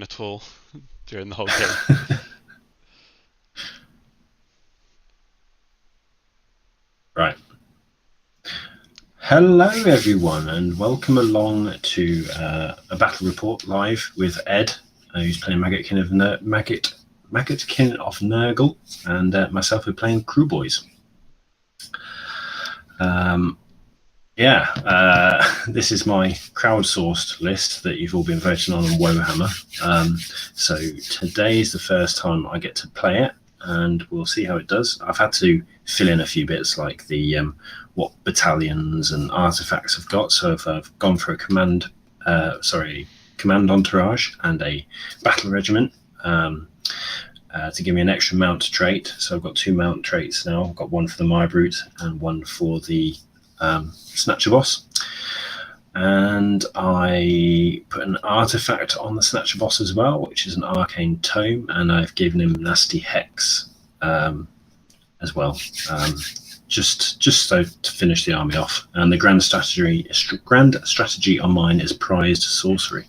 at all during the whole game. Right. Hello, everyone, and welcome along to a battle report live with Ed, who's playing Maggotkin of Nurgle, and myself, who's playing Kruleboyz. This is my crowdsourced list that you've all been voting on Wohammer. So today is the first time I get to play it, and we'll see how it does. I've had to fill in a few bits like the what battalions and artifacts I've got. So I've gone for a command entourage and a battle regiment to give me an extra mount trait. So I've got 2 mount traits now. I've got one for the Mybrute and one for the Snatcher Boss. And I put an artifact on the Snatcher Boss as well, which is an Arcane Tome, and I've given him Nasty Hex as well, just so to finish the army off. And the grand strategy on mine is Prized Sorcery.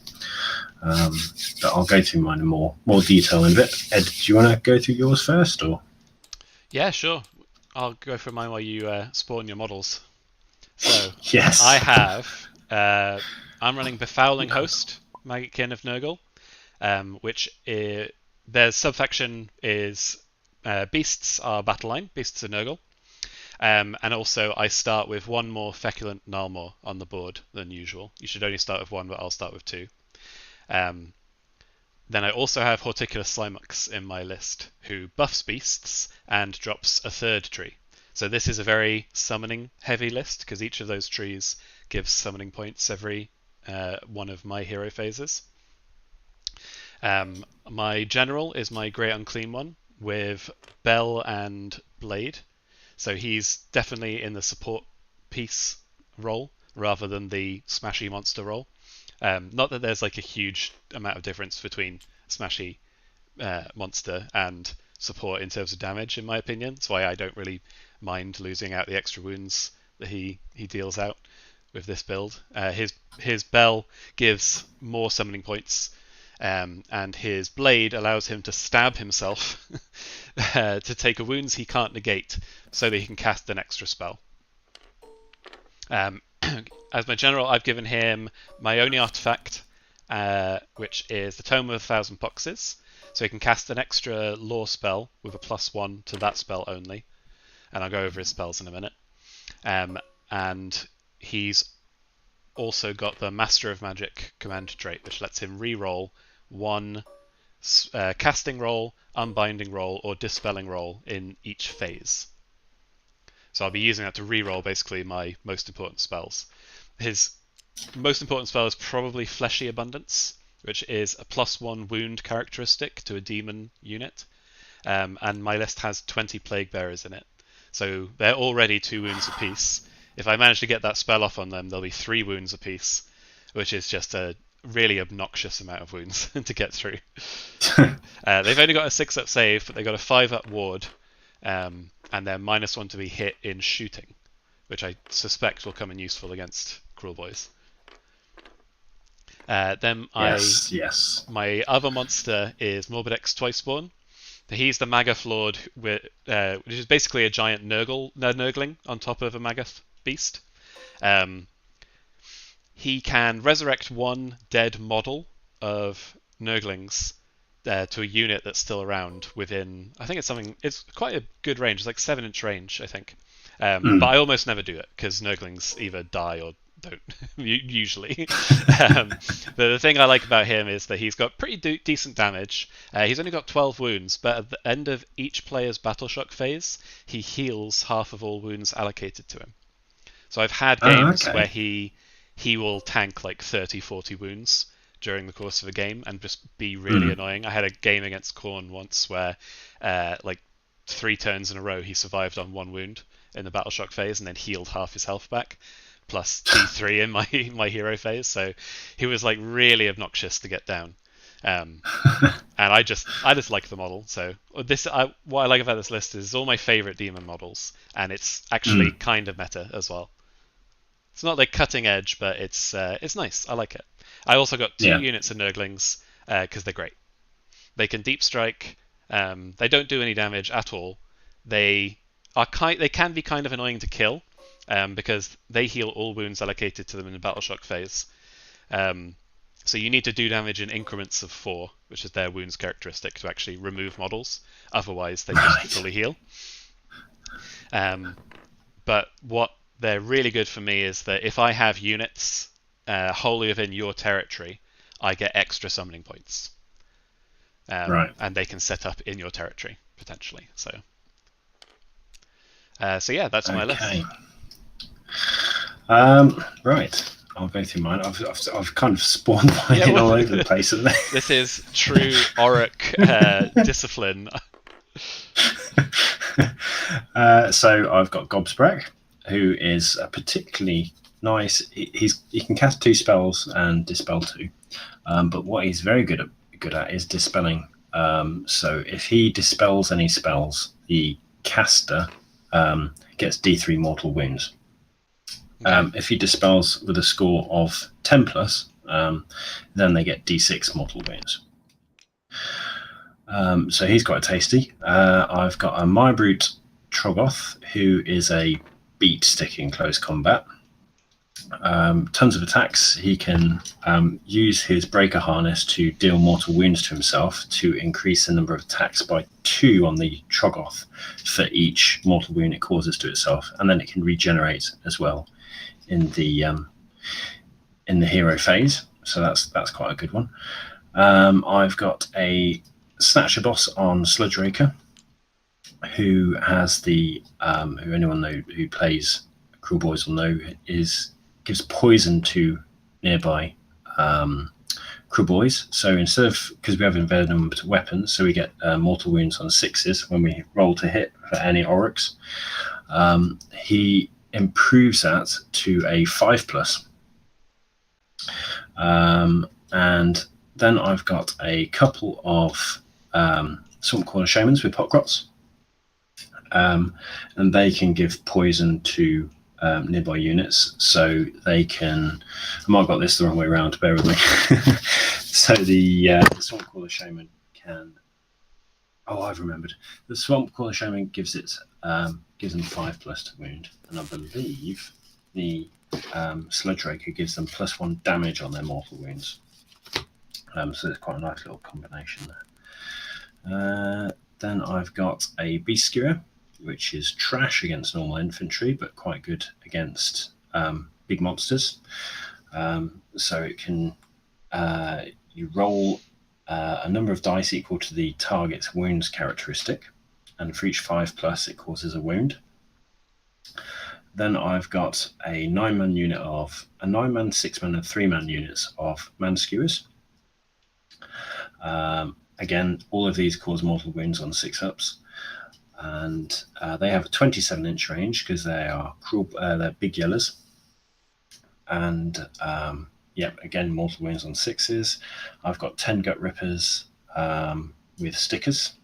But I'll go through mine in more detail in a bit. Ed, do you want to go through yours first, or? Yeah, sure. I'll go for mine while you spawn your models. So Yes. I have. I'm running Befouling Host, Maggotkin of Nurgle, which their subfaction is Beasts are Battle Line, Beasts of Nurgle. And also I start with 1 more Feculent Gnarlmaw on the board than usual. You should only start with 1, but I'll start with 2. Then I also have Horticulous Slimux in my list, who buffs beasts and drops a 3rd tree. So this is a very summoning heavy list, because each of those trees gives summoning points every one of my hero phases. My general is my Grey Unclean one, with Bell and Blade. So he's definitely in the support piece role, rather than the smashy monster role. Not that there's like a huge amount of difference between smashy monster and support in terms of damage, in my opinion. That's why I don't really mind losing out the extra wounds that he deals out with this build. His Bell gives more summoning points, and his Blade allows him to stab himself to take a wounds he can't negate, so that he can cast an extra spell. As my general, I've given him my only artifact, which is the Tome of 1,000 Poxes. So he can cast an extra lore spell with a +1 to that spell only. And I'll go over his spells in a minute. And he's also got the Master of Magic command trait, which lets him re-roll 1 casting roll, unbinding roll, or dispelling roll in each phase. So I'll be using that to re-roll basically my most important spells. His most important spell is probably Fleshy Abundance, which is a +1 wound characteristic to a demon unit. And my list has 20 Plague Bearers in it. So they're already 2 wounds apiece. If I manage to get that spell off on them, there'll be 3 wounds apiece, which is just a really obnoxious amount of wounds to get through. They've only got a 6-up save, but they've got a 5-up ward, and they're -1 to be hit in shooting, which I suspect will come in useful against Kruleboyz. Yes. My other monster is Morbidex Twiceborn. He's the Magath Lord, which is basically a giant Nurgling on top of a Magath beast. He can resurrect 1 dead model of Nurglings to a unit that's still around within, I think it's quite a good range, it's like 7-inch range, I think. But I almost never do it, because Nurglings either die or don't, usually. But the thing I like about him is that he's got pretty decent damage. He's only got 12 wounds, but at the end of each player's Battle Shock phase, he heals half of all wounds allocated to him. So I've had games where he will tank like 30-40 wounds during the course of a game and just be really annoying. I had a game against Khorne once where like 3 turns in a row he survived on 1 wound in the Battle Shock phase and then healed half his health back, plus D3 in my hero phase. So he was like really obnoxious to get down. And I just like the model. So what I like about this list is all my favorite demon models, and it's actually kind of meta as well. It's not like cutting edge, but it's nice. I like it. I also got 2 units of Nurglings, because they're great. They can deep strike. They don't do any damage at all. They can be kind of annoying to kill because they heal all wounds allocated to them in the battle shock phase. So you need to do damage in increments of 4, which is their wounds characteristic, to actually remove models. Otherwise, they just fully heal. But what they're really good for me is that if I have units wholly within your territory, I get extra summoning points. And they can set up in your territory, potentially. So yeah, that's my list. Right. I'll go through mine. I've kind of spawned mine all over the place. This is true Auric discipline. So I've got Gobsprak, who is a particularly nice. He can cast 2 spells and dispel 2, but what he's very good at is dispelling. So if he dispels any spells, the caster gets D3 mortal wounds. If he dispels with a score of 10 plus, then they get D6 mortal wounds. So he's quite tasty. I've got a Mybrute Troggoth, who is a beat stick in close combat. Tons of attacks. He can use his breaker harness to deal mortal wounds to himself to increase the number of attacks by 2 on the Troggoth for each mortal wound it causes to itself, and then it can regenerate as well in the hero phase. So that's quite a good one. I've got a Snatcher Boss on Sludge Raker, who has the who anyone who plays Kruleboyz will know gives poison to nearby Kruleboyz. So instead of, because we have envenomed weapons, so we get mortal wounds on 6s when we roll to hit for any Oryx. He improves that to a 5 plus. And then I've got a couple of Swamp Corner Shamans with Potgrots. And they can give poison to nearby units, so they can. I might have got this the wrong way around, bear with me. So the Swamp Crawler Shaman can. Oh, I've remembered. The Swamp Crawler Shaman gives them 5 plus to wound, and I believe the Sludge Raker gives them +1 damage on their mortal wounds. So it's quite a nice little combination there. Then I've got a Beast Skewer, which is trash against normal infantry, but quite good against big monsters. So it can you roll a number of dice equal to the target's wounds characteristic, and for each 5 plus, it causes a wound. Then I've got a 9-man unit of a 9-man, 6-man, and 3-man units of Man Skewers. Again, all of these cause mortal wounds on 6-ups. And they have a 27-inch range because they are they're big yellers. And again, mortal wounds on 6s. I've got 10 Gut Rippers with stickers.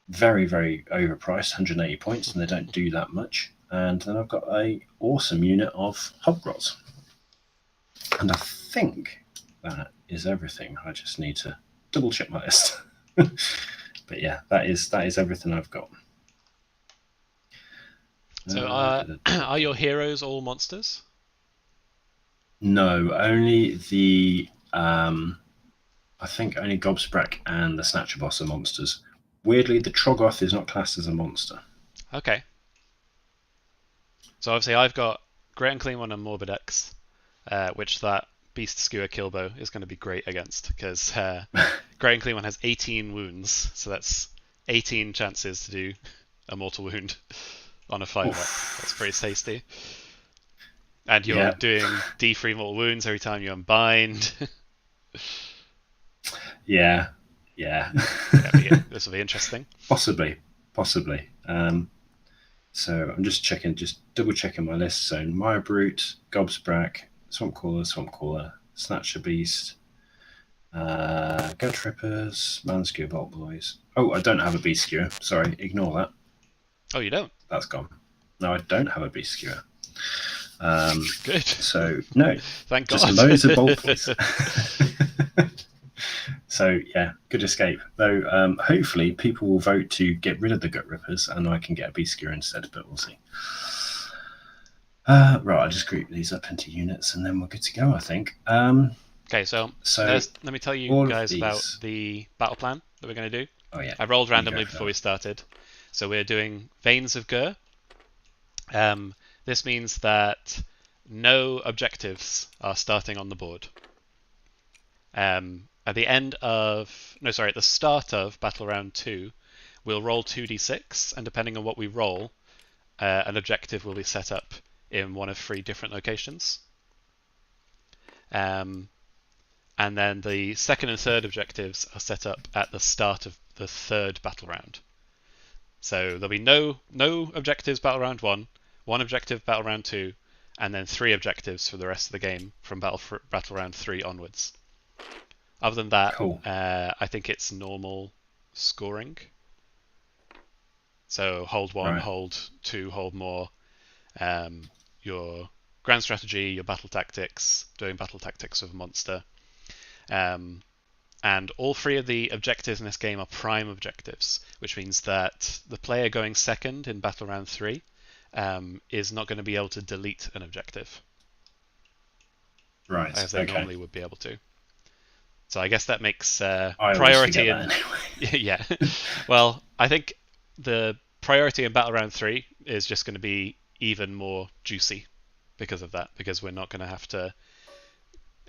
Very, very overpriced, 180 points, and they don't do that much. And then I've got a awesome unit of Hobgrots. And I think that is everything. I just need to double check my list. But yeah, that is everything I've got. So are your heroes all monsters? No, only the I think only Gobsprak and the Snatcher Boss are monsters. Weirdly, the Troggoth is not classed as a monster. Okay. So obviously I've got Great Unclean One and Morbidex, which that Beast Skewer Killbow is going to be great against, because Great Unclean One has 18 wounds, so that's 18 chances to do a mortal wound on a 5-up. That's pretty tasty. And you're doing D3 mortal wounds every time you unbind. Yeah. This will be interesting. Possibly. So I'm just double checking my list. So Mybrute, Gobsprak, Swamp Caller, Snatcher Beast, Gut Rippers, Man Skewer, Bolt Boys. Oh, I don't have a Beast Skewer. Sorry, ignore that. Oh, you don't? That's gone. No, I don't have a Beast Skewer. Good. So no, Thank God. Just loads of Bolt Boys. So yeah, good escape. Though hopefully people will vote to get rid of the Gut Rippers, and I can get a Beast Skewer instead. But we'll see. Right, I'll just group these up into units, and then we're good to go. I think. Okay, so let me tell you guys about the battle plan that we're going to do. Oh yeah. I rolled randomly before we started, so we're doing Veins of Gur. This means that no objectives are starting on the board. At the start of Battle Round 2, we'll roll 2d6, and depending on what we roll, an objective will be set up in one of 3 different locations. And then the second and third objectives are set up at the start of the third battle round. So there'll be no objectives battle round 1, 1 objective battle round 2, and then 3 objectives for the rest of the game from battle round 3 onwards. Other than that, cool. I think it's normal scoring. So hold 1, right. Hold 2, hold more. Your grand strategy, your battle tactics, doing battle tactics with a monster. And all 3 of the objectives in this game are prime objectives, which means that the player going second in Battle Round 3 is not going to be able to delete an objective. Right. As they normally would be able to. So I guess that makes priority in... Yeah. Well, I think the priority in Battle Round 3 is just going to be even more juicy because of that, because we're not going to have to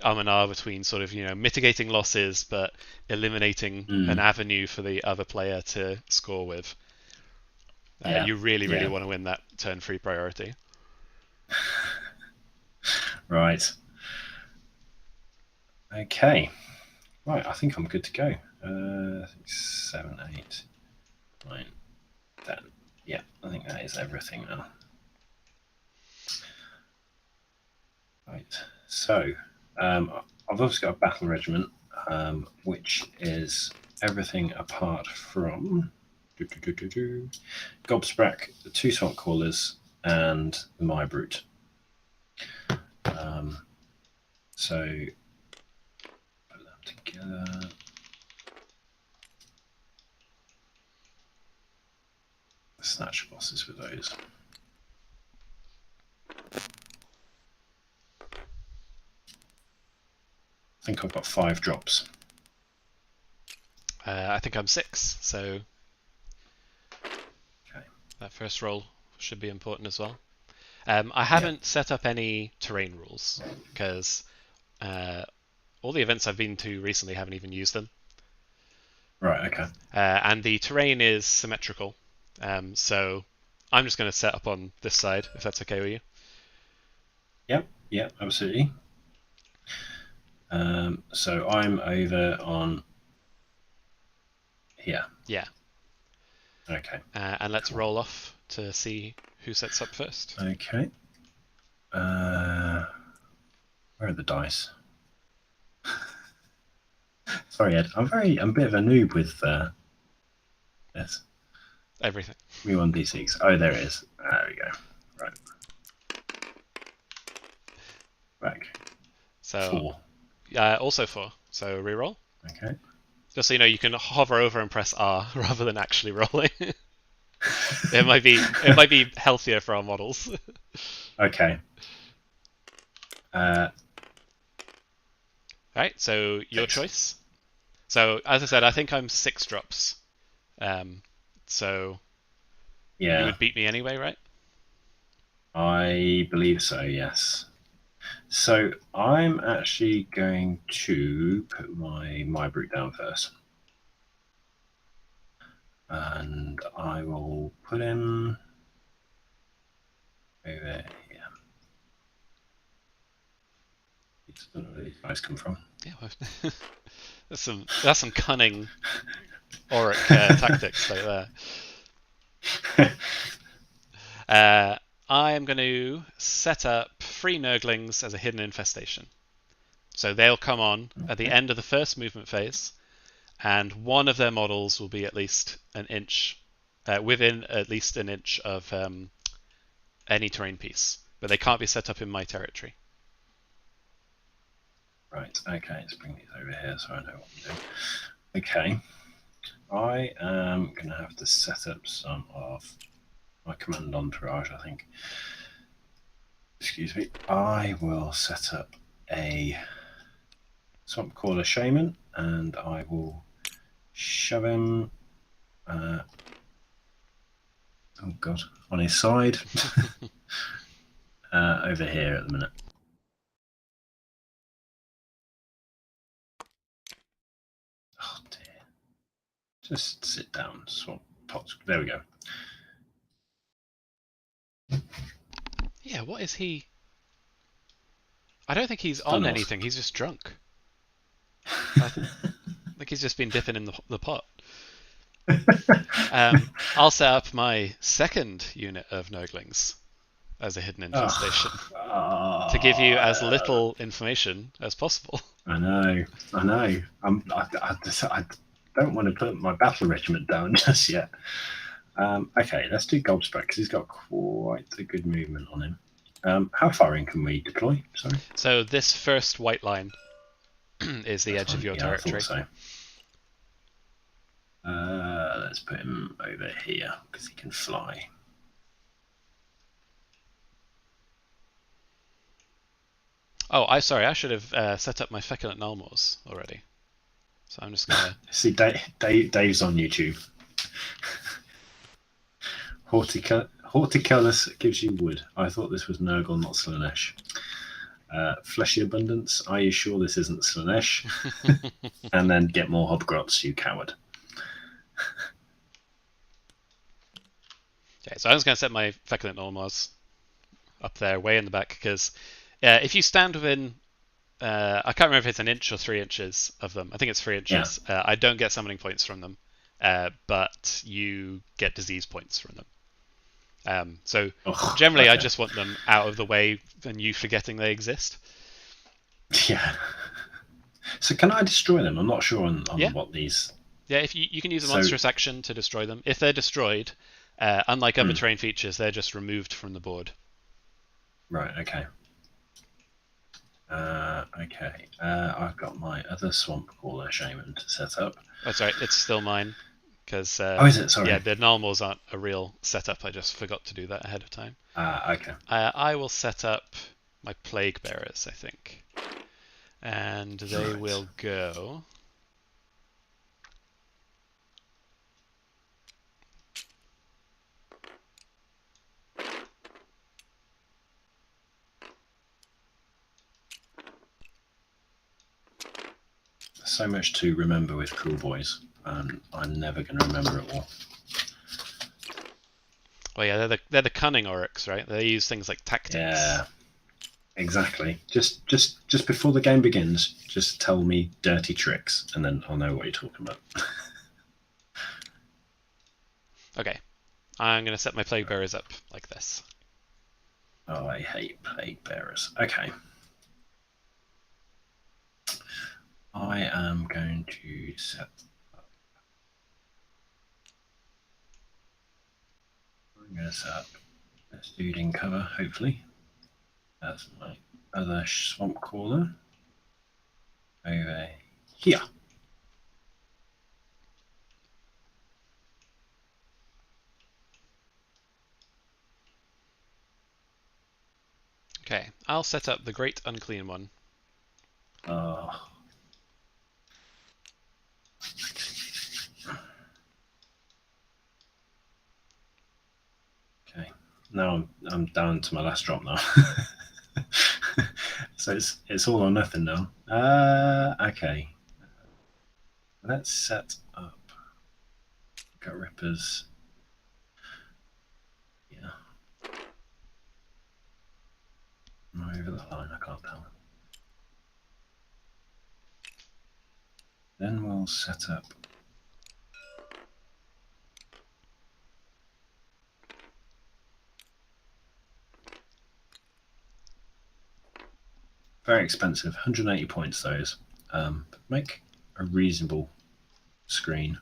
and ah between sort of, mitigating losses but eliminating an avenue for the other player to score with. You really want to win that turn 3 priority. Right. Okay. Right, I think I'm good to go. 7, 8, 9, 10. Yeah, I think that is everything now. Right, so I've also got a battle regiment, which is everything apart from Gobsprak, the 2 Swamp Callers, and the My Brute. So put them together. Snatch bosses with those. I think I've got 5 drops. I think I'm 6, so okay. That first roll should be important as well. I haven't set up any terrain rules because all the events I've been to recently haven't even used them. Right, okay. And the terrain is symmetrical, so I'm just going to set up on this side, if that's okay with you. Yep, absolutely. So I'm over on here. Yeah. Okay. And let's roll off to see who sets up first. Okay. Where are the dice? Sorry, Ed. I'm a bit of a noob with this. Everything. Me 1d6. Oh, there it is. There we go. Right. Back. So 4. Also 4. So reroll. Okay. Just so you know, you can hover over and press R rather than actually rolling. It might be healthier for our models. Okay. Right, so your choice. So as I said, I think I'm 6 drops. So you would beat me anyway, right? I believe so, yes. So I'm actually going to put my brute down first. And I will put him over here. I don't know where these guys come from. Yeah, well, that's some cunning Auric tactics right there. I am going to set up 3 Nurglings as a hidden infestation. So they'll come on at the end of the first movement phase, and one of their models will be at least an inch, within at least an inch of any terrain piece, but they can't be set up in my territory. Right, okay, let's bring these over here so I know what I'm doing. Okay. I am going to have to set up some of my command entourage, I think. Excuse me. I will set up a Swamp Caller Shaman, and I will shove him, oh god, on his side, over here at the minute. Oh dear. Just sit down, Swamp Pots. There we go. Yeah, what is he? I don't think he's on Tunnels. anything. He's just drunk. I think he's just been dipping in the pot. I'll set up my second unit of Nurglings as a hidden infestation to give you as little information as possible. I know. I don't want to put my battle regiment down just yet. Okay, let's do Gobsprat because he's got quite a good movement on him. How far in can we deploy? Sorry. So this first white line is the edge of your territory. I thought so. Let's put him over here because he can fly. Oh, I should have set up my Feculent Nulmors already. So I'm just gonna see Dave's on YouTube. Horticulus gives you wood. I thought this was Nurgle, not Slaanesh. Fleshy Abundance. Are you sure this isn't Slaanesh? And then get more Hobgrots, you coward. Okay, so I'm just going to set my Feculent Nulmors up there, way in the back, because if you stand within, I can't remember if it's an inch or 3 inches of them. I think it's 3 inches. Yeah. I don't get summoning points from them, but you get disease points from them. So generally, okay. I just want them out of the way and you forgetting they exist. Yeah. So can I destroy them? I'm not sure on what these... Yeah, if you can use a monstrous action to destroy them. If they're destroyed, unlike other terrain features, they're just removed from the board. Right, okay. I've got my other Swamp Caller Shaman to set up. That's right, it's still mine. Because is it? Sorry. Yeah, the Nulmors aren't a real setup. I just forgot to do that ahead of time. Okay. I will set up my Plague Bearers, I think, and they will go. So much to remember with Kruleboyz. I'm never going to remember it all. Well, yeah, they're the cunning orcs, right? They use things like tactics. Yeah, exactly. Just before the game begins, just tell me dirty tricks, and then I'll know what you're talking about. Okay, I'm going to set my Plague Bearers up like this. Oh, I hate Plague Bearers. Okay. I am going to set up. I'm going to set up this dude in cover, hopefully. That's my other Swamp Caller over here. Okay, I'll set up the Great Unclean One. Okay, now I'm down to my last drop now. So it's all or nothing now. Okay, let's set up Gut Rippers. Yeah, am I over the line? I can't tell. Then we'll set up very expensive, 180 points those. Make a reasonable screen.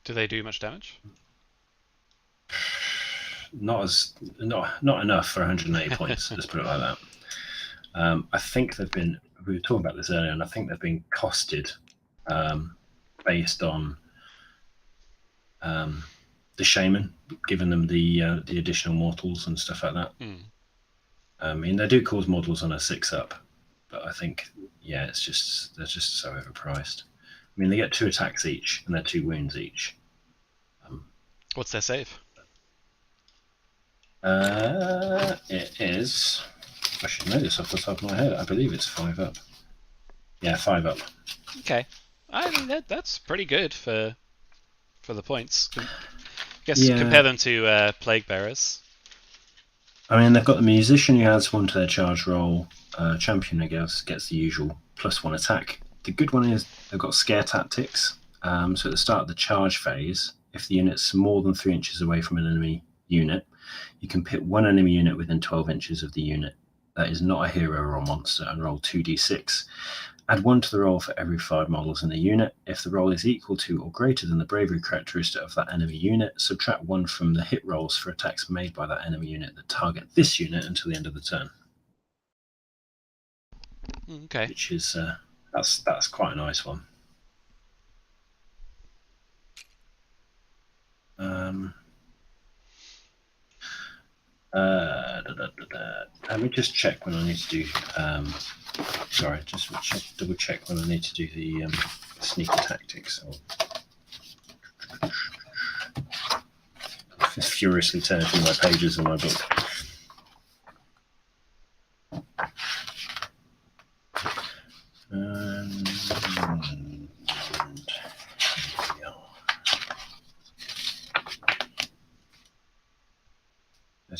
Do they do much damage? Not enough for 180 points. Let's put it like that. I think they've been. We were talking about this earlier, and I think they've been costed based on the shaman, giving them the additional mortals and stuff like that. I mean, they do cause mortals on a 6-up, but I think they're just so overpriced. I mean, they get 2 attacks each and they're 2 wounds each. What's their save? It is. I should know this off the top of my head. I believe it's 5-up. Yeah, 5-up. Okay, I mean that's pretty good for the points. I guess compare them to Plague Bearers. I mean, they've got the musician who adds 1 to their charge roll. Champion, I guess, gets the usual +1 attack. The good one is they've got scare tactics. So at the start of the charge phase, if the unit's more than 3 inches away from an enemy unit, you can pit 1 enemy unit within 12 inches of the unit that is not a hero or a monster and roll 2d6. Add 1 to the roll for every 5 models in the unit. If the roll is equal to or greater than the bravery characteristic of that enemy unit, subtract 1 from the hit rolls for attacks made by that enemy unit that target this unit until the end of the turn. Okay. Which is that's quite a nice one. Let me just check when I need to do. Sorry, just double check when I need to do the sneaker tactics. I'm furiously turning through my pages in my book.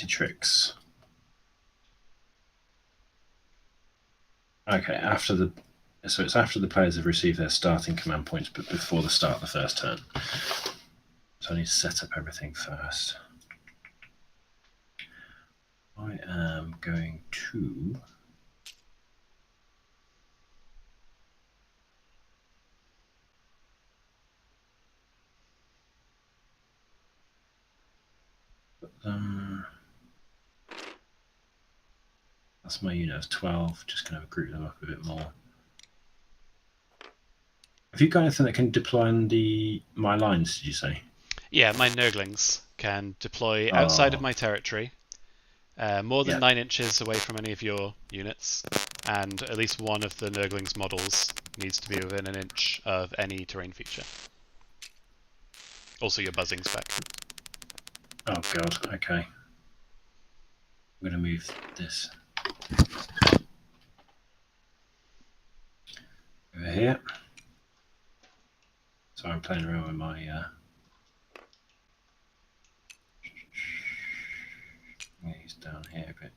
Tricks. Okay, so it's after the players have received their starting command points, but before the start of the first turn. So I need to set up everything first. I am going to put them. That's my unit of 12. Just going to group them up a bit more. Have you got anything that can deploy on my lines, did you say? Yeah, my Nurglings can deploy outside of my territory, more than 9 inches away from any of your units, and at least one of the Nurglings models needs to be within 1 inch of any terrain feature. Also your buzzing spec. Oh god, okay. I'm going to move this over here. So I'm playing around with my he's down here a bit.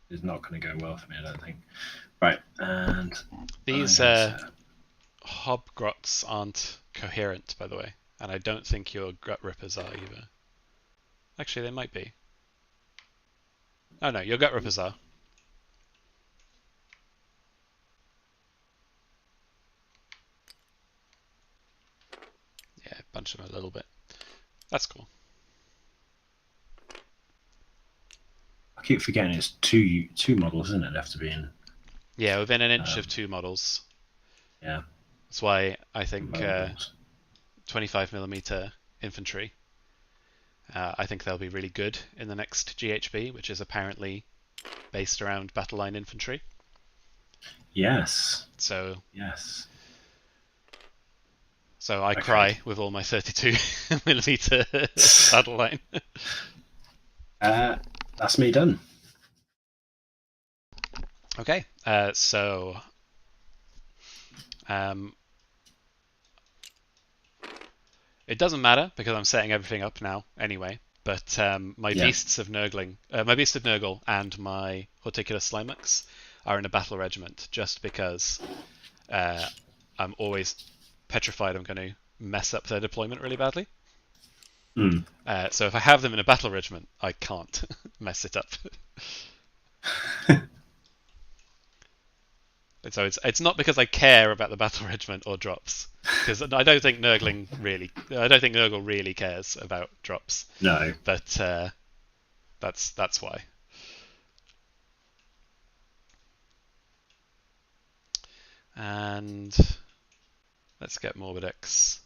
It's not going to go well for me, I don't think. Right, and these Hobgrots aren't coherent, by the way, and I don't think your Gut Rippers are either. Actually, they might be. Oh no, your Gut Rippers are. Yeah, bunch them a little bit. That's cool. I keep forgetting it's two models, isn't it? They have to be in. Yeah, within 1 inch of 2 models. Yeah. That's why I think 25mm infantry. I think they'll be really good in the next GHB, which is apparently based around battle line infantry. Yes. So. Yes. So I cry with all my 32mm battle line. That's me done. Okay, so it doesn't matter because I'm setting everything up now anyway. But my Beasts of Nurgle and my Horticulus Slimex are in a battle regiment just because I'm always petrified I'm going to mess up their deployment really badly. So if I have them in a battle regiment, I can't mess it up. So it's not because I care about the battle regiment or drops, because I don't think Nurgle really cares about drops. No, but that's why. And let's get Morbidix.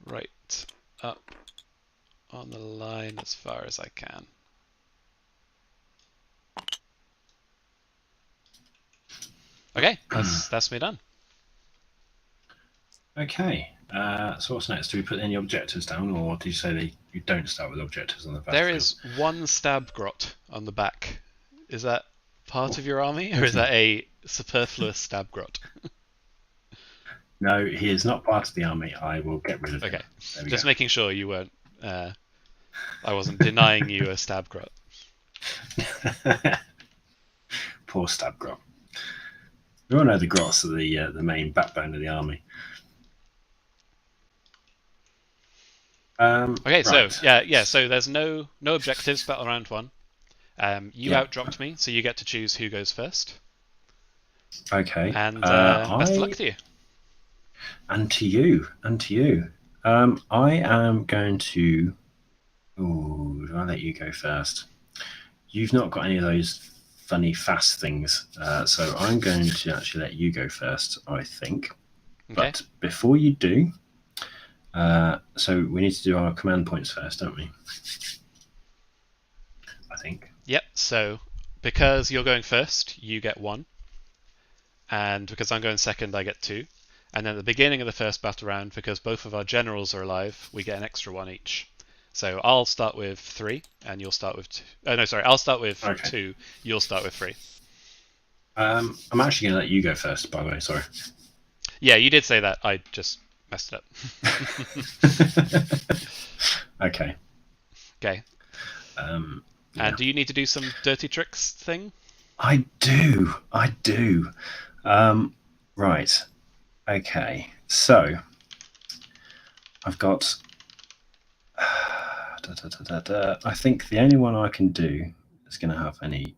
Right up on the line as far as I can. Okay, that's me done. Okay. So what's next? Do we put any objectives down, or did you say that you don't start with objectives on the battlefield? There is one stab grot on the back. Is that part of your army, or is that a superfluous stab grot? No, he is not part of the army. I will get rid of him. Okay, just making sure you weren't. I wasn't denying you a stab grot. Poor stab grot. We all know the grots are the main backbone of the army. Okay, right. so yeah. So there's no objectives battle round 1. You outdropped me, so you get to choose who goes first. Okay. And best of luck to you. And to you. I am going to. Oh, do I let you go first? You've not got any of those funny fast things, so I'm going to actually let you go first, I think. Okay. But before you do, so we need to do our command points first, don't we? I think. Yep. So because you're going first, you get 1, and because I'm going second, I get 2. And then at the beginning of the first battle round, because both of our generals are alive, we get an extra 1 each. So I'll start with 3, and you'll start with 2. Oh no, sorry, I'll start with 2. You'll start with 3. I'm actually going to let you go first, by the way. Sorry. Yeah, you did say that. I just messed it up. Okay. Okay. Yeah. And do you need to do some dirty tricks thing? I do. Right. Okay. So I've got. I think the only one I can do is going to have any.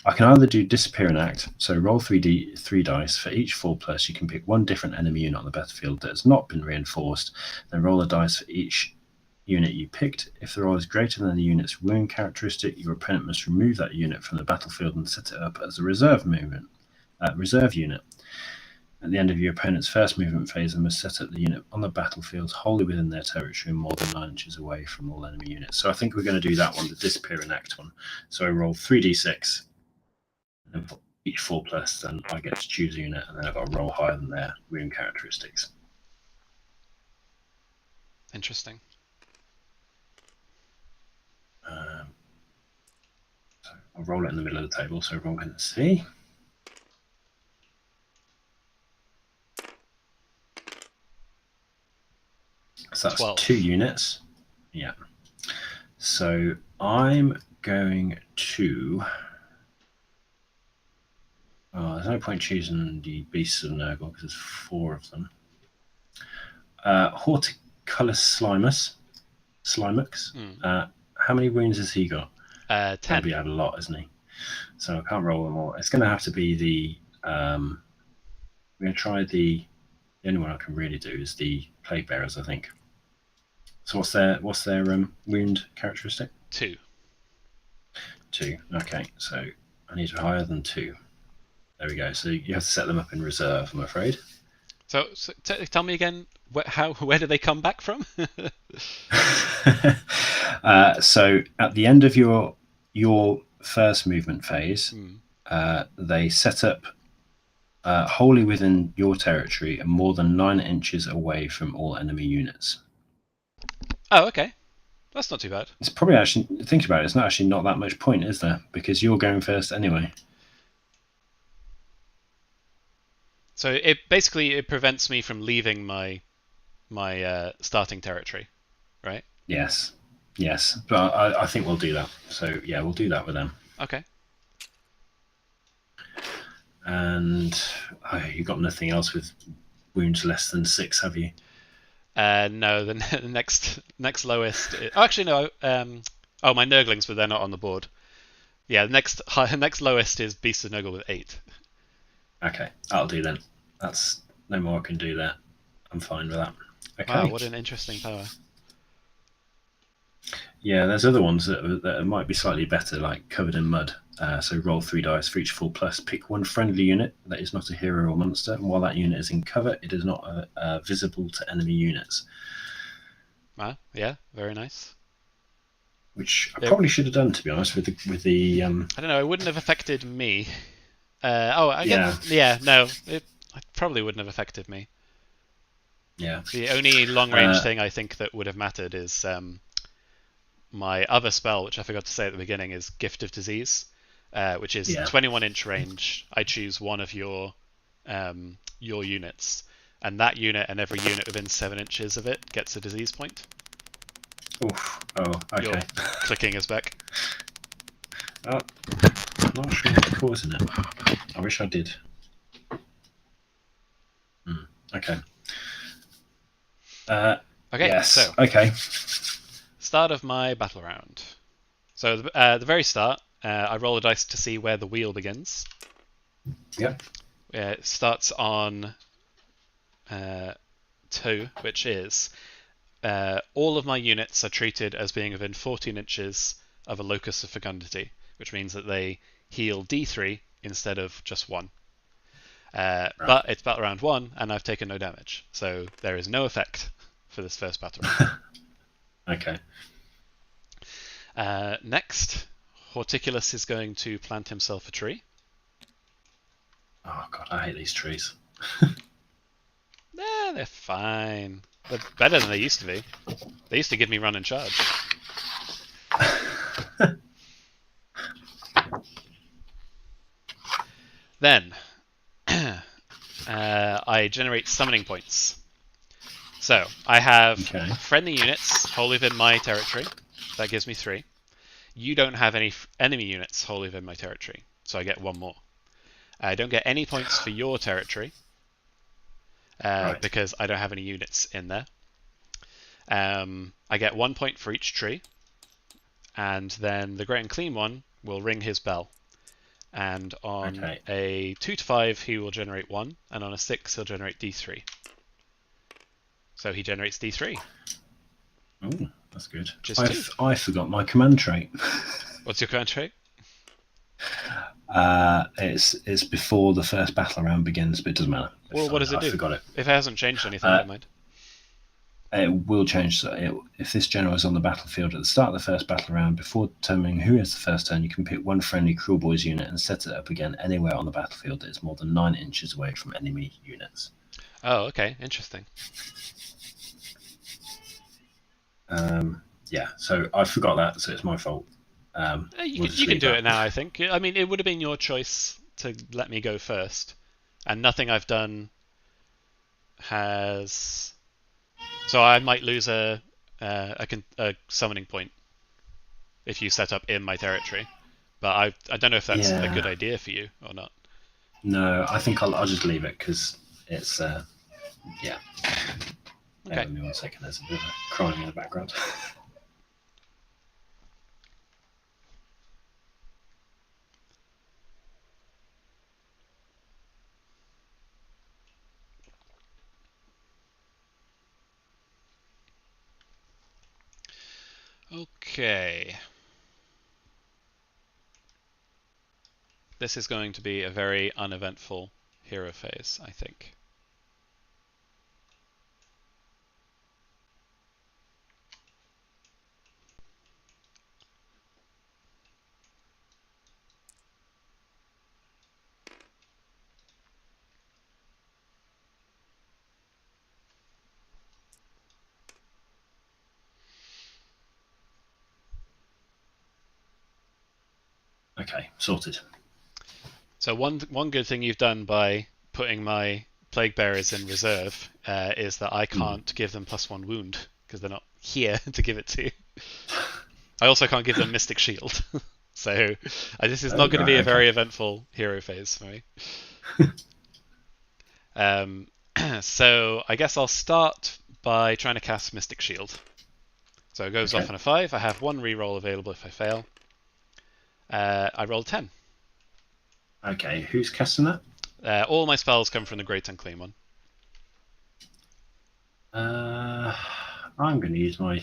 I can either do disappear and act, so roll 3 dice. For each 4+, you can pick 1 different enemy unit on the battlefield that has not been reinforced. Then roll a dice for each unit you picked. If the roll is greater than the unit's wound characteristic, your opponent must remove that unit from the battlefield and set it up as a reserve unit. At the end of your opponent's first movement phase, they must set up the unit on the battlefield wholly within their territory and more than 9 inches away from all enemy units. So I think we're going to do that one, the disappear and act one. So I roll 3d6, and for each 4+, then I get to choose a unit, and then I've got to roll higher than their wound characteristics. Interesting. So I'll roll it in the middle of the table so everyone can see. So that's 12. 2 units. Yeah. So I'm going to. Oh, there's no point choosing the Beasts of Nurgle because there's 4 of them. Horticulus Slimux. How many wounds has he got? 10. Maybe had a lot, isn't he? So I can't roll them all. It's going to have to be the. I'm going to try the. The only one I can really do is the Plague Bearers, I think. So what's their wound characteristic? 2. 2. Okay, so I need higher than 2. There we go. So you have to set them up in reserve, I'm afraid. So tell me again, where do they come back from? So at the end of your first movement phase, they set up wholly within your territory and more than 9 inches away from all enemy units. Oh, okay. That's not too bad. It's probably actually, think about it, it's not actually not that much point, is there? Because you're going first anyway. So it basically prevents me from leaving my starting territory, right? Yes. But I think we'll do that. So yeah, we'll do that with them. Okay. And you've got nothing else with wounds less than 6, have you? No, the next lowest. Actually, no. My Nurglings, but they're not on the board. Yeah, the next lowest is Beast of Nurgle with 8. Okay, that'll do then. That's no more I can do there. I'm fine with that. Okay. Wow, what an interesting power. Yeah, there's other ones that might be slightly better, like Covered in Mud. So roll 3 dice for each 4+. Pick one friendly unit that is not a hero or monster, and while that unit is in cover, it is not visible to enemy units. Ah, yeah, very nice. Which I probably should have done, to be honest, with the. I don't know. It wouldn't have affected me. I Yeah. guess. Yeah, no, it probably wouldn't have affected me. Yeah. The only long range thing I think that would have mattered is my other spell, which I forgot to say at the beginning, is Gift of Disease, which is 21-inch range. I choose one of your units, and that unit and every unit within 7 inches of it gets a disease point. Oof. Oh, okay. Your clicking is back. Oh, I'm not sure what's causing it. I wish I did. Okay. Okay. Yes. So. Okay. Start of my battle round. So the very start, I roll a dice to see where the wheel begins. Yep. It starts on 2, which is all of my units are treated as being within 14 inches of a locus of fecundity, which means that they heal D3 instead of just 1. Right. But it's battle round 1, and I've taken no damage, so there is no effect for this first battle round. Okay. Next, Horticulus is going to plant himself a tree. Oh god, I hate these trees. They're fine. They're better than they used to be. They used to give me run and charge. Then, I generate summoning points. So, I have friendly units wholly within my territory. That gives me 3. You don't have any enemy units wholly within my territory, so I get 1 more. I don't get any points for your territory, because I don't have any units in there. I get 1 point for each tree, and then the Great and Clean one will ring his bell. And on a 2 to 5, he will generate 1, and on a 6, he'll generate D3. So he generates D3. Oh, that's good. I forgot my command trait. What's your command trait? It's before the first battle round begins, but it doesn't matter. Well, what does it do? I forgot it. If it hasn't changed anything, never mind. It will change. So if this general is on the battlefield at the start of the first battle round, before determining who has the first turn, you can pick one friendly Kruleboyz unit and set it up again anywhere on the battlefield that is more than 9 inches away from enemy units. Oh, okay. Interesting. Yeah, so I forgot that, so it's my fault. You can do it now, I think. I mean, it would have been your choice to let me go first, and nothing I've done has. So I might lose a summoning point if you set up in my territory, but I don't know if that's a good idea for you or not. No, I think I'll just leave it because it's yeah. Okay. Give me 1 second. There's a bit of crying in the background. Okay. This is going to be a very uneventful hero phase, I think. Okay, sorted. So one good thing you've done by putting my Plague Bearers in reserve is that I can't give them +1 wound because they're not here to give it to. I also can't give them Mystic Shield. So this is not going to be a very eventful hero phase for me. So I guess I'll start by trying to cast Mystic Shield. So it goes off on a 5. I have 1 reroll available if I fail. I rolled 10. Okay, who's casting that? All my spells come from the Great Unclean one. I'm going to use my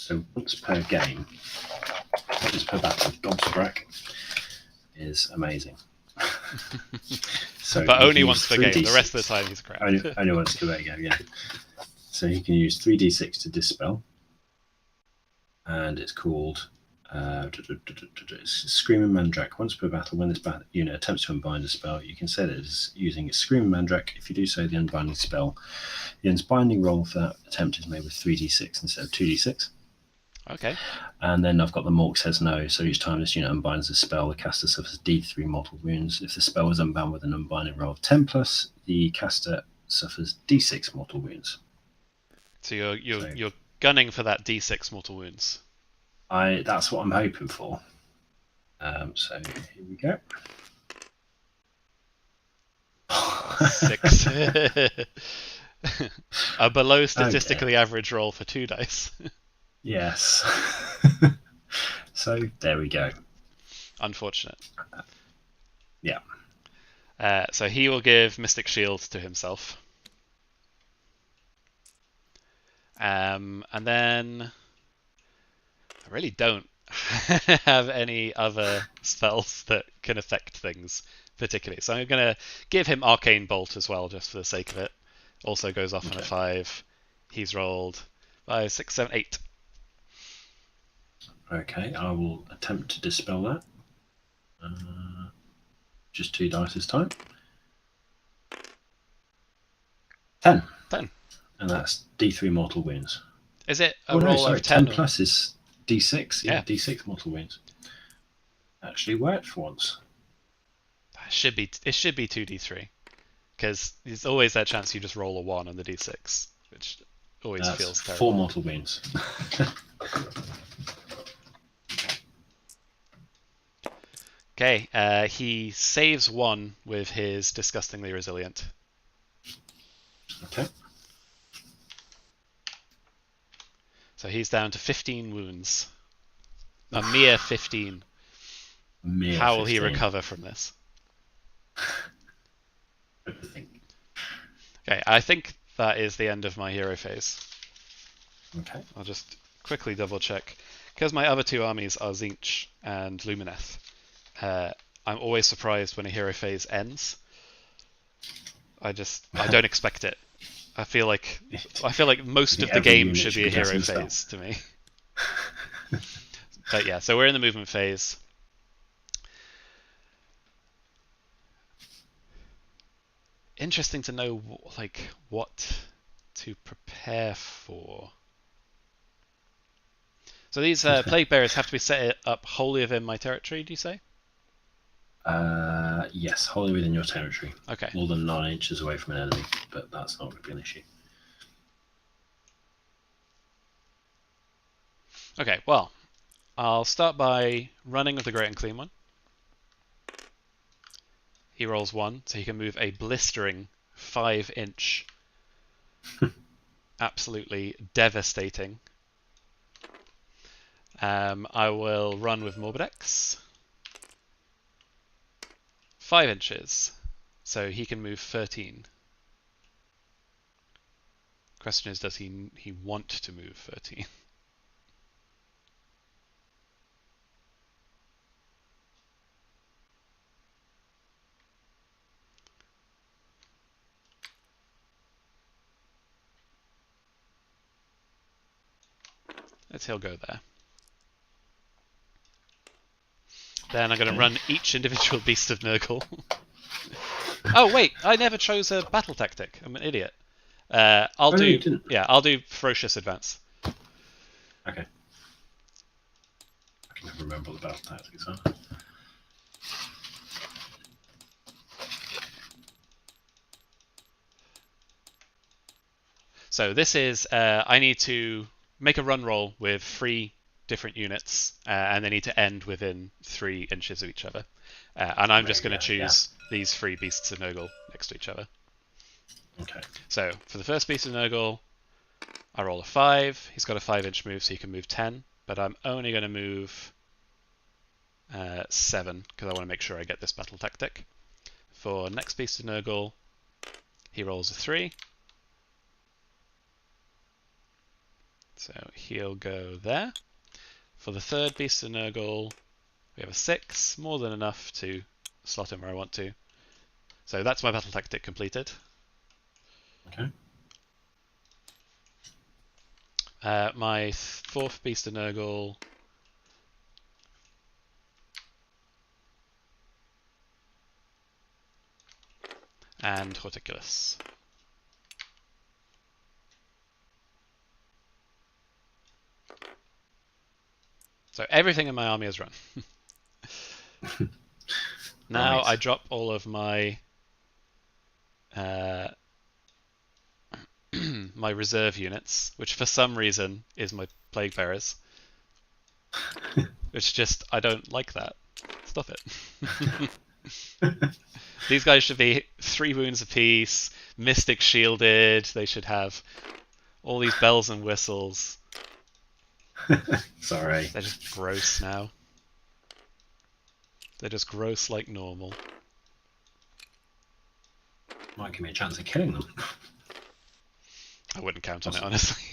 So once per game, once per battle, Gobsbrack is amazing. So but only once per game. 3d6. The rest of the time he's crap. Only once per game, yeah. So he can use 3d6 to dispel, and it's called Screaming Mandrake. Once per battle, when this unit attempts to unbind a spell, you can set it as using a Screaming Mandrake. If you do so, the unbinding roll for that attempt is made with 3d6 instead of 2d6. Okay. And then I've got the Mork says no. So each time this unit unbinds a spell, the caster suffers D3 mortal wounds. If the spell is unbound with an unbinding roll of 10+, the caster suffers D6 mortal wounds. So you're gunning for that D6 mortal wounds. That's what I'm hoping for. So here we go. 6. A below statistically average roll for 2 dice. Yes. So there we go. Unfortunate. Yeah. So he will give Mystic Shield to himself. And then I really don't have any other spells that can affect things particularly. So I'm going to give him Arcane Bolt as well, just for the sake of it. Also goes off on a 5. He's rolled 5, 6, 7, 8. Okay, I will attempt to dispel that. Just 2 dice this time. 10. 10. And that's D3 mortal wounds. Is it a roll of 10? 10 plus is D6. Yeah. D6 mortal wounds. Actually worked for once. It should be 2d3. Because there's always that chance you just roll a 1 on the d6, which always feels terrible. 4 mortal wounds. Okay, he saves 1 with his Disgustingly Resilient. Okay. So he's down to 15 wounds. A mere 15. How will he recover from this? Okay, I think that is the end of my hero phase. Okay. I'll just quickly double check. Because my other 2 armies are Tzeentch and Lumineth, I'm always surprised when a hero phase ends. I don't expect it. I feel like most of the game should be a hero phase to me. But yeah, so we're in the movement phase. Interesting to know what to prepare for. So these plague bearers have to be set up wholly within my territory, do you say? Yes, wholly within your territory. Okay. More than 9 inches away from an enemy, but that's not going to be an issue. Okay, well, I'll start by running with the Great and Clean one. He rolls 1, so he can move a blistering 5-inch. Absolutely devastating. I will run with Morbidex. 5 inches, so he can move 13. Question is, does he want to move 13? He'll go there. Then I'm going to run each individual Beast of Nurgle. Oh wait, I never chose a battle tactic. I'm an idiot. I'll do Ferocious Advance. Okay. I can never remember what the battle tactics are. So this is I need to make a run roll with 3 different units, and they need to end within 3 inches of each other. And I'm just going to choose these 3 Beasts of Nurgle next to each other. Okay. So for the first Beast of Nurgle, I roll a 5. He's got a 5-inch move, so he can move 10. But I'm only going to move 7, because I want to make sure I get this battle tactic. For next Beast of Nurgle, he rolls a 3. So he'll go there. For the third Beast of Nurgle, we have a 6, more than enough to slot him where I want to. So that's my battle tactic completed. Okay. My fourth Beast of Nurgle and Horticulus. So everything in my army is run. Now Right. I drop all of my my reserve units, which for some reason is my Plague Bearers. Which just, I don't like that. Stop it. These guys should be 3 wounds apiece, Mystic shielded, they should have all these bells and whistles. Sorry. They're just gross now. They're just gross like normal. Might give me a chance of killing them. I wouldn't count on it, honestly.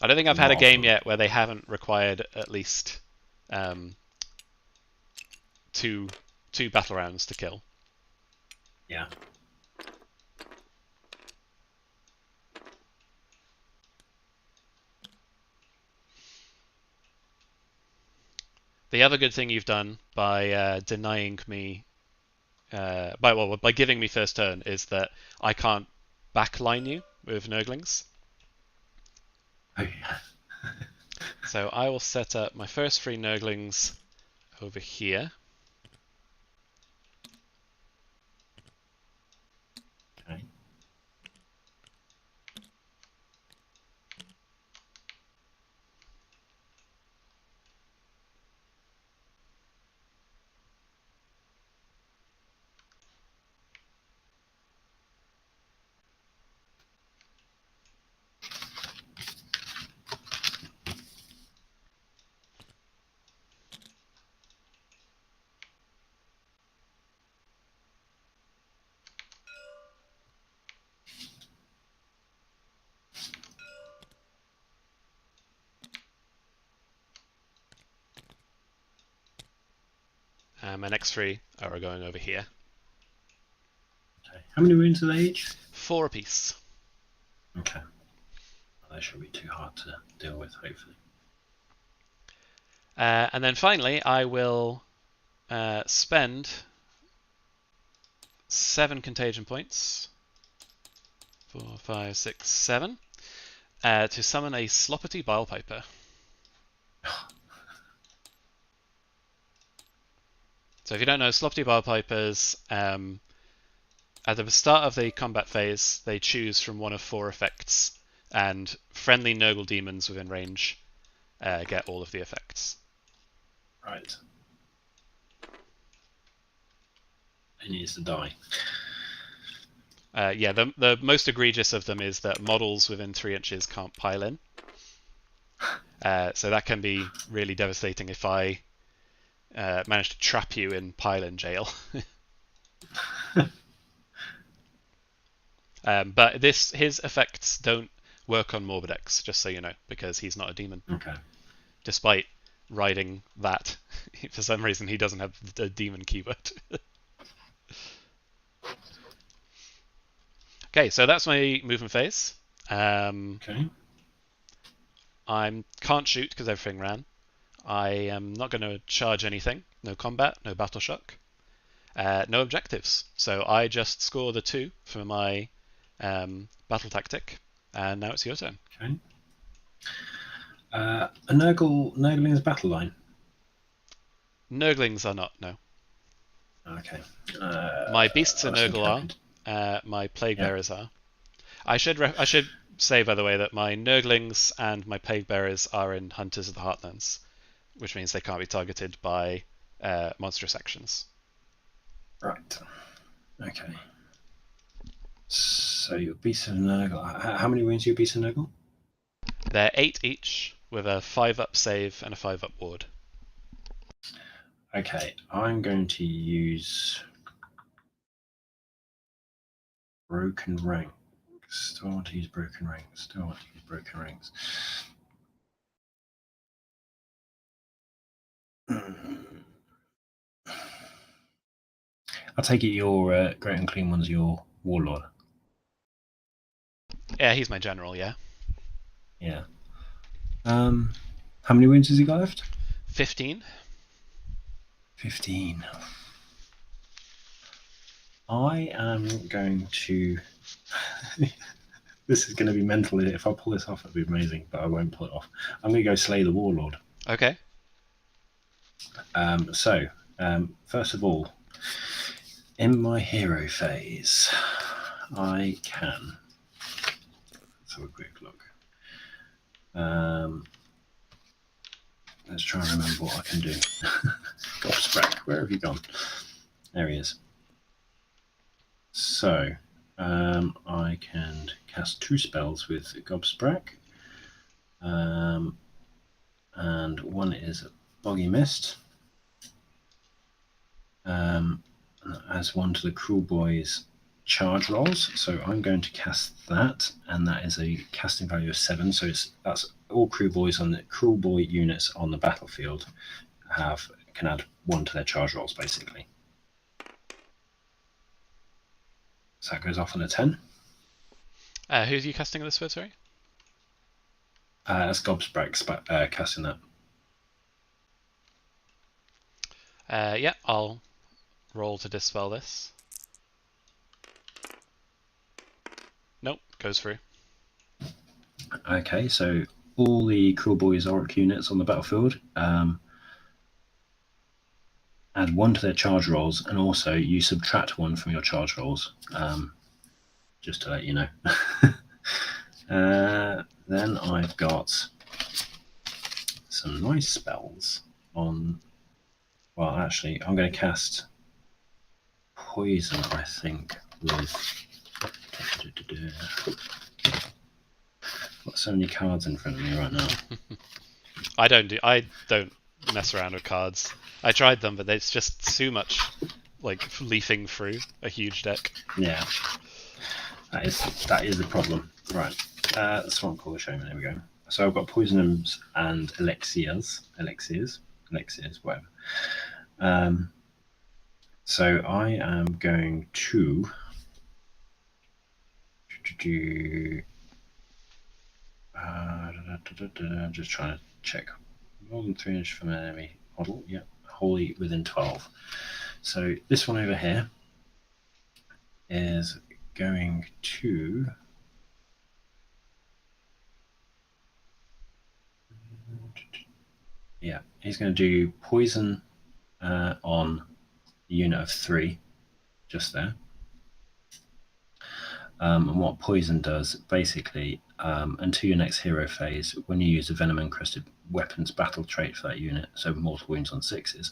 I don't think I've had a game yet where they haven't required at least 2 battle rounds to kill. Yeah. The other good thing you've done by denying me, by giving me first turn, is that I can't backline you with Nurglings. Oh, yeah. So I will set up my first 3 Nurglings over here. Okay. My next 3 are going over here. Okay. How many wounds are they each? 4 apiece. Okay. Well, that shouldn't be too hard to deal with, hopefully. And then finally, I will spend 7 contagion points. 4, 5, 6, 7. To summon a Sloppity Bilepiper. So if you don't know, Sloppity Bilepipers, at the start of the combat phase, they choose from one of 4 effects, and friendly Nurgle demons within range get all of the effects. Right. It needs to die. Yeah, the most egregious of them is that models within 3 inches can't pile in. So that can be really devastating if I manage to trap you in pile-in jail. But his effects don't work on Morbidex, just so you know, because he's not a demon. Okay. Despite riding that, for some reason he doesn't have the demon keyword. Okay, so that's my movement phase. Okay. I can't shoot because everything ran. I am not going to charge anything. No combat, no battle shock, no objectives. So I just score the 2 for my battle tactic, and now it's your turn. Okay. A Nurgling's battle line. Nurglings are not, no. Okay. My beasts of I was Nurgle are. My plague bearers are. I should say, by the way, that my Nurglings and my plague bearers are in Hunters of the Heartlands, which means they can't be targeted by monstrous actions. Right. Okay. So your beast of Nurgle. How many wounds your beast of Nurgle? They're 8 each, with a 5-up save and a 5-up ward. Okay, I'm going to use Broken Rank. Still want to use broken rings. Still want to use broken rings. I'll take it your Great Unclean One's your warlord. Yeah, he's my general, yeah. Yeah. How many wounds has he got left? 15. 15. I am going to... This is going to be mental. If I pull this off, it'll be amazing, but I won't pull it off. I'm going to go slay the warlord. Okay. First of all, in my hero phase, I can... Let's have a quick look. Let's try and remember what I can do. Gobsprack, where have you gone? There he is. So, I can cast 2 spells with Gobsprack. And one is a Boggy Mist. As one to the Kruleboyz charge rolls. So I'm going to cast that, and that is a casting value of 7. So that's all Kruleboyz on the Kruleboy units on the battlefield can add 1 to their charge rolls, basically. So that goes off on a 10. Who's you casting this with, sorry? That's Gobsprack casting that. Yeah, I'll roll to dispel this. Nope, goes through. Okay, so all the Kruleboyz Orc units on the battlefield add 1 to their charge rolls, and also you subtract 1 from your charge rolls, just to let you know. Then I've got some nice spells on... Well, actually, I'm going to cast Poison, I think, with... Got so many cards in front of me right now. I don't mess around with cards. I tried them, but it's just too much, like, leafing through a huge deck. Yeah, that is the problem. Right, Swamp Caller Shaman. There we go. So I've got Poisonums and Elixirs, whatever. So I am going to do. Just trying to check. More than 3 inches from an enemy model. Yep, wholly within 12. So this one over here is going to... Yeah, he's going to do poison on a unit of 3, just there. And what poison does, basically, until your next hero phase, when you use a Venom Encrusted Weapons battle trait for that unit, so mortal wounds on 6s,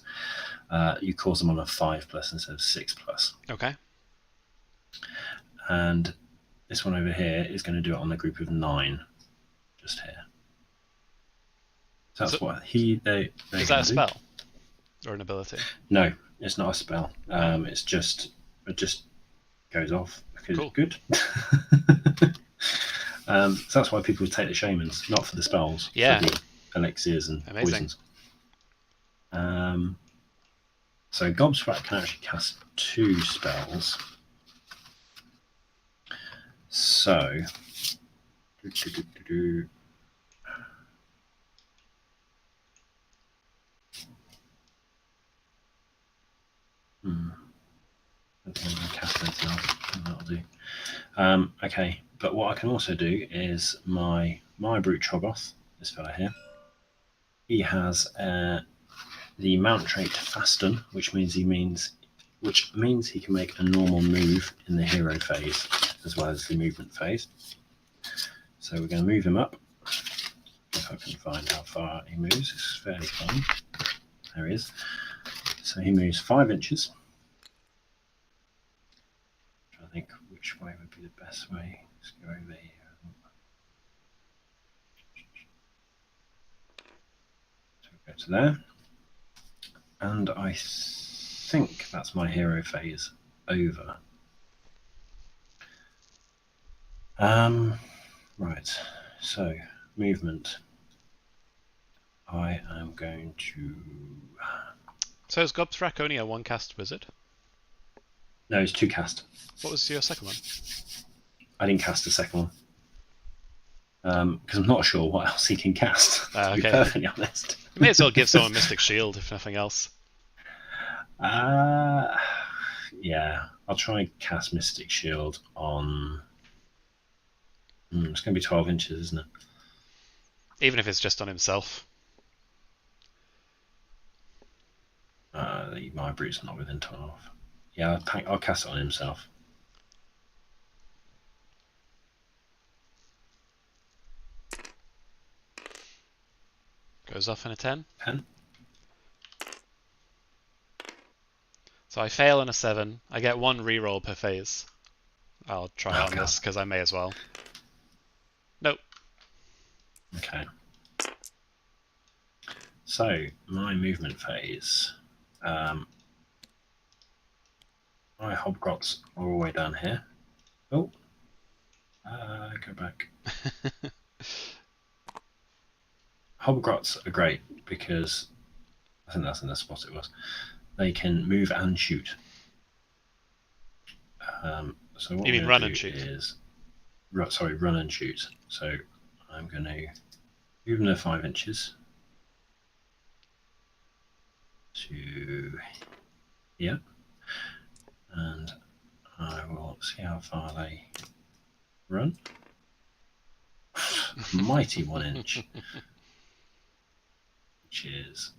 you cause them on a 5+ instead of 6+. Okay. And this one over here is going to do it on a group of 9, just here. So that's what is that a spell or an ability? No, it's not a spell. It just goes off because it's good. So that's why people take the shamans, not for the spells, for the elixirs and poisons. So Gobsprack can actually cast 2 spells. So cast anything else, that'll do. Okay, but what I can also do is my Brute Troggoth, this fella here. He has the mount trait Fasten, which means he can make a normal move in the hero phase as well as the movement phase. So we're going to move him up. If I can find how far he moves, it's fairly fine. There he is. So he moves 5 inches. I think which way would be the best way. Let's go over here. So we'll go to there. And I think that's my hero phase over. Right. So movement. I am going to. So is Gobthrak only a one-cast wizard? No, it's 2 cast. What was your second one? I didn't cast the second one. Because I'm not sure what else he can cast, to be Okay. perfectly honest. You may as well give someone Mystic Shield, if nothing else. Yeah, I'll try and cast Mystic Shield on. It's going to be 12 inches, isn't it? Even if it's just on himself. My brute's not within 12. Yeah, I'll cast it on himself. Goes off in a 10. 10. So I fail on a 7. I get 1 reroll per phase. I'll try it on this because I may as well. Nope. Okay. So my movement phase. My hobgrots are all the way down here. Oh. Go back. Hobgrots are great because I think that's in the spot it was. They can move and shoot. So what You mean run and shoot? Sorry, run and shoot. So I'm going to move them 5 inches to here, and I will see how far they run. Mighty 1 inch, which is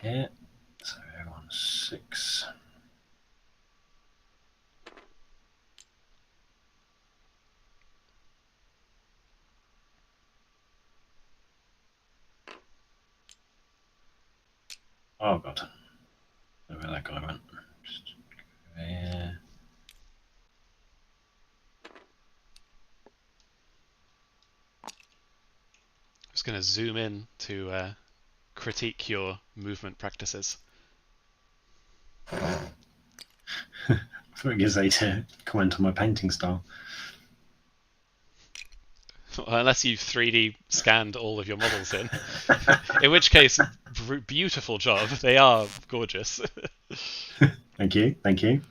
here. So everyone's 6. Oh god, I don't know where that guy went. Just go here. I'm just going to zoom in to critique your movement practices. I thought it gives A to comment on my painting style. Unless you've 3D scanned all of your models in. In which case, beautiful job. They are gorgeous. Thank you, thank you.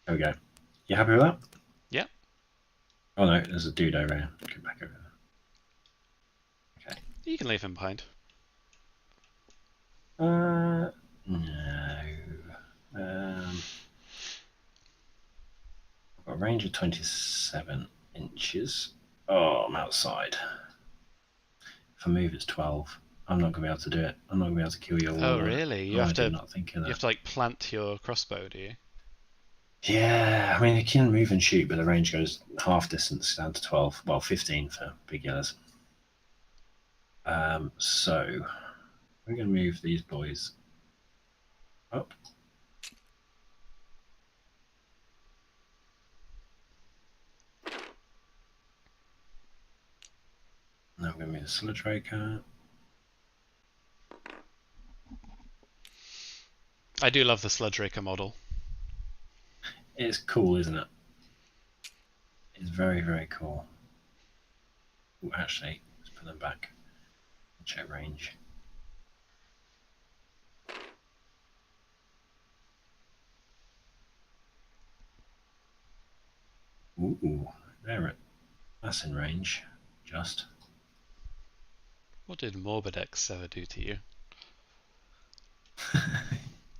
There we go. You happy with that? Yeah. Oh no, there's a dude over here. Go back over there. Okay. You can leave him behind. No. I've got a range of 27 inches. Oh, I'm outside. If I move, it's 12. I'm not going to be able to do it. I'm not going to be able to kill you all. Oh, really? You have to. Not think of that. You have to like plant your crossbow, do you? Yeah, I mean, it can move and shoot, but the range goes half distance down to 12. Well, 15 for big yellows. So we're going to move these boys up. Now we're going to move the Sludge Raker. I do love the Sludge Raker model. It's cool, isn't it? It's very, very cool. Ooh, actually, let's put them back. Check range. Ooh, that's in range. Just. What did Morbidex ever do to you?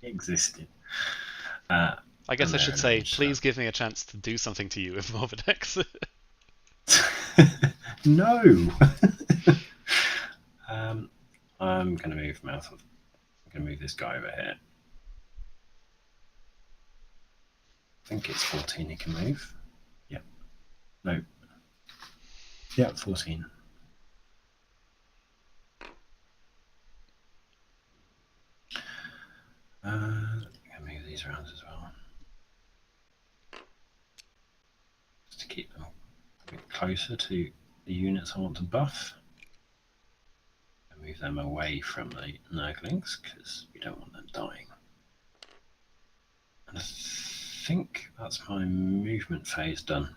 It existed. I guess I should say, please give me a chance to do something to you with Morbidex. No. I'm going to move I'm going to move this guy over here. I think it's 14 he can move. Yep. No. Yep, 14. I'm going to move these around as well. Just to keep them a bit closer to the units I want to buff. Move them away from the Nurglings because we don't want them dying. And I think that's my movement phase done.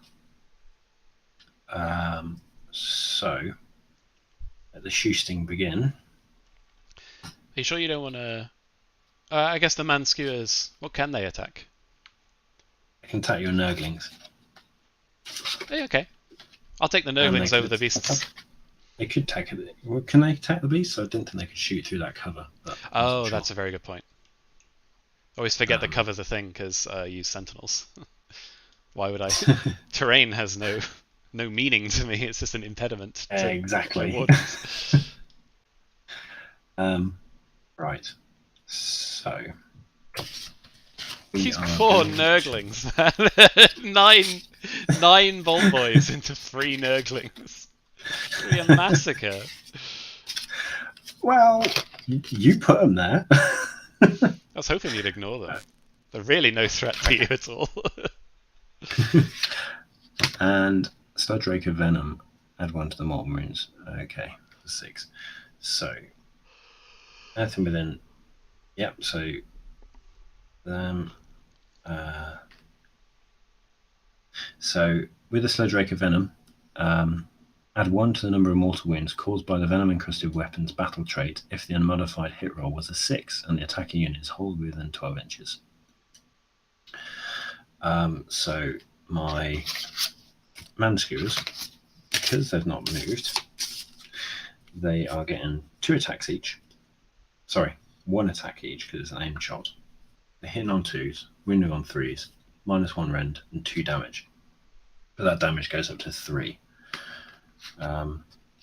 So let the shooting begin. Are you sure you don't want to? I guess the man skewers. What can they attack? I can attack your Nurglings. Hey, okay. I'll take the And they Nurglings over could- the beasts. They could attack it. Well, can they attack the beast? I didn't think they could shoot through that cover. But I wasn't Oh, sure. that's a very good point. Always forget the cover's a thing because I use sentinels. Why would I? Terrain has no meaning to me. It's just an impediment. To Exactly. wardens. Right. So. These are poor going- Nurglings, man. nine Bolt Boys into 3 Nurglings. It's gonna be a massacre. Well, you put them there. I was hoping you'd ignore them. They're really no threat to you at all. And Sludge of Venom. Add 1 to the mortal wounds. Okay, 6. So, anything within. Yep. So, so with the Sludge of Venom, add 1 to the number of mortal wounds caused by the venom encrusted weapon's battle trait if the unmodified hit roll was a 6 and the attacking unit is wholly within 12 inches. So my manskewers, because they've not moved, they are getting 2 attacks each. Sorry, 1 attack each because it's an aimed shot. They're hitting on 2s, wounding on 3s, -1 rend, and 2 damage. But that damage goes up to 3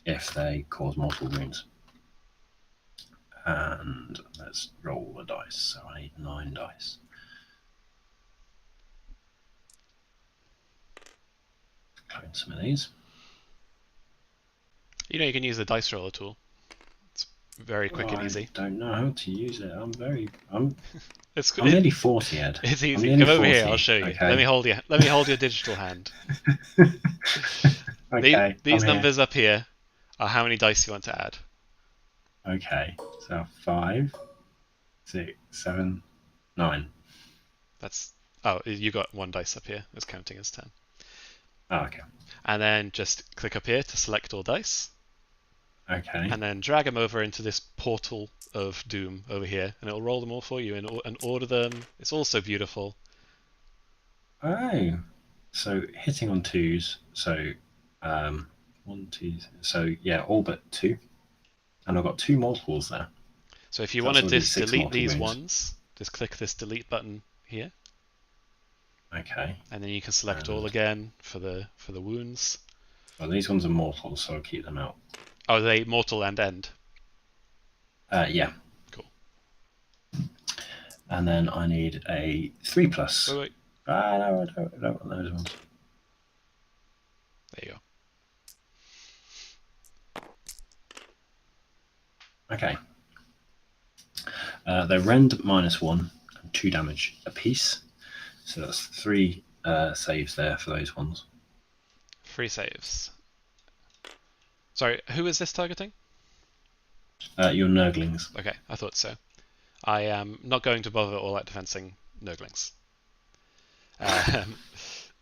if they cause mortal wounds. And let's roll the dice. So I need 9 dice. Clone some of these. You know you can use the dice roller tool. It's very quick and easy. I don't know how to use it. I'm It's nearly 40, Ed. It's I'm easy. nearly Come over here. 40. I'll show you. Okay. Let me hold your digital hand. Okay. These I'm here. numbers up here are how many dice you want to add. Okay. So 5, 6, 7, 9. That's you got 1 dice up here. It's counting as 10. Oh, okay. And then just click up here to select all dice. Okay. And then drag them over into this portal of doom over here, and it'll roll them all for you and order them. It's all so beautiful. Oh. So hitting on 2s. So 1, 2. So yeah, all but 2. And I've got 2 multiples there. So if you That's want to already just 6 delete mortal these wounds. ones, just click this delete button here, Okay. and then you can select all again for the wounds. Well, these ones are mortal, so I'll keep them out. Oh, are they mortal and end? Yeah. Cool. And then I need a 3+. Wait. No, I don't want those ones. There you go. Okay. They're rend -1 and 2 damage apiece. So that's 3 saves there for those ones. 3 saves. Sorry, who is this targeting? Your Nurglings. Okay, I thought so. I am not going to bother all out defensing Nurglings.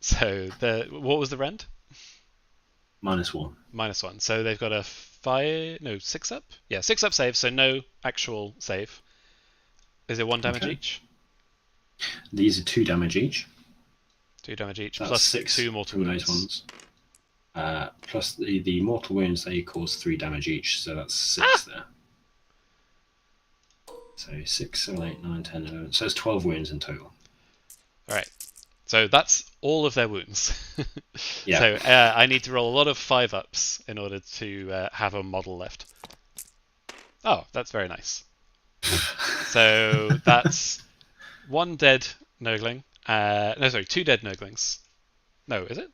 So what was the rend? -1. -1. So they've got a 6 up? Yeah, 6 up save, so no actual save. Is it 1 damage Okay. each? These are 2 damage each. 2 damage each, That's plus 6 2 mortal from wounds. those ones. Plus the mortal wounds, they cause 3 damage each, so that's 6 there. So 6, 7, 8, 9, 10, 11. So it's 12 wounds in total. Alright, so that's all of their wounds. Yeah. So I need to roll a lot of 5-ups in order to have a model left. Oh, that's very nice. So that's 1 dead Nurgling. No, sorry, 2 dead Nurglings. No, is it?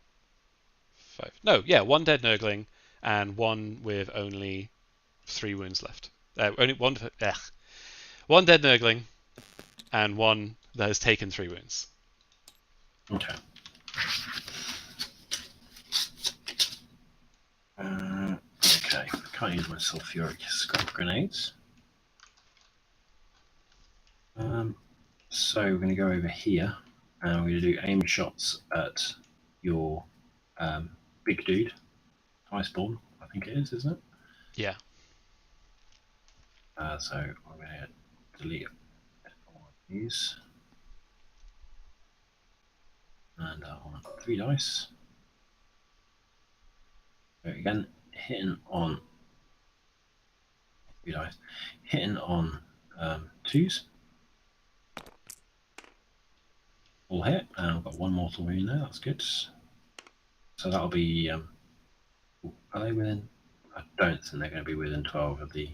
5. No, yeah, 1 dead Nurgling and 1 with only 3 wounds left. Only 1 dead Nurgling and 1 that has taken 3 wounds. Okay. Okay, I can't use my sulfuric scrap grenades. So we're going to go over here And we're going to do aim shots at your big dude, Iceborne, I think it is, isn't it? Yeah. So I'm going to delete all of these. And I want 3 dice. So again, hitting on 3 dice, hitting on 2s. All hit, and I've got 1 mortal wound there. That's good. So that'll be. Are they within? I don't think they're going to be within 12 of the.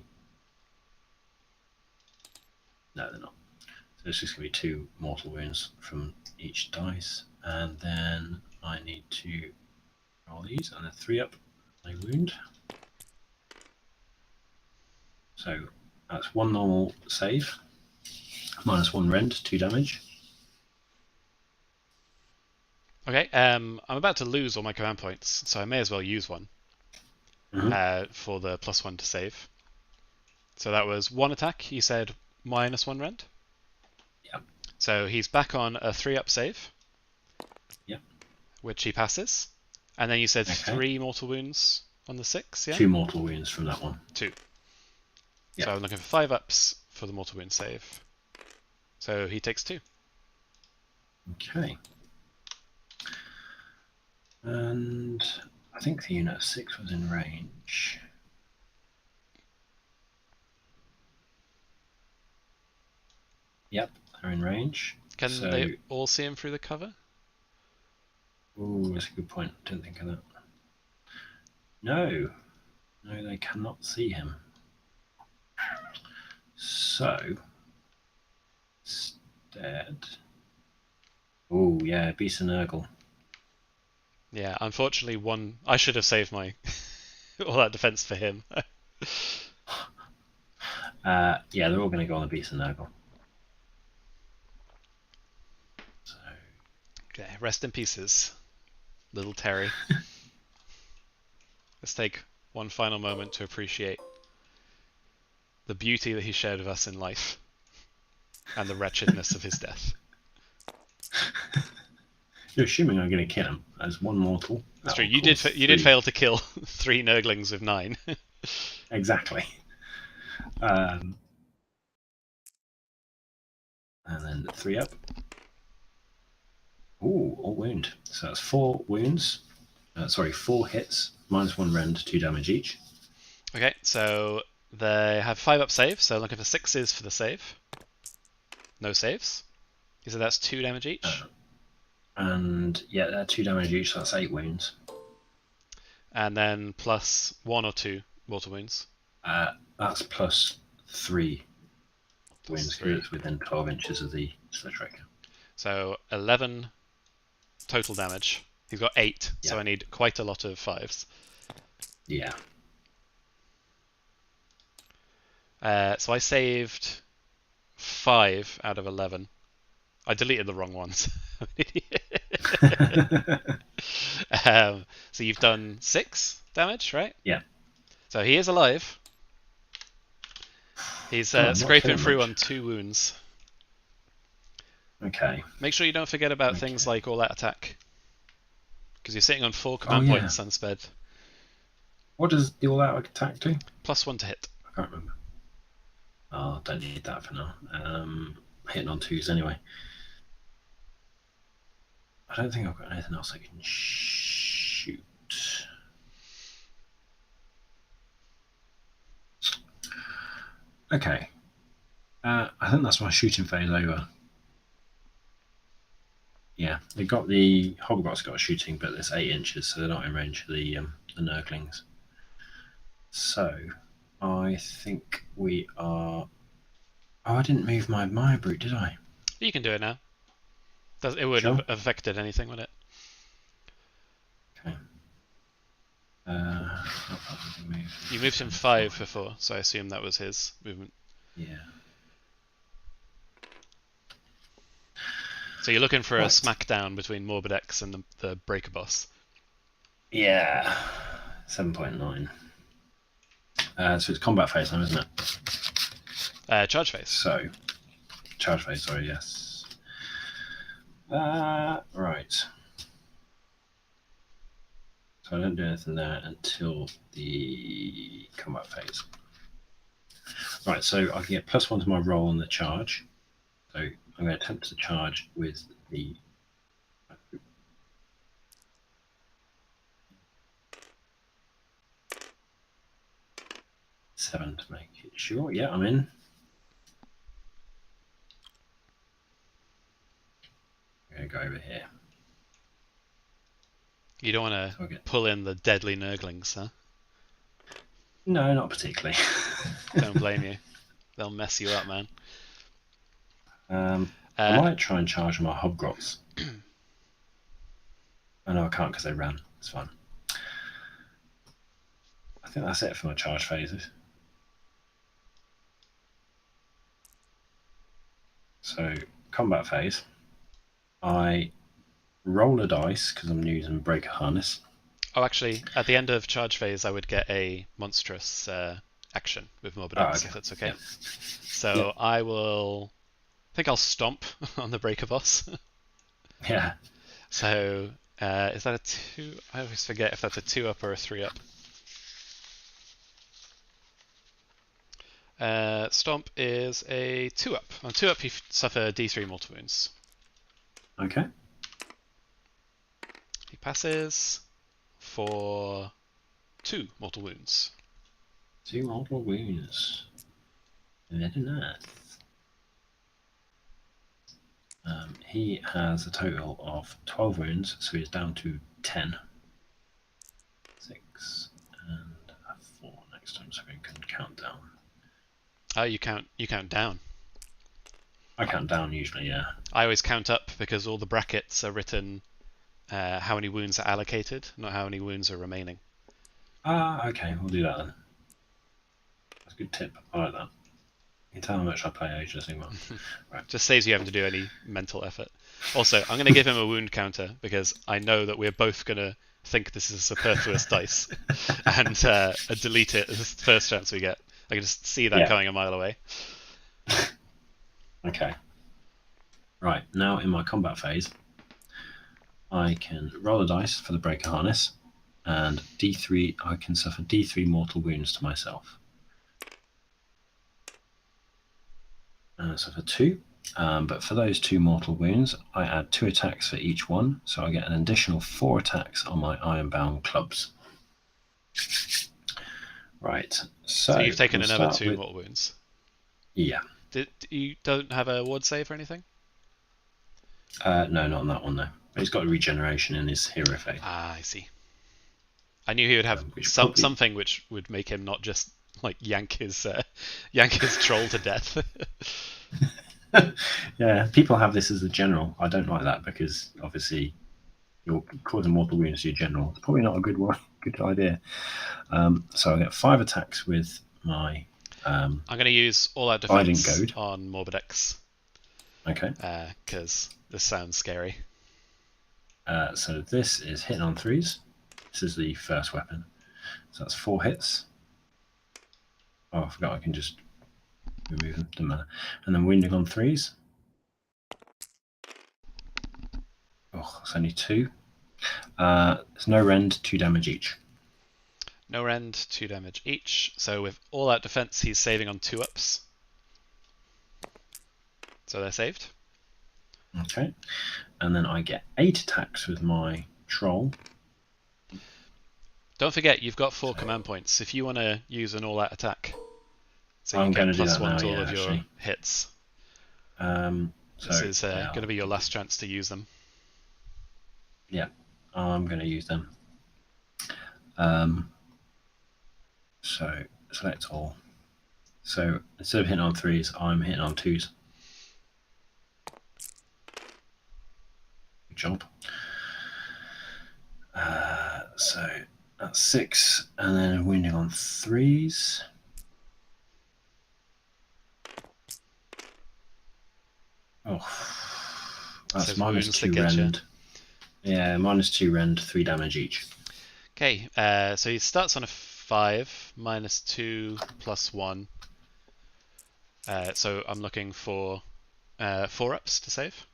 No, they're not. So it's just going to be 2 mortal wounds from each dice, and then I need to roll these, and then 3 up my wound. So that's 1 normal save, -1 rend, 2 damage. Okay, I'm about to lose all my command points, so I may as well use one for the +1 to save. So that was 1 attack, you said -1 rend? Yep. So he's back on a 3-up save. Yep. Which he passes. And then you said Okay. 3 mortal wounds on the 6, yeah? 2 mortal wounds from that one. 2. Yep. So I'm looking for 5-ups for the mortal wound save. So he takes 2. Okay. And I think the unit of 6 was in range. Yep, they're in range. Can they all see him through the cover? Oh, that's a good point. Didn't think of that. No, they cannot see him. So, instead. Oh, yeah, Beast of Nurgle. Yeah, unfortunately, I should have saved my all that defense for him. Yeah, they're all going to go on the Beast of Nurgle. So. Okay, rest in pieces, little Terry. Let's take one final moment to appreciate the beauty that he shared with us in life and the wretchedness of his death. You're assuming I'm going to kill him as 1 mortal. That's true. You did fail to kill 3 Nurglings with 9. Exactly. And then 3 up. Ooh, all wound. So that's 4 wounds. 4 hits, -1 rend, 2 damage each. Okay, so they have 5-up save, so looking for 6s for the save. No saves. So that's 2 damage each. And yeah, they're 2 damage each, so that's 8 wounds. And then +1 or 2 mortal wounds. That's +3 wounds because it's within 12 inches of the sledgehammer. So 11 total damage. He's got 8, so I need quite a lot of 5s. Yeah. So I saved 5 out of 11. I deleted the wrong ones. So you've done 6 damage, right? Yeah. So he is alive. He's scraping through on 2 wounds. Okay. Make sure you don't forget about things like all-out attack. Because you're sitting on 4 command points unsped. What does the all-out attack do? +1 to hit. I can't remember. Oh, don't need that for now. Hitting on 2s anyway. I don't think I've got anything else I can shoot. Okay. I think that's my shooting phase over. Yeah, they got the Hogwarts got shooting, but it's 8 inches, so they're not in range of the Nurglings. So I think we are. Oh, I didn't move my brute, did I? You can do it now. It wouldn't have affected anything, would it? Okay. You moved him 5 before, so I assume that was his movement. Yeah. So you're looking for a smackdown between Morbidex and the Breaker Boss. Yeah. 7.9. So it's combat phase now, isn't it? Charge phase. So, charge phase, sorry, yes. Right. So I don't do anything there until the combat phase. Right, so I can get +1 to my roll on the charge. So I'm going to attempt to charge with the 7 to make it sure. Yeah, I'm in. I'm going to go over here. You don't want to pull in the deadly Nurglings, huh? No, not particularly. Don't blame you. They'll mess you up, man. I might try and charge my Hobgrots. Oh no, I can't because they ran. It's fine. I think that's it for my charge phases. So, combat phase. I roll a dice because I'm using Breaker Harness. Oh, actually, at the end of charge phase, I would get a monstrous action with Morbidex, if that's okay. Yep. So yep. I think I'll stomp on the Breaker boss. Yeah. So is that a 2? I always forget if that's a 2-up or a 3-up. Stomp is a 2-up. On 2-up, you suffer D3 mortal wounds. Okay. He passes for 2 mortal wounds. 2 mortal wounds. Very nice. He has a total of 12 wounds, so he's down to 10. 6 and a 4 next time, so we can count down. Oh, you count down. I count down usually, yeah. I always count up because all the brackets are written how many wounds are allocated, not how many wounds are remaining. Okay, we'll do that then. That's a good tip. I like that. You can tell how much I play Age of Sigmar. Right. Just saves you having to do any mental effort. Also, I'm going to give him a wound counter because I know that we're both going to think this is a superfluous dice and delete it as the first chance we get. I can just see that coming a mile away. Okay. Right, now in my combat phase, I can roll a dice for the Breaker Harness, and D3. I can suffer D3 mortal wounds to myself. And I suffer 2, but for those 2 mortal wounds, I add 2 attacks for each one, so I get an additional 4 attacks on my Ironbound clubs. Right. So you've taken another 2 mortal wounds. Yeah. You don't have a ward save or anything? No, not on that one though. He's got a regeneration in his hero phase. Ah, I see. I knew he would have something which would make him not just like yank his troll to death. Yeah, people have this as a general. I don't like that because obviously you're causing mortal wounds to your general. It's probably not a good idea. So I get 5 attacks with my. I'm going to use all-out defense on Morbidex. Okay. Because this sounds scary. So this is hitting on 3s. This is the first weapon. So that's 4 hits. Oh, I forgot I can just remove them. Doesn't matter. And then wounding on 3s. Oh, it's only 2. There's no rend, 2 damage each. No rend, 2 damage each. So with all-out defense, he's saving on 2-ups. So they're saved. Okay. And then I get 8 attacks with my troll. Don't forget, you've got 4 command points. If you want to use an all-out attack, so I'm you get +1 to all of your hits. This is going to be your last chance to use them. Yeah, I'm going to use them. So select all. So instead of hitting on 3s, I'm hitting on 2s. Good job. So that's 6, and then wounding on 3s. Oh, that's -2 rend. Yeah, -2 rend, 3 damage each. Okay, so he starts on a 5, -2 +1. So I'm looking for 4-ups to save.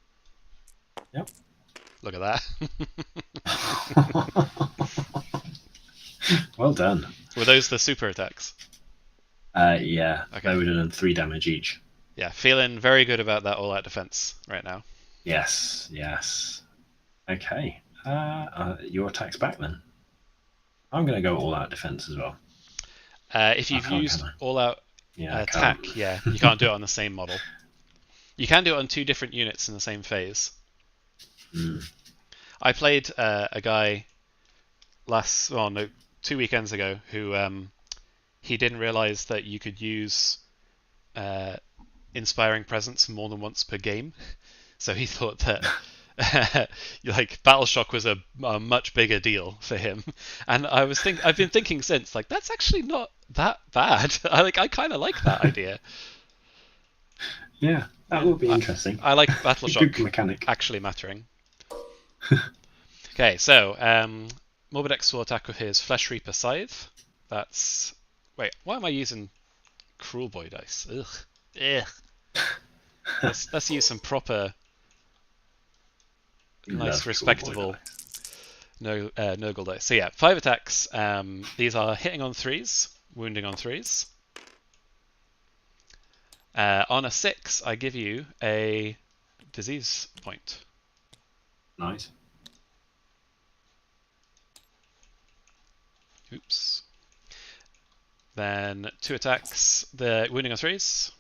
Yep. Look at that. Well done. Were those the super attacks? Yeah, Okay. they would have done 3 damage each. Yeah, feeling very good about that all-out defense right now. Yes, yes. Okay. Your attack's back then. I'm going to go all-out defense as well. If I you've can't, used can I? all-out Yeah, I can't. attack, yeah, you can't do it on the same model. You can do it on 2 different units in the same phase. Mm. I played a guy 2 weekends ago who he didn't realize that you could use inspiring presence more than once per game. So he thought that like Battle Shock was a much bigger deal for him. And I've been thinking since, like, that's actually not that bad. I kind of like that idea. Yeah, that Yeah. will be interesting. I like Battle Good Shock mechanic. actually mattering. Okay, so Morbidex will attack with his Flesh Reaper Scythe. Wait, why am I using Kruleboyz dice? Ugh. Ugh. Let's use some proper, nice, respectable Nurgle dice. So yeah, 5 attacks. These are hitting on 3s, wounding on 3s. On a 6, I give you a disease point. Nice. Oops. Then 2 attacks, the wounding on 3s.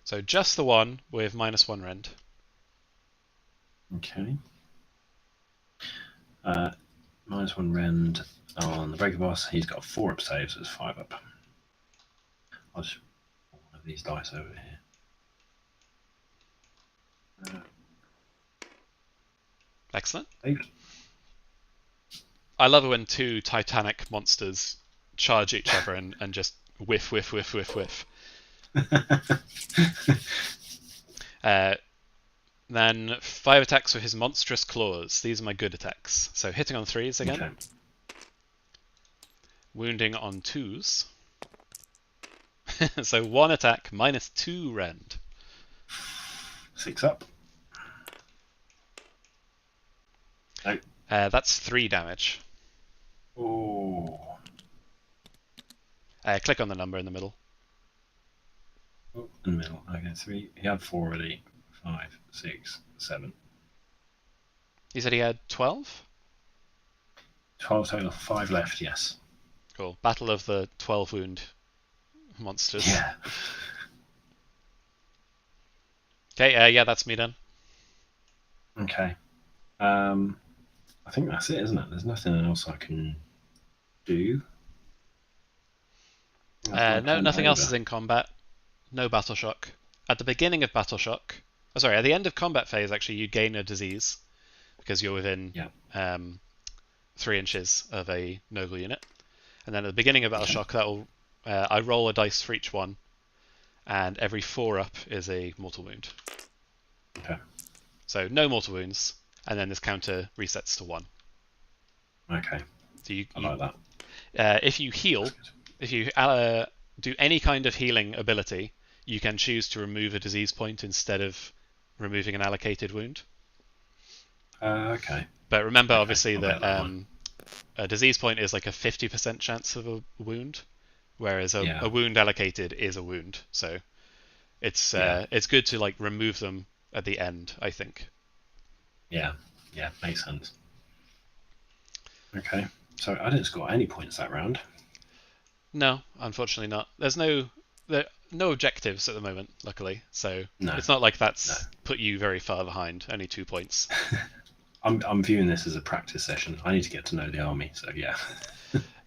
So just the one with -1 rend. Okay. -1 rend on the Breaker Boss. He's got 4 up saves, so it's 5 up. I'll just put one of these dice over here. Excellent. 8. I love it when 2 titanic monsters charge each other and just whiff, whiff, whiff, whiff, whiff. Then 5 attacks with his monstrous claws. These are my good attacks. So hitting on 3s again. Okay. Wounding on 2s. So 1 attack, -2 rend. 6 up. No. That's 3 damage. Oh. Click on the number in the middle. Oh, in the middle. Okay, 3. He had 4 already. 5, 6, 7. He said he had 12? 12 total, 5 left, yes. Cool. Battle of the 12 wound monsters. Yeah. Okay, yeah, that's me done. Okay. I think that's it, isn't it? There's nothing else I can do. No, nothing else is in combat. No Battle Shock. At the beginning of Battle Shock, at the end of combat phase, actually, you gain a disease because you're within 3 inches of a Nurgle unit. And then at the beginning of Battle Shock, I roll a dice for each one, and every 4 up is a mortal wound. Okay. So no mortal wounds, and then this counter resets to 1. Okay. So I like that. If you heal, if you do any kind of healing ability, you can choose to remove a disease point instead of removing an allocated wound. Okay. But remember, Okay, obviously, I'll that bet that one. a disease point is like a 50% chance of a wound, whereas a wound allocated is a wound. So it's good to like remove them at the end, I think. Yeah, makes sense. Okay, so I didn't score any points that round. No, unfortunately not. There's no objectives at the moment, luckily. So it's not like that's put you very far behind. Only 2 points. I'm viewing this as a practice session. I need to get to know the army, so yeah.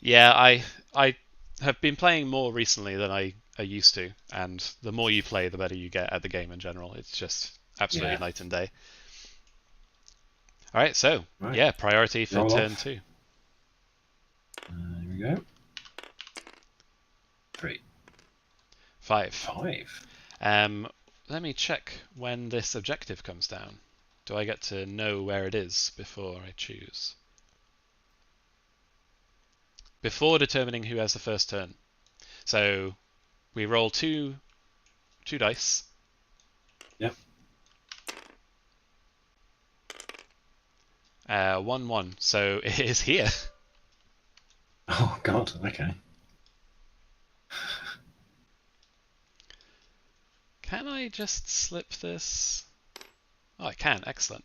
Yeah, I have been playing more recently than I used to, and the more you play, the better you get at the game in general. It's just absolutely night and day. All right, so yeah, priority for Roll turn off. 2. Here we go. 3. 5. Let me check when this objective comes down. Do I get to know where it is before I choose? Before determining who has the first turn. So we roll two dice. Yep. 1-1. So it is here. Oh God. Okay. Can I just slip this? Oh, I can. Excellent.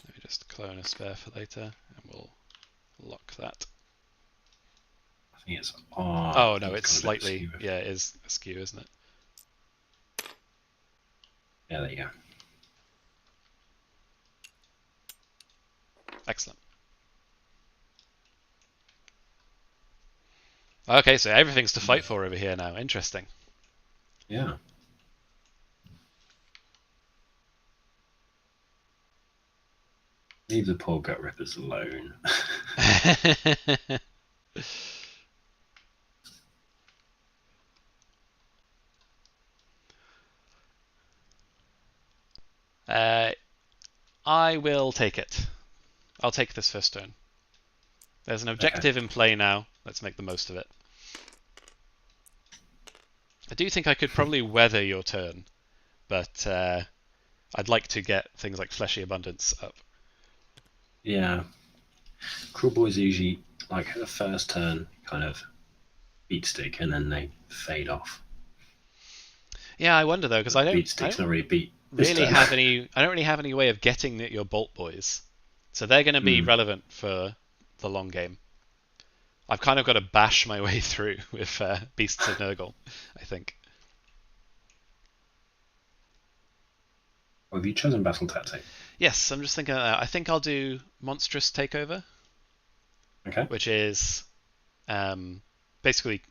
Let me just clone a spare for later, and we'll lock that. I think it's. Oh no, it's got a bit slightly. skew. Yeah, it is askew, isn't it? Yeah, there you go. Excellent. Okay, so everything's to fight for over here now. Interesting. Yeah. Leave the poor gut rippers alone. I will take it. I'll take this first turn. There's an objective in play now. Let's make the most of it. I do think I could probably weather your turn, but I'd like to get things like Fleshy Abundance up. Yeah. Kruleboyz usually, like, the first turn, kind of beat stick, and then they fade off. Yeah, I wonder though, because I Beat stick's not really beat. really have any. I don't really have any way of getting at your Bolt Boys, so they're going to be relevant for the long game. I've kind of got to bash my way through with Beasts of Nurgle, I think. Well, have you chosen battle tactic? Yes, I'm just thinking. I think I'll do Monstrous Takeover, Okay. which is basically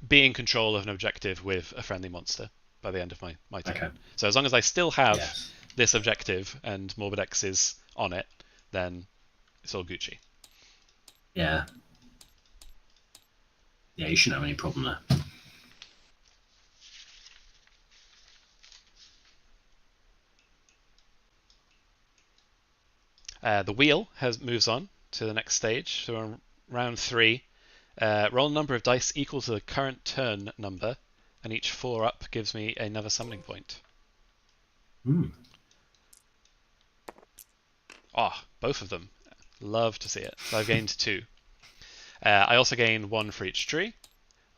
be in control of an objective with a friendly monster by the end of my turn. Okay. So as long as I still have Yes. this objective and Morbidex is on it, then it's all Gucci. Yeah. Yeah, you shouldn't have any problem there. The wheel moves on to the next stage. So on round 3, roll a number of dice equal to the current turn number, and each 4 up gives me another summoning point. Oh, both of them. Love to see it. So I've gained 2. I also gain 1 for each tree.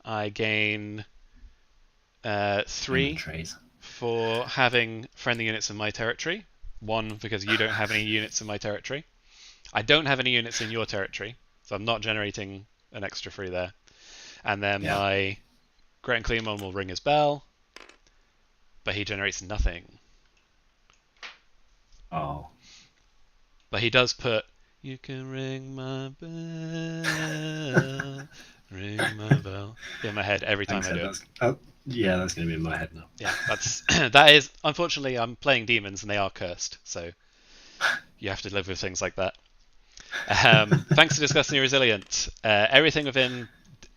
I gain 3 for having friendly units in my territory. 1 because you don't have any units in my territory. I don't have any units in your territory, so I'm not generating an extra 3 there. And then my Great Unclean will ring his bell, but he generates nothing. Oh. But he does put, you can ring my bell, ring my bell, in my head every time I do it. Yeah, that's going to be in my head now. Yeah, that is, unfortunately, I'm playing demons and they are cursed, so you have to live with things like that. Thanks to Disgustingly Resilient, everything within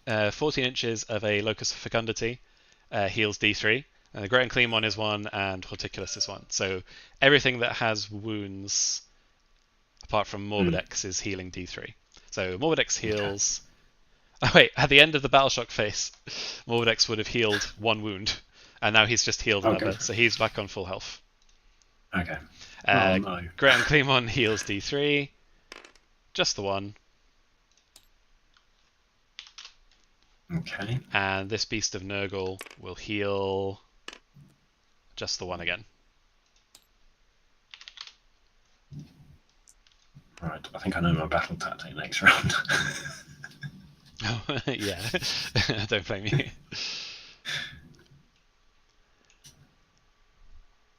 14 inches of a Locus of Fecundity heals D3. And the Great Unclean one is 1 and Horticulus is 1. So everything that has wounds, apart from Morbidex, is healing D3. So Morbidex heals... Okay. Oh wait, at the end of the Battleshock phase, Morbidex would have healed 1 wound, and now he's just healed another, so he's back on full health. Okay. No. Great Unclean one heals D3, just the 1. Okay. And this Beast of Nurgle will heal just the 1 again. Right, I think I know my battle tactic next round. Yeah, don't blame me.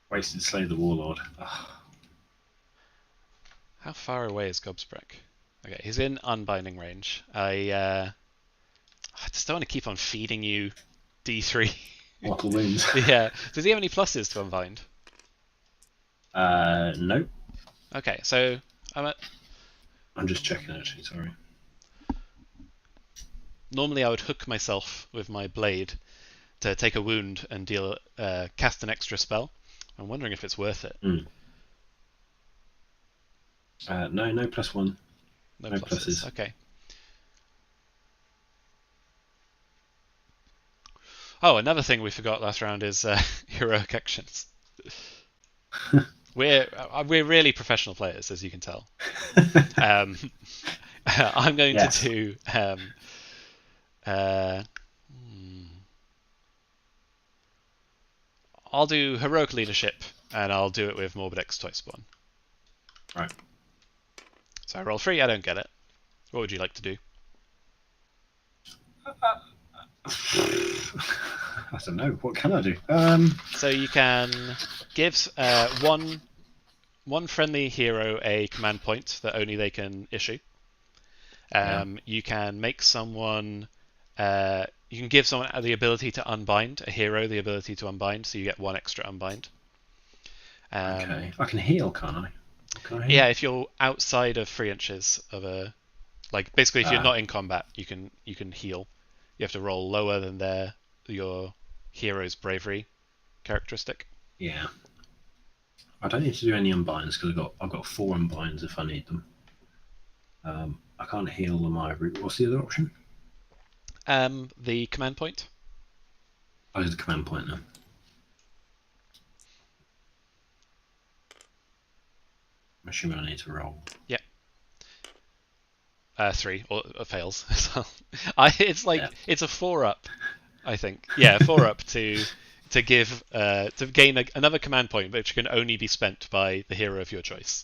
Wasted Slay the Warlord. Ugh. How far away is Gobsprek? Okay, he's in unbinding range. I just don't want to keep on feeding you D3. Mortal wounds. Yeah. Does he have any pluses to unbind? No. Okay, so I'm just checking actually, sorry. Normally I would hook myself with my blade to take a wound and cast an extra spell. I'm wondering if it's worth it. No +1. No pluses. Okay. Oh, another thing we forgot last round is heroic actions. We're really professional players, as you can tell. Um, I'm going to Yes. do uh, I'll do heroic leadership, and I'll do it with Morbid X Toy Spawn. Right. So I roll 3. I don't get it. What would you like to do? I don't know. What can I do? So you can give one friendly hero a command point that only they can issue. You can make someone. You can give someone the ability to unbind, a hero the ability to unbind, so you get 1 extra unbind. Okay. I can heal, can't I? Can I heal? Yeah, if you're outside of 3 inches of a, like basically if you're not in combat, you can heal. You have to roll lower than your hero's bravery characteristic. Yeah. I don't need to do any unbinds because I've got 4 unbinds if I need them. I can't heal the ivory. What's the other option? The command point. Oh, it's the command point now. I'm assuming I need to roll. Yeah. 3 or fails. So it's like it's a 4-up, I think. Yeah, 4-up to give to gain another command point, which can only be spent by the hero of your choice.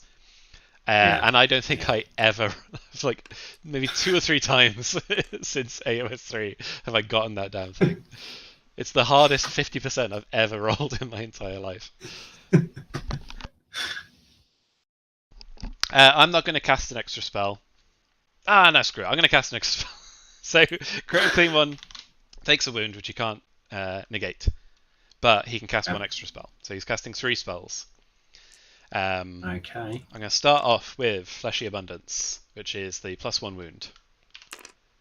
And I don't think I ever, like maybe 2 or 3 times since AOS 3 have I gotten that damn thing. It's the hardest 50% I've ever rolled in my entire life. I'm not going to cast an extra spell. No, screw it. I'm going to cast an extra spell. So, Critical Clean 1 takes a wound, which he can't negate. But he can cast 1 extra spell. So he's casting 3 spells. Okay. I'm going to start off with Fleshy Abundance, which is the +1 wound.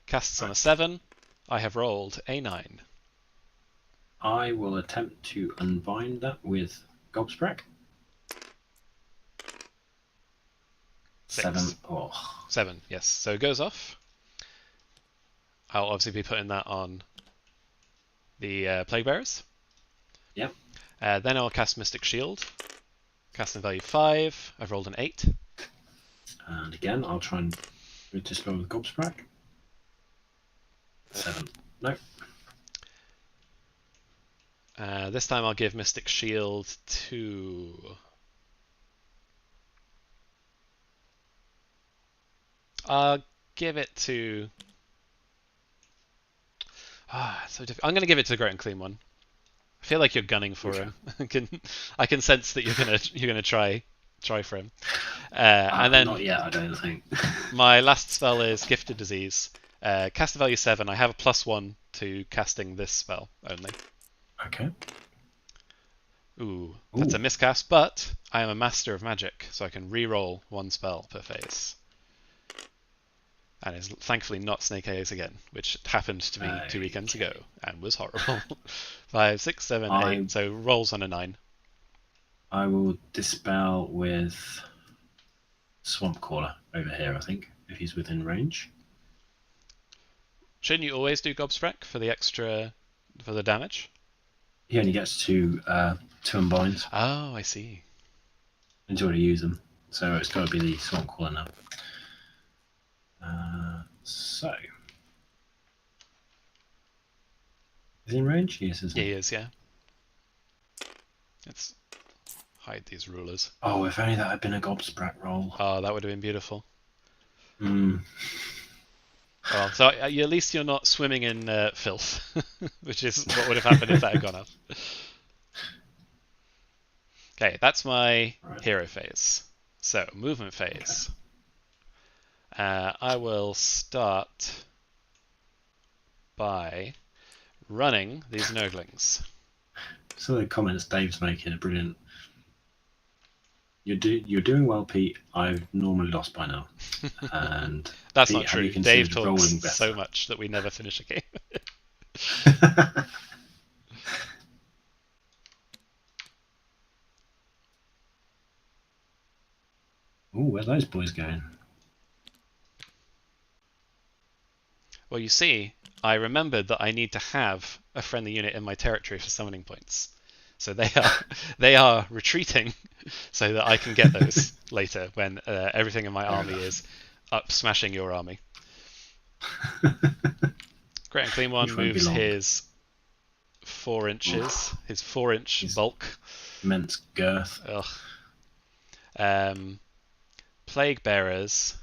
Casts on a 7. I have rolled a 9. I will attempt to unbind that with Gobsprack. 7. Oh. 7, yes. So it goes off. I'll obviously be putting that on the Plague Bearers. Yep. Then I'll cast Mystic Shield. Casting value 5. I've rolled an 8. And again, I'll try and dispel with Gobsprack. 7. No. This time I'll give Mystic Shield to... I'll give it to... so I'm going to give it to the Great and Clean 1. I feel like you're gunning for him. I can sense that you're gonna try for him. And then not yet, I don't think. My last spell is Gifted Disease. Caster value 7. I have a +1 to casting this spell only. Okay. Ooh, that's a miscast, but I am a master of magic, so I can re-roll 1 spell per phase. And it's thankfully not Snake Eyes again, which happened to me 2 weekends ago and was horrible. 5, 6, 7, 8. So rolls on a 9. I will dispel with Swamp Caller over here, I think, if he's within range. Shouldn't you always do Gobsprack for the extra for the damage? He only gets 2 unbinds. Oh, I see. He's already used them, so it's got to be the Swamp Caller now. So, is he in range? Yes, isn't he? Yeah, he is. Yeah. Let's hide these rulers. Oh, if only that had been a Gobsprack roll. Oh, that would have been beautiful. Mm. Well, so at least you're not swimming in filth, which is what would have happened if that had gone up. Okay, that's my hero phase. So, movement phase. I will start by running these Nurglings. So the comments Dave's making are brilliant. You're doing well, Pete. I've normally lost by now. And that's Pete, not true. Dave talks so much that we never finish a game. Oh, where are those boys going? Well, you see, I remembered that I need to have a friendly unit in my territory for summoning points. So they are retreating so that I can get those later when everything in my army is up smashing your army. Great and Clean One moves his 4 inches, his 4-inch bulk. Immense girth. Ugh. Plague Bearers.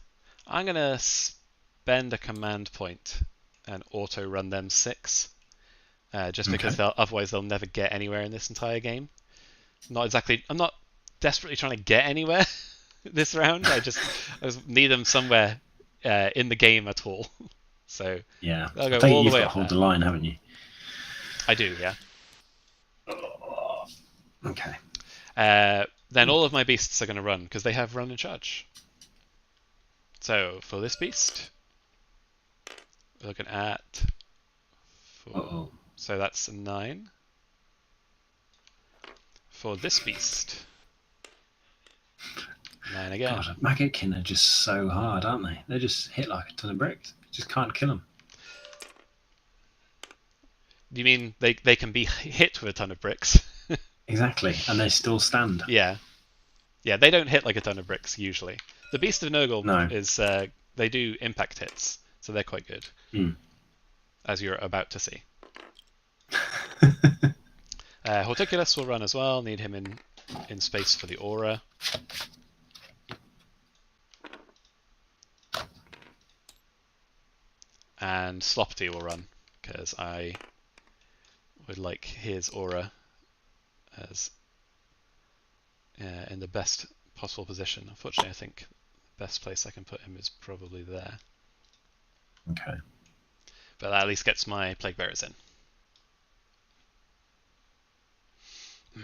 I'm going to spend a command point and auto run them 6. Just because otherwise they'll never get anywhere in this entire game. I'm not desperately trying to get anywhere this round. I just need them somewhere in the game at all. So yeah, I'll go I think all you've the way got up to hold there. the line, haven't you? I do, yeah. Okay. Then all of my beasts are going to run because they have run and charge. So for this beast, we're looking at 4. So that's a 9. For this beast, 9 again. God, Maggotkin are just so hard, aren't they? They just hit like a ton of bricks. You just can't kill them. Do you mean they can be hit with a ton of bricks? Exactly, and they still stand. Yeah. Yeah, they don't hit like a ton of bricks usually. The Beast of Nurgle is they do impact hits, so they're quite good. As you're about to see. Horticulus will run as well, need him in space for the aura. And Sloppity will run, because I would like his aura as in the best possible position. Unfortunately, I think the best place I can put him is probably there. Okay. But that at least gets my Plague Bearers in.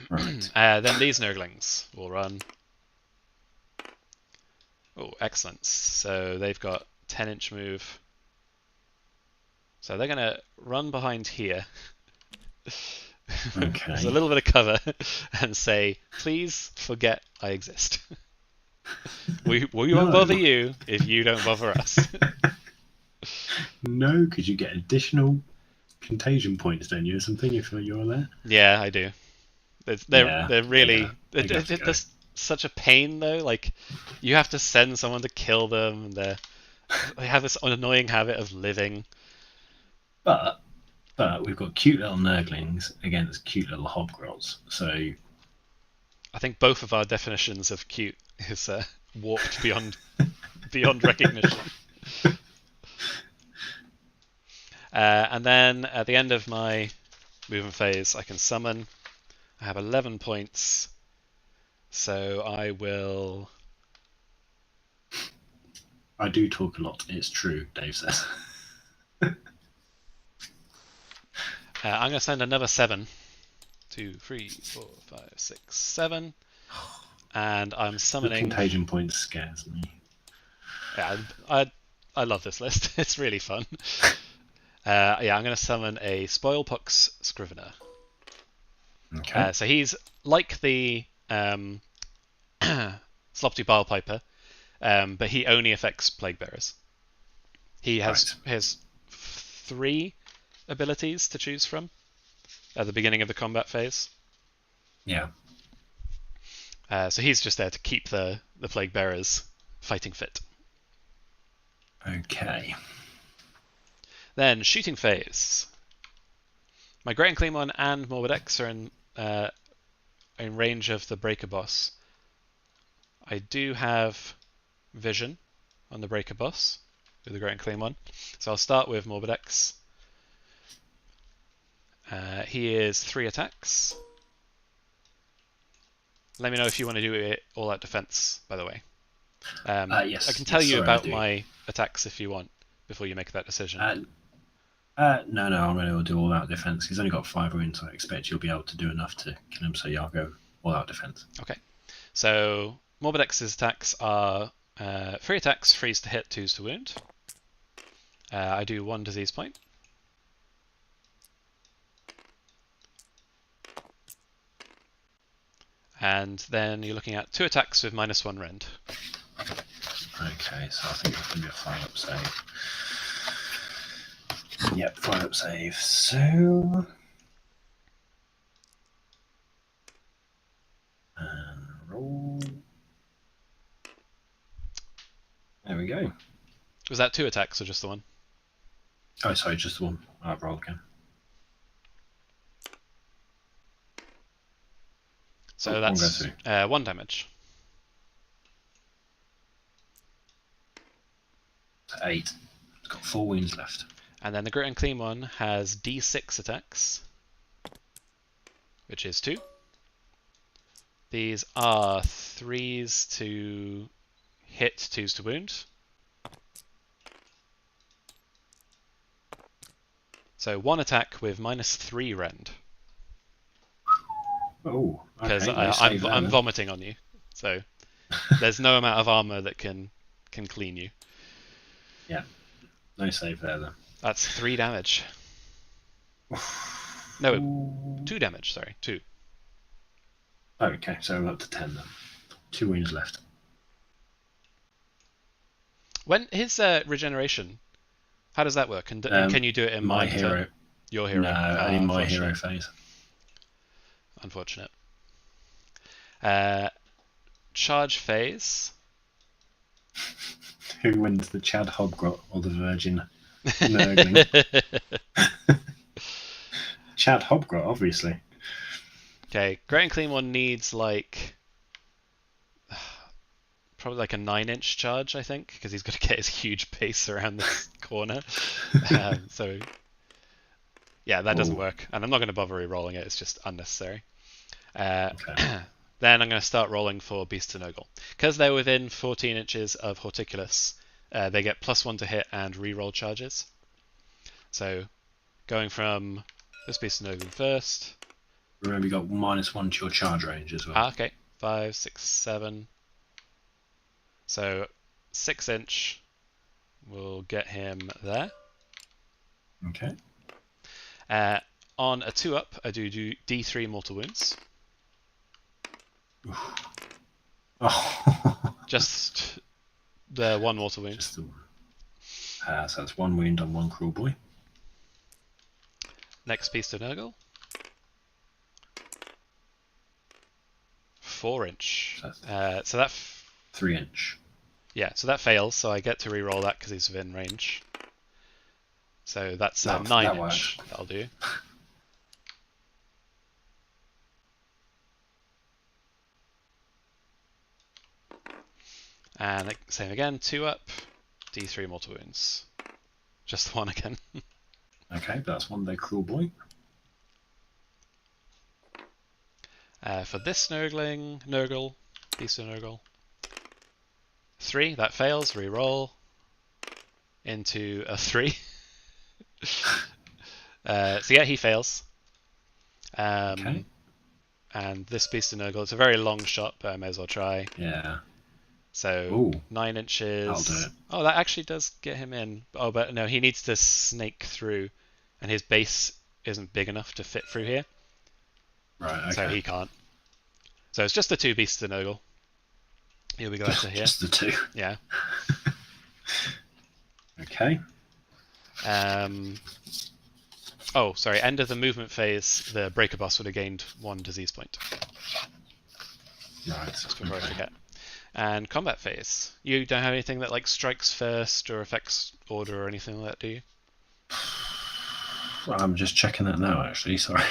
Right. Then these Nurglings will run. Oh, excellent. So they've got 10-inch move. So they're going to run behind here. Okay. There's a little bit of cover and say, please forget I exist. we won't bother you if you don't bother us. No, because you get additional contagion points, don't you, or something, if you're there? Yeah, I do. They're really... They're such a pain, though. Like, you have to send someone to kill them, and they have this annoying habit of living. But we've got cute little Nurglings against cute little Hobgrots, so... I think both of our definitions of cute is warped beyond recognition. And then at the end of my movement phase, I can summon. I have 11 points, so I will... I do talk a lot, it's true, Dave says. I'm going to send another 7. 2, 3, 4, 5, 6, 7. And I'm summoning... The contagion point scares me. Yeah, I love this list. It's really fun. Yeah, I'm going to summon a Spoilpox Scrivener. Okay. So he's like the Sloppity Bilepiper, but he only affects Plague Bearers. He has 3 abilities to choose from at the beginning of the combat phase. Yeah. So he's just there to keep the Plague Bearers fighting fit. Okay. Then shooting phase. My Great and Clean One and Morbidex are in range of the Breaker Boss. I do have vision on the Breaker Boss with the Great and Clean One. So I'll start with Morbidex. He is 3 attacks. Let me know if you want to do it all out defense, by the way. Yes. I can tell you about my attacks if you want before you make that decision. No, I'm going to do all out defense. He's only got 5 wounds, so I expect you'll be able to do enough to kill him, so yeah, I'll go all out defense. Okay. So Morbidex's attacks are 3 attacks, 3s to hit, 2s to wound. I do 1 disease point. And then you're looking at 2 attacks with -1 rend. Okay, so I think it's going to be a 5-up save. Yep, 5-up save. So... There we go. Was that 2 attacks or just the one? Oh, sorry, just the one. I'll roll again. So that's 1 damage. 8. It's got 4 wounds left. And then the Grit and Clean one has D6 attacks, which is 2. These are 3s to hit, 2s to wound. So 1 attack with -3 rend. Oh, okay. Because I'm vomiting on you, so there's no amount of armor that can clean you. Yeah, no save there then. That's 3 damage. No, 2 damage. Sorry, 2. Oh, okay, so we're up to 10 then. 2 wounds left. When his regeneration, how does that work? Can you do it in my hero? Your hero? No, only my hero phase. Unfortunate. Charge phase. Who wins, the Chad Hobgrot or the Virgin Nurgling? Chad Hobgrot, obviously. Okay, Great and Clean one needs like probably like a 9-inch charge, I think, because he's got to get his huge base around this corner. So yeah, that doesn't work, and I'm not going to bother re-rolling it. It's just unnecessary. Okay. Then I'm going to start rolling for Beast of Nurgle. Because they're within 14 inches of Horticulus, they get +1 to hit and re-roll charges. So going from this Beast of Nurgle first. Remember, you got -1 to your charge range as well. Okay. 5, 6, 7. So 6-inch will get him there. Okay. On a 2-up, I do D3 mortal wounds. Oh. Just the 1 mortal wound. Just the one. So that's 1 wound on 1 Kruleboy. Next Beast of Nurgle. 4-inch. So that 3-inch. Yeah, so that fails. So I get to re-roll that because he's within range. So that's 9-inch. That'll do. And same again, 2-up, D3 mortal wounds. Just the 1 again. Okay, that's 1 there, Kruleboy. For this Nurgle, Beast of Nurgle. 3, that fails, re-roll. Into a 3. So yeah, he fails. Okay. And this Beast of Nurgle, it's a very long shot, but I may as well try. Yeah. So 9 inches. That'll do it. Oh, that actually does get him in. Oh, but no, he needs to snake through, and his base isn't big enough to fit through here. Right, okay. So he can't. So it's just the 2 Beasts of Nurgle. You'll be glad to hear. Just the 2. Yeah. Okay. Oh, sorry. End of the movement phase, the Breaker Boss would have gained 1 disease point. Right. Just before I forget. And combat phase. You don't have anything that like strikes first or affects order or anything like that, do you? I'm just checking that now, actually. Sorry.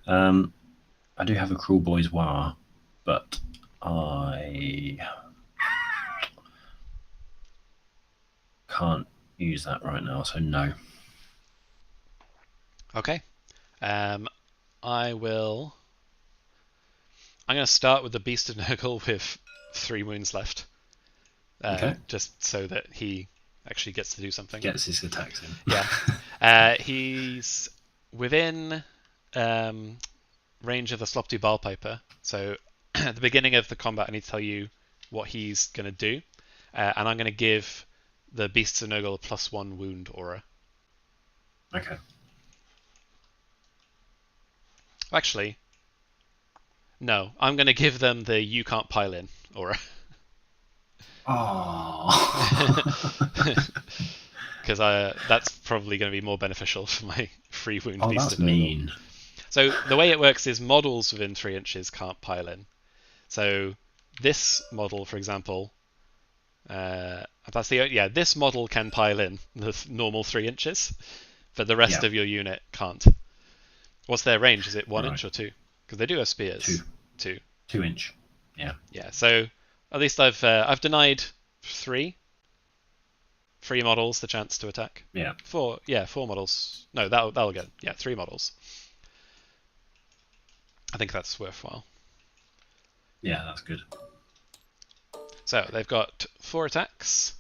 I do have a Kruleboyz War, but I can't use that right now, so no. Okay. I'm going to start with the Beast of Nurgle with 3 wounds left. Okay. Just so that he actually gets to do something. Gets his attacks in. Yeah. He's within range of the Slopty Barpiper. So at the beginning of the combat, I need to tell you what he's going to do. And I'm going to give the Beasts of Nurgle a +1 wound aura. Okay. Actually, no. I'm going to give them the You Can't Pile In aura. Oh. Because that's probably going to be more beneficial for my free wound. Oh, Beast that's of Nurgle. mean. So the way it works is models within 3 inches can't pile in. So this model, for example, this model can pile in the normal 3 inches, but the rest Yeah. of your unit can't. What's their range? Is it 1 inch or 2? Because they do have spears. 2. 2 inch. Yeah. Yeah. So at least I've denied 3 models the chance to attack. Yeah. 4. Yeah, 4 models. No, that'll get 3 models. I think that's worthwhile. Yeah, that's good. So they've got 4 attacks,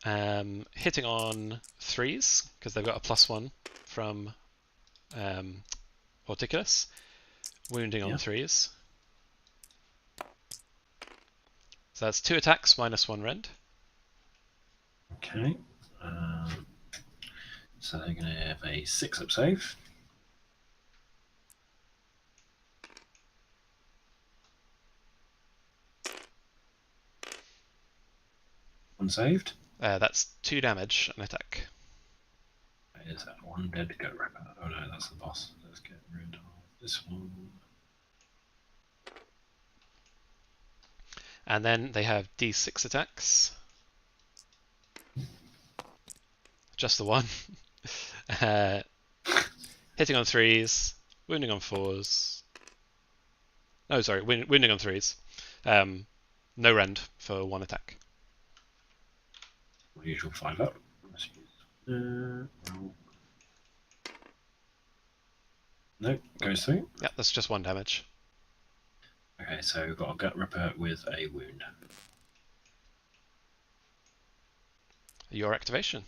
hitting on 3s because they've got a +1 from Horticulus, wounding on 3s. So that's 2 attacks minus 1 rend. Okay. So they're going to have a 6-up save. Unsaved. That's 2 damage an attack. Is that one dead go ripper? Oh no, that's the boss. Let's get rid of this one. And then they have D6 attacks. Just the one. Hitting on 3s, wounding on 4s. No, sorry, wounding on 3s. No rend for 1 attack. Usual 5-up. Nope, goes through. Yeah, that's just 1 damage. Okay, so we've got a gut ripper with a wound. Your activation.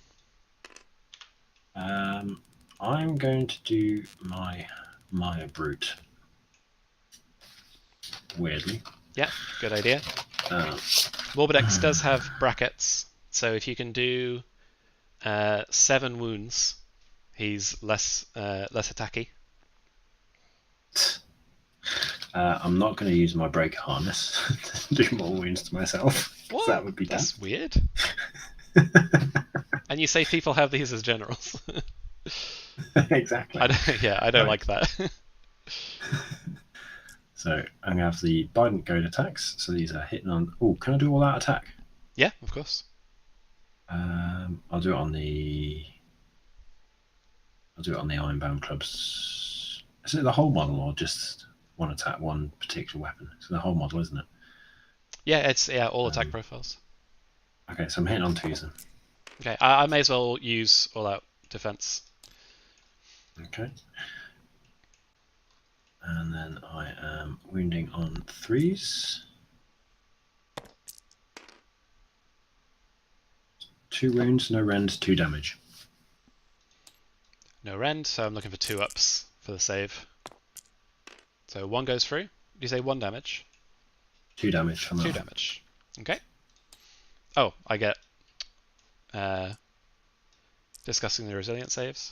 I'm going to do my Maya Brute. Weirdly. Yeah, good idea. Morbidex does have brackets, so if you can do 7 wounds, he's less attacky. I'm not going to use my breaker harness to do more wounds to myself. What? That would be That's weird. And you say people have these as generals. Exactly. I don't like that. So I'm going to have the Bident Goad attacks. So these are hitting on... Oh, can I do all that attack? Yeah, of course. I'll do it on the Ironbound clubs. Is it the whole model or just one attack, one particular weapon? It's the whole model, isn't it? Yeah, it's all attack profiles. Okay, so I'm hitting on 2s then. Okay, I may as well use all-out defense. Okay. And then I am wounding on 3s. 2 wounds, no rend, 2 damage. No rend, so I'm looking for 2 ups for the save. So 1 goes through. Did you say 1 damage? 2 damage from that. 2 damage. Okay. Oh, I get discussing the resilient saves.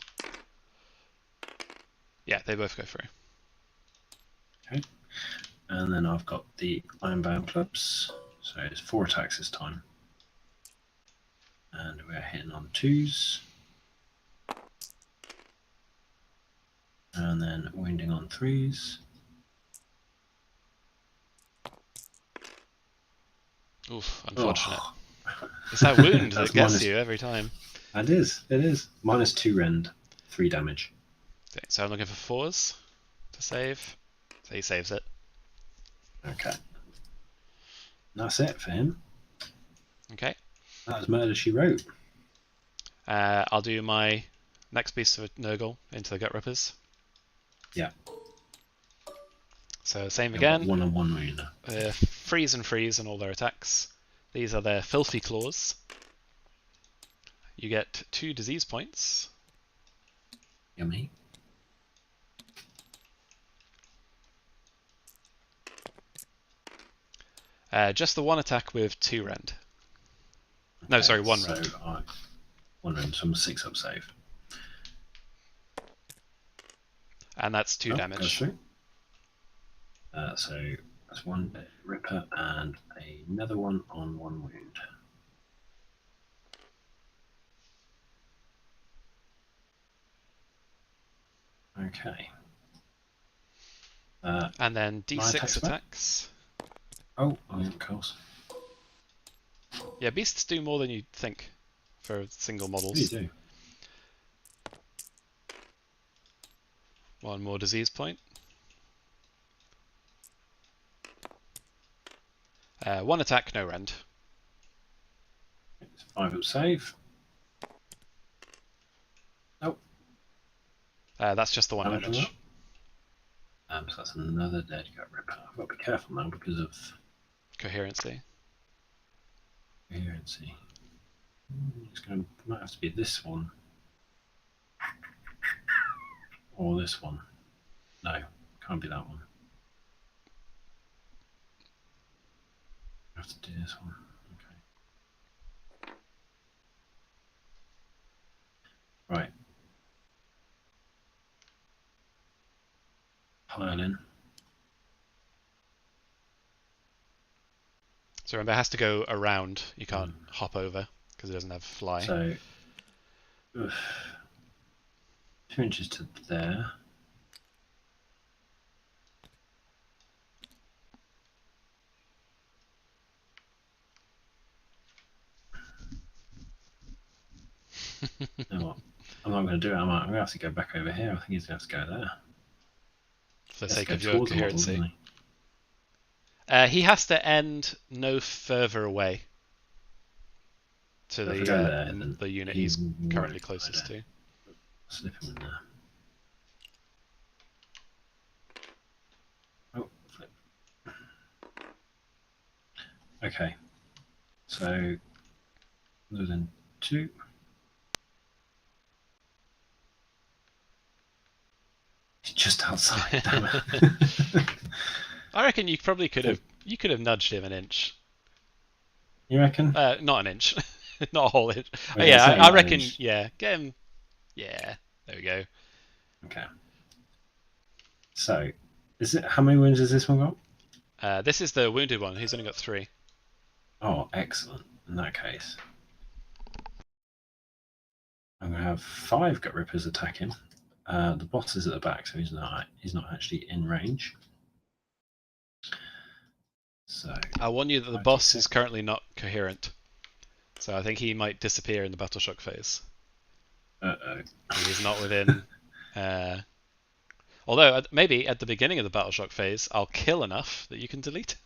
Yeah, they both go through. Okay. And then I've got the Ironbound clubs. So it's 4 attacks this time. And we're hitting on 2s. And then wounding on 3s. Oof, unfortunate. Oh. It's that wound that gets you every time. It is. Minus 2 rend, 3 damage. Okay, so I'm looking for 4s to save. So he saves it. Okay. That's it for him. Okay. That was Murder, She Wrote. I'll do my next beast of Nurgle into the Gut Rippers. Yeah. So same again. 1-on-1 wound. Freeze and all their attacks. These are their Filthy Claws. You get 2 disease points. Yummy. Just the 1 attack with 2 rend. No, sorry, 1 rend. 1 rend, so I'm a 6-up save. And that's 2 damage. So that's 1 ripper and another one on 1 wound. Okay. And then D6 attacks. Oh, of course. Yeah, beasts do more than you'd think for single models. You do. One more disease point. One attack, no rend. It's 5-up save. Nope. That's just the one Damage on damage. So that's another dead gut ripper. I've got to be careful now because of Coherency. coherency. Might have to be this one. Or this one. No, can't be that one. I have to do this one. Okay. Right. Pile in. So remember, it has to go around. You can't hop over because it doesn't have fly. So, 2 inches to there. You know what? I'm not going to do it. I'm going to have to go back over here. I think he's going to have to go there. For the sake of your coherency. He has to end no further away to the unit he's currently closest to. Slip him in there. Oh, flip. Okay. So, within 2. He's just outside. Damn it. I reckon you probably could have nudged him an inch. You reckon? Not an inch, not a whole inch. Well, Yeah, I reckon. Yeah, get him. Yeah, there we go. Okay. So, how many wounds has this one got? This is the wounded one. He's only got 3. Oh, excellent. In that case, I'm going to have 5 gut rippers attack him. The boss is at the back, so he's not actually in range. So I warn you that the boss is currently not coherent, so I think he might disappear in the battle shock phase. He's not within. Although maybe at the beginning of the battle shock phase, I'll kill enough that you can delete.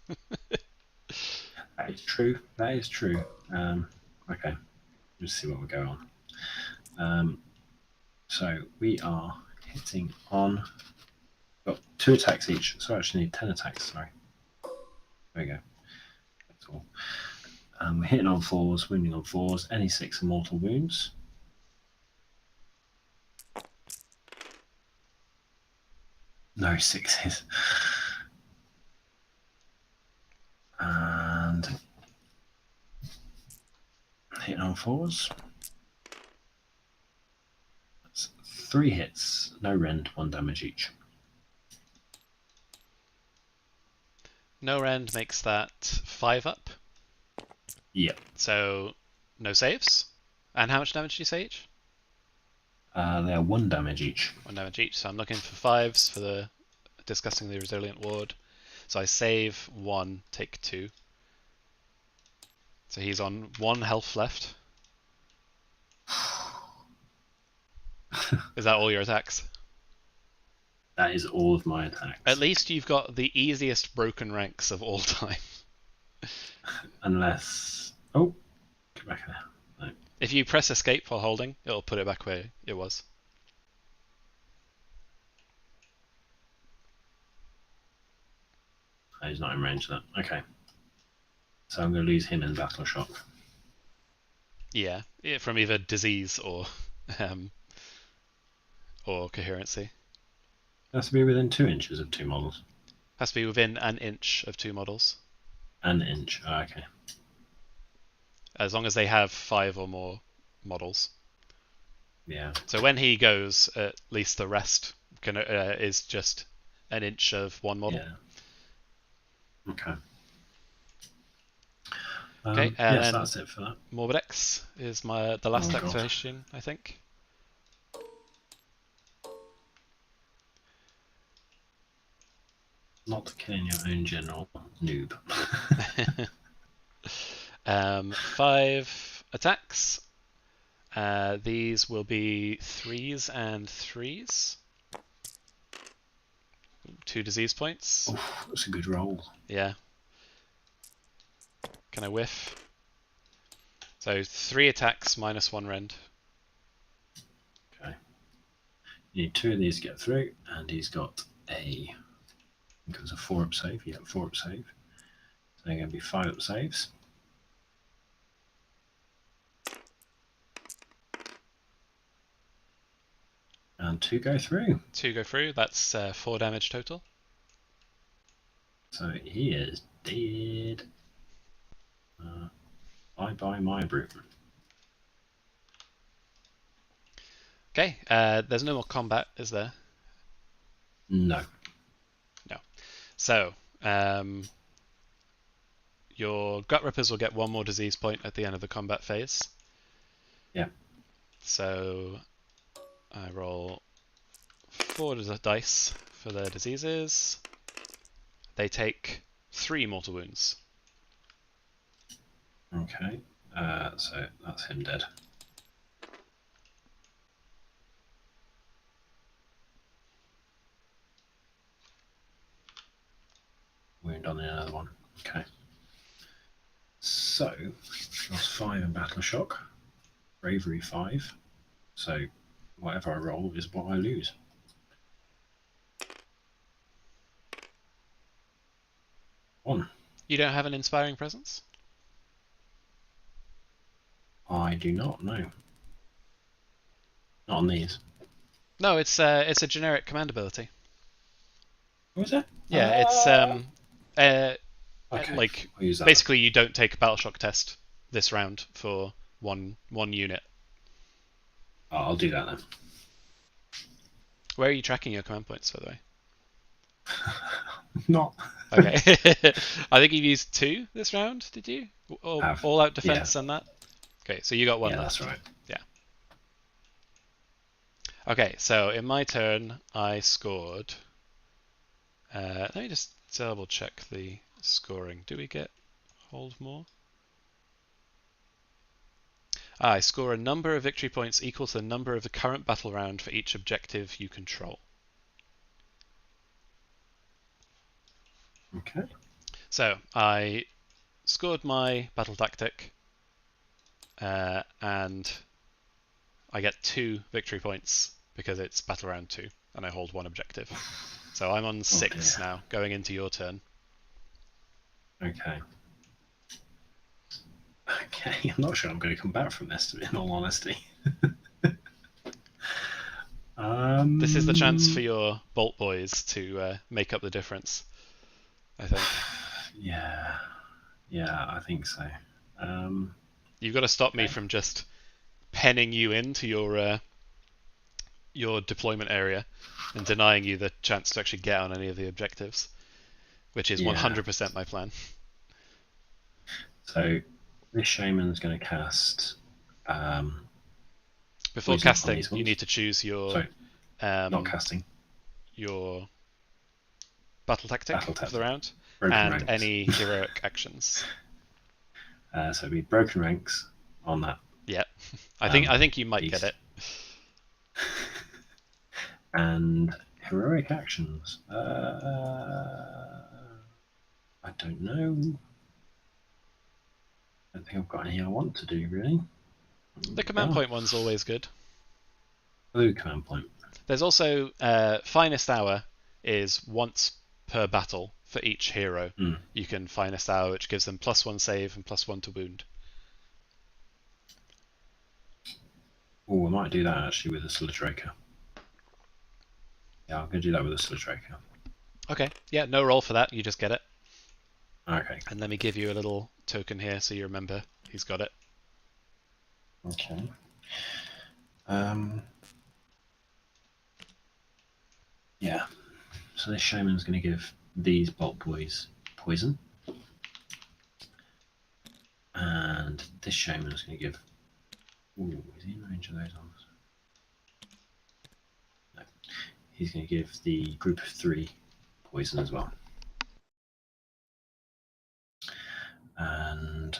That is true. That is true. Okay, let's see what we go on. So we are hitting on. Got 2 attacks each, so I actually need 10 attacks. Sorry. There we go. That's all. We're hitting on 4s, wounding on 4s. Any 6 are mortal wounds. No 6s. And hitting on 4s. That's 3 hits, no rend, 1 damage each. No rend makes that 5 up. Yep. So no saves. And how much damage do you say each? They are 1 damage each. 1 damage each. So I'm looking for 5s for the discussing the resilient ward. So I save 1, take 2. So he's on 1 health left. Is that all your attacks? That is all of my attacks. At least you've got the easiest broken ranks of all time. Unless... Oh, get back there. No. If you press escape while holding, it'll put it back where it was. Oh, he's not in range of that. Okay. So I'm going to lose him in battle shock. Yeah, from either disease or coherency. It has to be within 2 inches of 2 models. Has to be within an inch of 2 models. An inch. Oh, okay. As long as they have 5 or more models. Yeah. So when he goes, at least the rest is just an inch of 1 model. Yeah. Okay. Okay, yes, that's it for that. Morbidex is the last activation, I think. Not killing your own general, noob. 5 attacks. These will be 3s and 3s. 2 disease points. Oof, that's a good roll. Yeah. Can I whiff? So 3 attacks minus 1 rend. Okay. You need 2 of these to get through, and he's got I think it was a 4-up save. Yeah, 4-up save. So they're going to be 5-up saves. And 2 go through. 2 go through. That's 4 damage total. So he is dead. Bye-bye, my brute. Okay, there's no more combat, is there? No. No. So, your Gut Rippers will get 1 more disease point at the end of the combat phase. Yeah. So, I roll 4 dice for their diseases. They take 3 mortal wounds. Okay. So that's him dead. Wound on the other one. Okay. So, lost 5 in Battle Shock. Bravery 5. So, whatever I roll is what I lose. One. You don't have an Inspiring Presence? I do not know. Not on these. No, it's a generic command ability. What was it? Yeah, it's Okay. like I'll use that. basically you don't take a battle shock test this round for one unit. Oh, I'll do that then. Where are you tracking your command points, by the way? Not. Okay. I think you've used 2 this round, did you? Or all out defense and that? Okay, so you got 1 Yeah, left. that's right. Yeah. Okay, so in my turn, I scored. Let me just double check the scoring. Do we get hold more? I score a number of victory points equal to the number of the current battle round for each objective you control. Okay. So I scored my battle tactic, and I get 2 victory points because it's battle round 2, and I hold 1 objective. So I'm on 6 now, going into your turn. Okay. Okay, I'm not sure I'm going to come back from this, in all honesty. This is the chance for your Bolt Boys to make up the difference, I think. Yeah, I think so. You've got to stop me from just penning you into your deployment area and denying you the chance to actually get on any of the objectives, which is 100% my plan. So this shaman's going to cast. Before casting, you need to choose your. Sorry, not casting. Your battle tactic for the round, Broken and ranks. any heroic actions. So it'd be broken ranks on that. Yeah, I think you might beast. get it. And heroic actions. I don't know. I don't think I've got any I want to do, really. The command point one's always good. Blue command point. There's also Finest Hour is once per battle for each hero. You can Finest Hour, which gives them +1 save and +1 to wound. Oh, I might do that actually with a Slitraker. Yeah, I'm going to do that with a Slitraker. Okay, yeah, no roll for that, you just get it. Okay. And let me give you a little token here so you remember he's got it. Okay. Yeah. So this shaman's going to give these Bolt Boys poison. And this shaman's going to give... Ooh, is he in range of those ones? No. He's going to give the group of 3 poison as well. And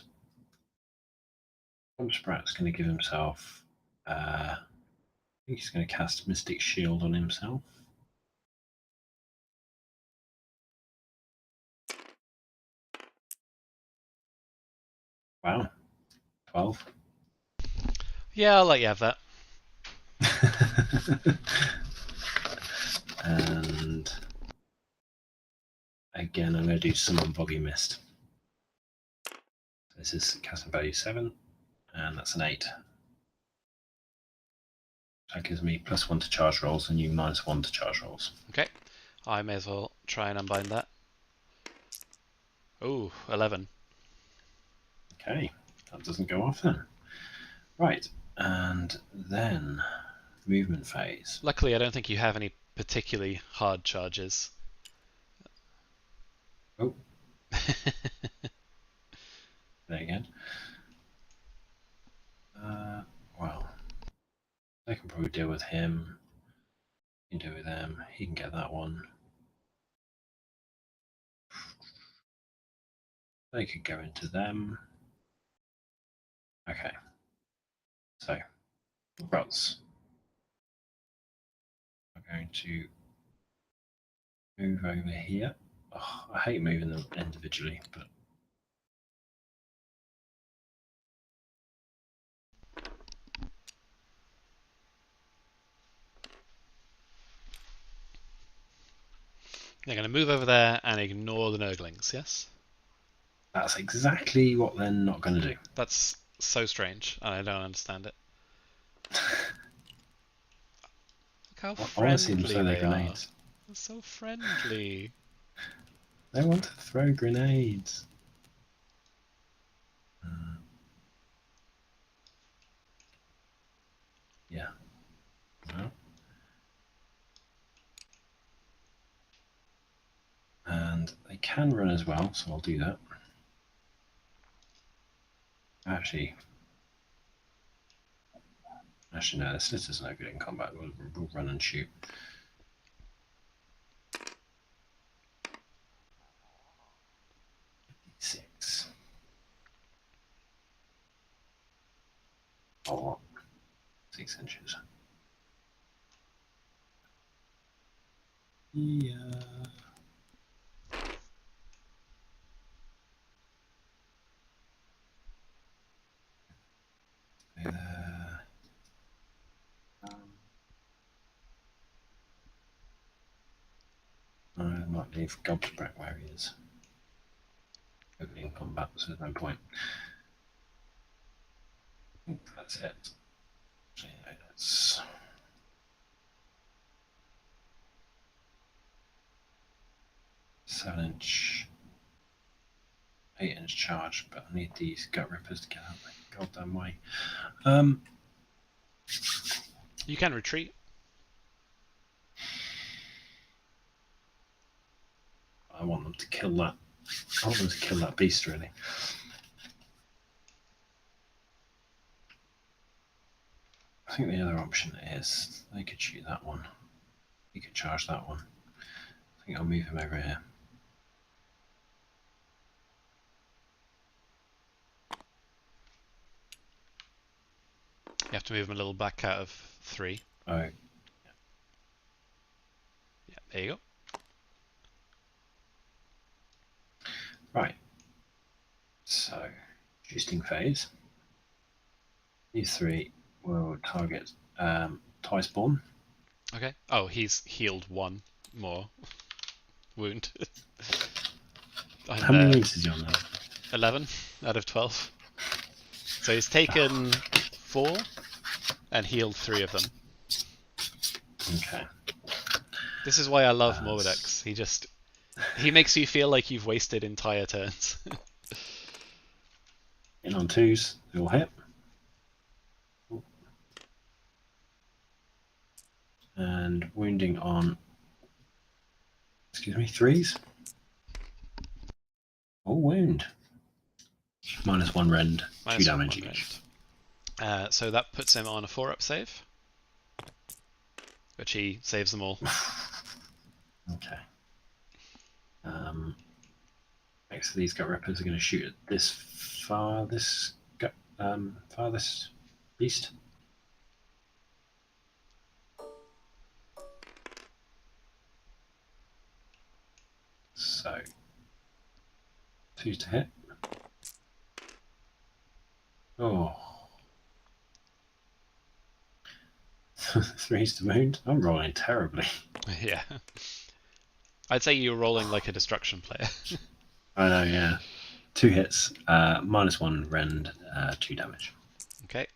Sprat's going to give himself. I think he's going to cast Mystic Shield on himself. Wow, 12. Yeah, I'll let you have that. And again, I'm going to do Summon Boggy Mist. This is casting value 7, and that's an 8. That gives me +1 to charge rolls, and you -1 to charge rolls. Okay, I may as well try and unbind that. Oh, 11. Okay, that doesn't go off then. Right, and then movement phase. Luckily, I don't think you have any particularly hard charges. Oh, there again. Well, they can probably deal with him. He can deal with them. He can get that one. They could go into them. Okay. So, Ruts. I'm going to move over here. Oh, I hate moving them individually, but They're going to move over there and ignore the Nurglings, yes? that's exactly what they're not going to do. That's so strange, and I don't understand it. Look how Honestly, friendly so they're they are. grenades. They're so friendly. They want to throw grenades. Yeah. No. And they can run as well, so I'll do that. Actually, no, the Slitter's no good in combat. We'll run and shoot. Six. Oh, 6 inches. Yeah. I might leave Gobsprat where he is. Hopefully in combat, so there's no point. I think that's it. So, yeah, that's 7-inch, 8-inch charge, but I need these gut rippers to get out of the goddamn way. You can retreat. I want them to kill that. I want them to kill that beast, really. I think the other option is they could shoot that one. He could charge that one. I think I'll move him over here. You have to move them a little back out of 3. Oh, Yeah, there you go. right. So, boosting phase. These 3 will target tie spawn. Okay. Oh, he's healed 1 more wound. How many wounds is he on now? 11 out of 12. So he's taken 4 and healed 3 of them. Okay. This is why I love Mordex. He makes you feel like you've wasted entire turns. In on 2s, they will hit. And wounding on, excuse me, 3s. Oh, wound. -1 rend, 2 damage each. So that puts him on a 4-up save, which he saves them all. Okay. Next, these gut rippers are going to shoot at this farthest beast. So, 2 to hit. Oh. 3's to wound. I'm rolling terribly. Yeah. I'd say you're rolling like a destruction player. I know, yeah. 2 hits, -1 rend, 2 damage. Okay.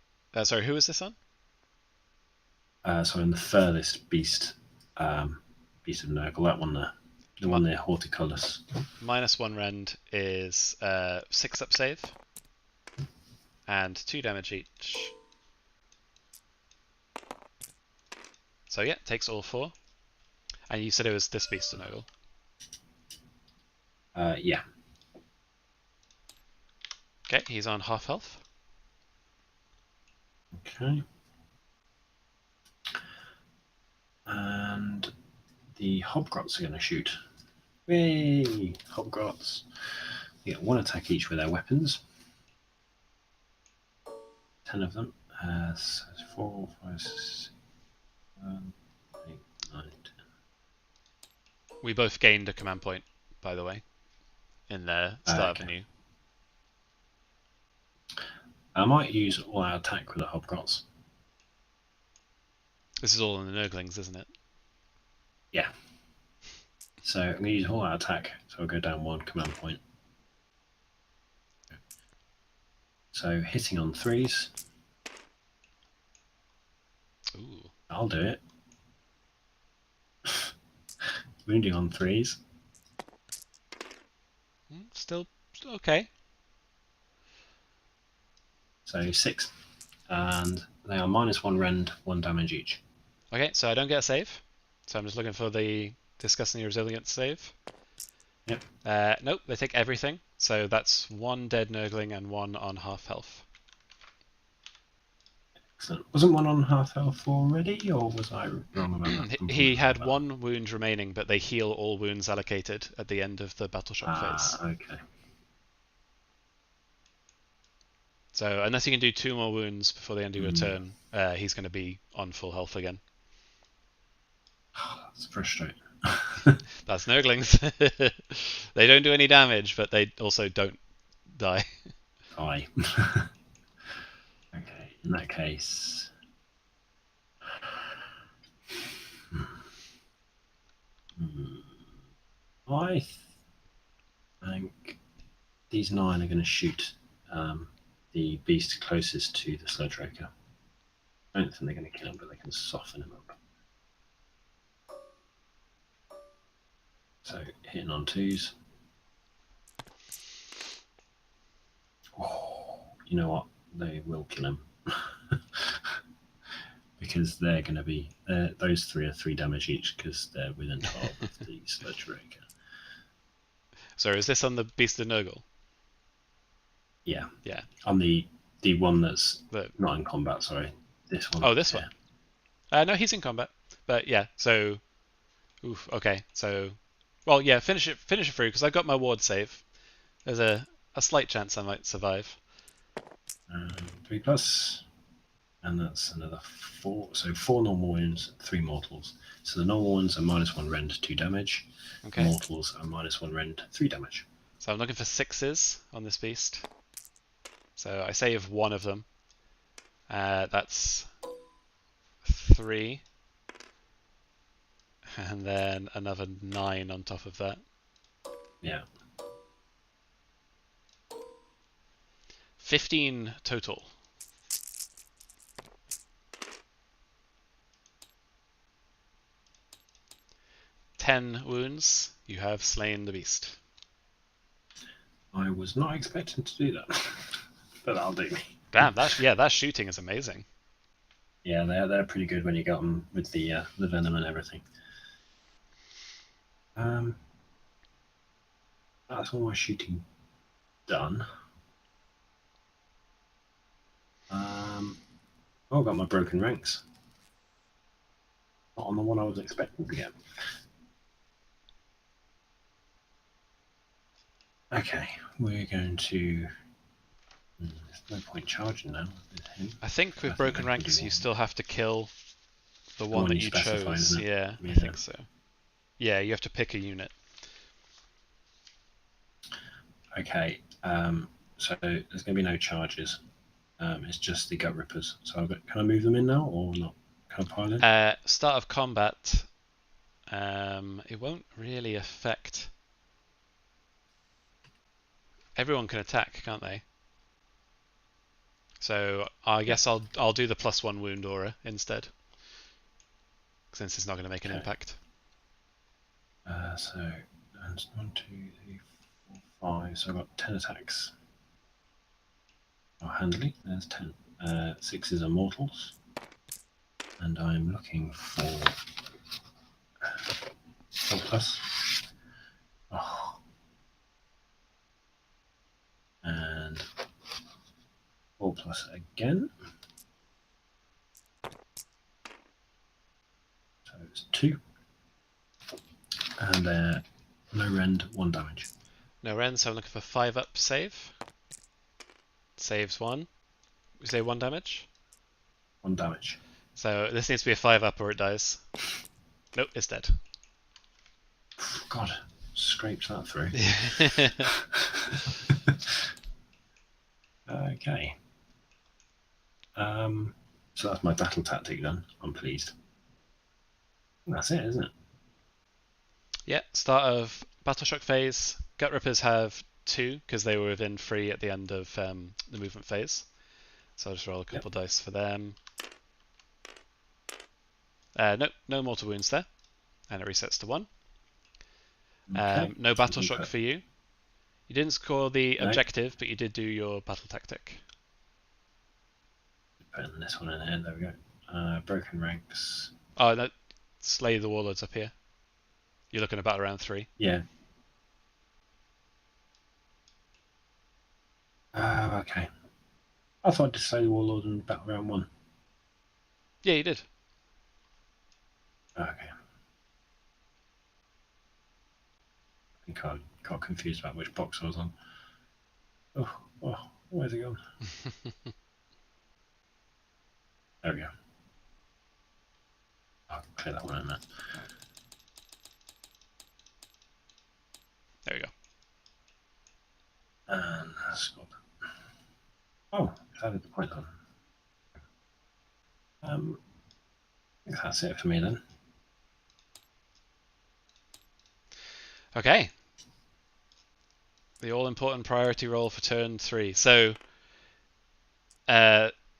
Sorry, who is this on? So in the furthest beast, beast of Nurgle, that one there. The one near Horticulus. -1 rend is 6 up save. And 2 damage each. So yeah, takes all 4. And you said it was this beast of Nurgle. Yeah. Okay, he's on half health. Okay. And the Hobgrots are going to shoot. Yay! Hobgrots. They get 1 attack each with their weapons. 10 of them. So 4, 5, 6, 7, 8, 9, 10. We both gained a command point, by the way, in the start menu. I might use all-out attack with the Hobgrots. This is all in the Nurglings, isn't it? Yeah. So I'm going to use all-out attack, so I'll go down 1 command point. So hitting on 3s. Ooh. I'll do it. Wounding on 3s. Still okay. So 6. And they are -1 rend, 1 damage each. Okay, so I don't get a save. So I'm just looking for the discussing the resilience save. Yep. Nope, they take everything. So that's 1 dead Nurgling and 1 on half health. Excellent. Wasn't 1 on half health already, or was I wrong about that? He had 1 wound remaining, but they heal all wounds allocated at the end of the battle shock phase. Okay. So unless you can do 2 more wounds before the end of your turn, he's going to be on full health again. That's frustrating. That's Nurglings. They don't do any damage, but they also don't die. Die. Okay, in that case... I think these 9 are going to shoot the beast closest to the Sludge Raker. I don't think they're going to kill him, but they can soften him up. So hitting on 2s. Oh, you know what? They will kill him. Because they're going to be... those 3 are 3 damage each because they're within 12 of the Sludge Raker. So is this on the Beast of Nurgle? Yeah. Yeah. On the one that's not in combat, sorry. This one. Oh, this one? No, he's in combat. But yeah, so... Oof, okay, so... Well, yeah, finish it through, because I got my ward save. There's a slight chance I might survive. 3+, and that's another 4. So 4 normal wounds, 3 mortals. So the normal ones are -1 rend, 2 damage. Okay. Mortals are -1 rend, 3 damage. So I'm looking for 6s on this beast. So I save 1 of them. That's 3. And then another 9 on top of that. Yeah. 15 total. Ten wounds. You have slain the beast. I was not expecting to do that, but that'll do me. Damn, that shooting is amazing. Yeah, they're pretty good when you got them with the venom and everything. That's all my shooting done. Oh, I got my broken ranks. Not on the one I was expecting to get. Okay, we're going to. There's no point charging now with him. I think So I with think broken I can do ranks, you one. still have to kill the The one one that you you specified, chose. isn't it? Yeah, I Yeah. think so. Yeah, you have to pick a unit. Okay. So there's going to be no charges. It's just the gut rippers. So can I move them in now or not? Can I pile in? Start of combat. It won't really affect. Everyone can attack, can't they? So I guess I'll do the +1 wound aura instead, since it's not going to make an impact. So and 1, 2, 3, 4, 5. So I've got 10 attacks. Oh, handily. There's 10. 6s are mortals. And I'm looking for 4+. Oh. And 4+ again. So it's 2. And they're no rend, 1 damage. No rend, so I'm looking for 5+ save. Saves 1. We say 1 damage. 1 damage. So this needs to be a 5+ or it dies. Nope, it's dead. God, scraped that through. Okay. So that's my battle tactic then. I'm pleased. That's it, isn't it? Yeah, start of Battle Shock phase. Gut Rippers have 2 because they were within 3 at the end of the movement phase. So I'll just roll a couple dice for them. No mortal wounds there, and it resets to 1. Okay. No Battle Shock for you. You didn't score the objective, but you did do your battle tactic. Putting this one in here. There we go. Broken ranks. Oh no, slay the warlords up here. You're looking about around 3. Yeah. Okay. I thought I'd just slay the warlord and battle round 1. Yeah, you did. Okay. I think I got confused about which box I was on. Oh, where's it gone? There we go. I'll clear that one in a minute. There we go. And that's got. Oh, it's added the point on. I think that's it for me then. Okay. The all-important priority roll for turn 3. So,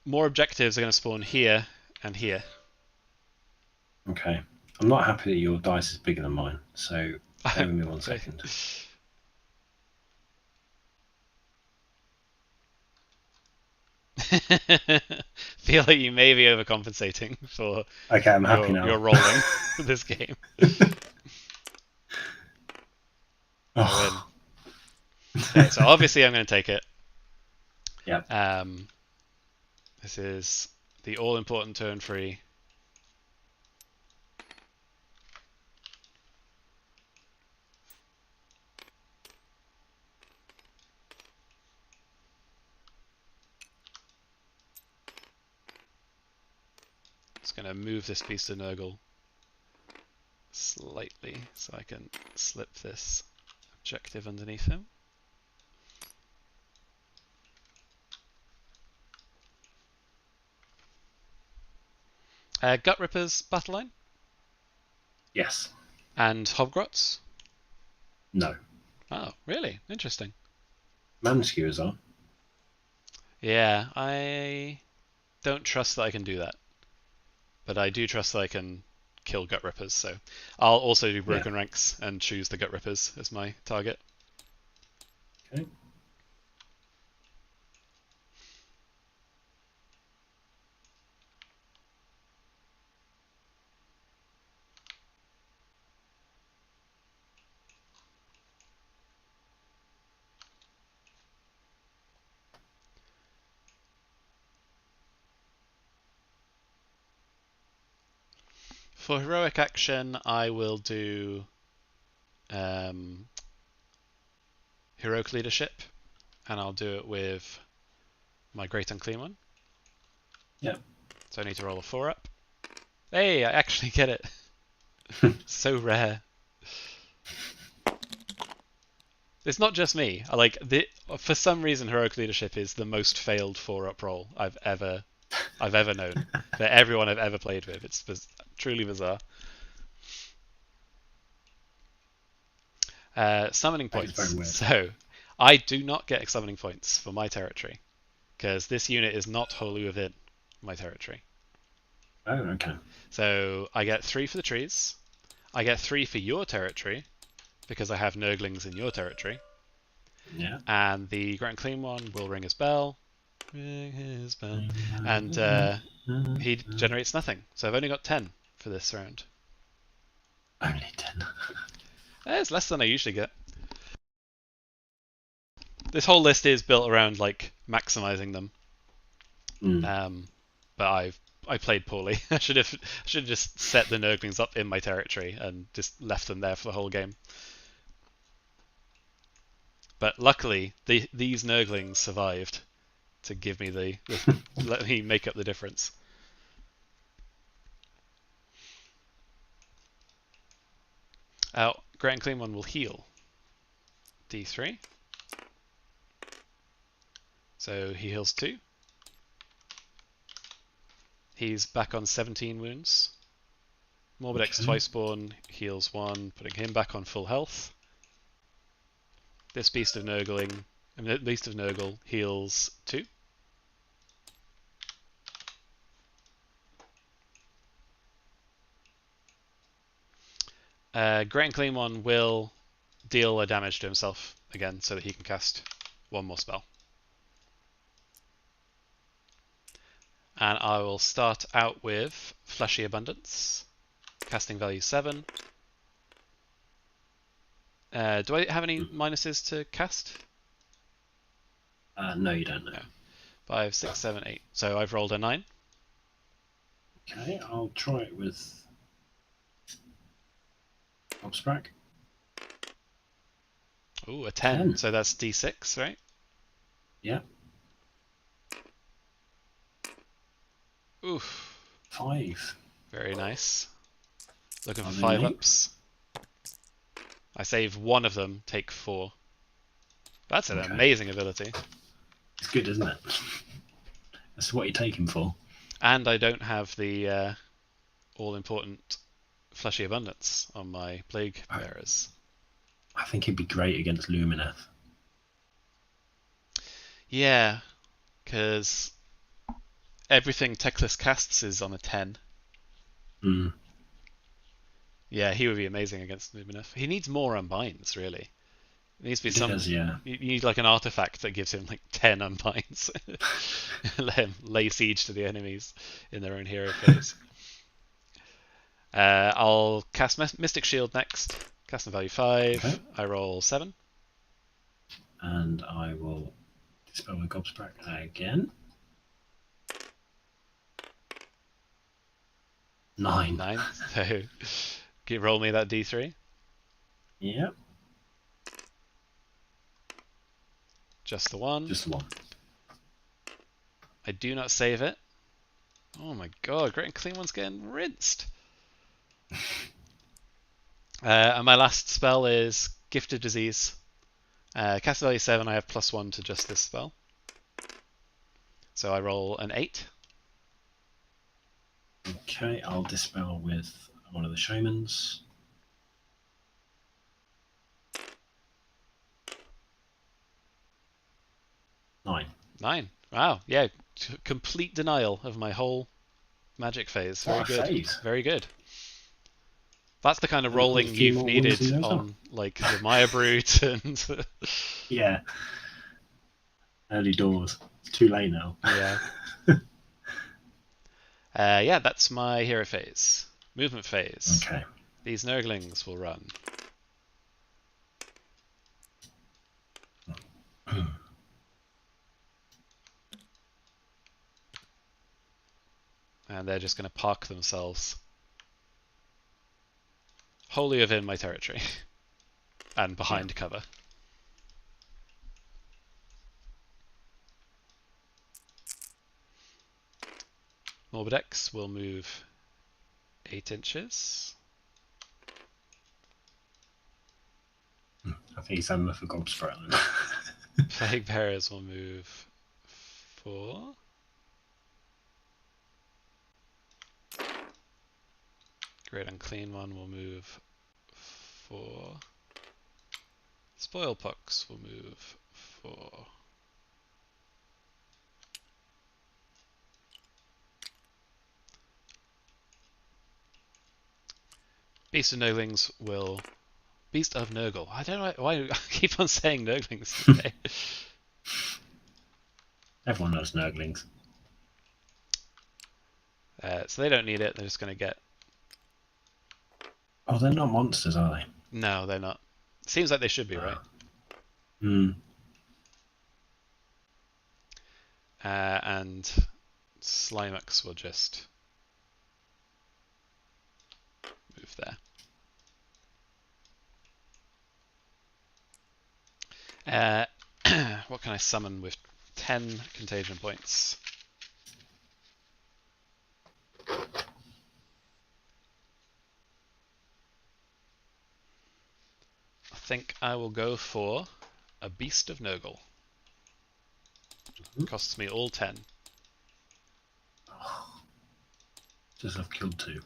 more objectives are going to spawn here and here. Okay. I'm not happy that your dice is bigger than mine, so bear with me 1 second. Feel like you may be overcompensating for Okay, I'm happy now. your rolling this game. Oh. Okay, so obviously I'm going to take it. Yep. This is the all-important turn 3. Just going to move this Beast of Nurgle slightly so I can slip this objective underneath him. Gut Rippers battle line? Yes. And Hobgrots? No. Oh, really? Interesting. Manskewers are. Yeah, I don't trust that I can do that. But I do trust that I can kill Gut Rippers, so I'll also do Broken Ranks and choose the Gut Rippers as my target. Okay. For heroic action, I will do Heroic Leadership, and I'll do it with my Great Unclean One. Yeah. So I need to roll a 4 up. Hey, I actually get it. So rare. It's not just me. For some reason, Heroic Leadership is the most failed 4-up roll I've ever known. For everyone I've ever played with, it's truly bizarre. Summoning points. So I do not get summoning points for my territory because this unit is not wholly within my territory. Oh, okay. So I get 3 for the trees. I get 3 for your territory because I have Nurglings in your territory. Yeah. And the Great Unclean One will ring his bell. Ring his bell. And he generates nothing. So I've only got 10 for this round. Only 10. It's less than I usually get. This whole list is built around like maximizing them. But I played poorly. I should have just set the Nurglings up in my territory and just left them there for the whole game. But luckily, these Nurglings survived to give me let me make up the difference. Great Unclean One will heal. D3. So he heals 2. He's back on 17 wounds. Morbidex Twiceborn heals 1, putting him back on full health. This Beast of Nurgle heals 2. Great Unclean One will deal a damage to himself again so that he can cast 1 more spell. And I will start out with Fleshy Abundance, casting value 7. Do I have any minuses to cast? No, you don't know. No. 5, 6, 7, 8. So I've rolled a 9. Okay, I'll try it with Obsprack. Ooh, a 10. So that's D6, right? Yeah. Oof. 5. Very nice. Looking for 5-ups. I save 1 of them, take 4. That's an amazing ability. It's good, isn't it? That's what you take him for. And I don't have the all-important Fleshy Abundance on my Plague Bearers. I think he'd be great against Lumineth. Yeah, because everything Teclis casts is on a 10. Yeah, he would be amazing against Lumineth. He needs more Unbinds, really. It needs to be You need like an artifact that gives him like 10 Unbinds. Let him lay siege to the enemies in their own hero phase. I'll cast Mystic Shield next. Casting value 5. Okay. I roll 7. And I will dispel my Gobsprack again. 9. 9. So, can you roll me that D3? Yep. Just the 1. Just the 1. I do not save it. Oh my god, Great Unclean One's getting rinsed. And my last spell is Gift of Disease. Cast value 7, I have +1 to just this spell. So I roll an 8. Okay, I'll dispel with one of the shamans. 9. 9. Wow, yeah, complete denial of my whole magic phase. Very good. Phase. Very good. That's the kind of rolling you've needed on like the Maya Brute and yeah. Early doors. It's too late now. Yeah. Yeah, that's my hero phase. Movement phase. Okay. These Nurglings will run. And they're just going to park themselves wholly within my territory and behind cover. Morbidex will move 8 inches. I think he's having for Gobsprout. Plague Bearers will move 4. Great Unclean One will move 4. Spoilpox will move 4. Beast of Nurglings will... Beast of Nurgle. I don't know why I keep on saying Nurglings today. Everyone knows Nurglings. So they don't need it. They're just going to get... Oh, they're not monsters, are they? No, they're not. Seems like they should be, right? Hmm. And Slimex will just move there. What can I summon with 10 contagion points? I think I will go for a Beast of Nurgle. Costs me all 10. Just have killed 2.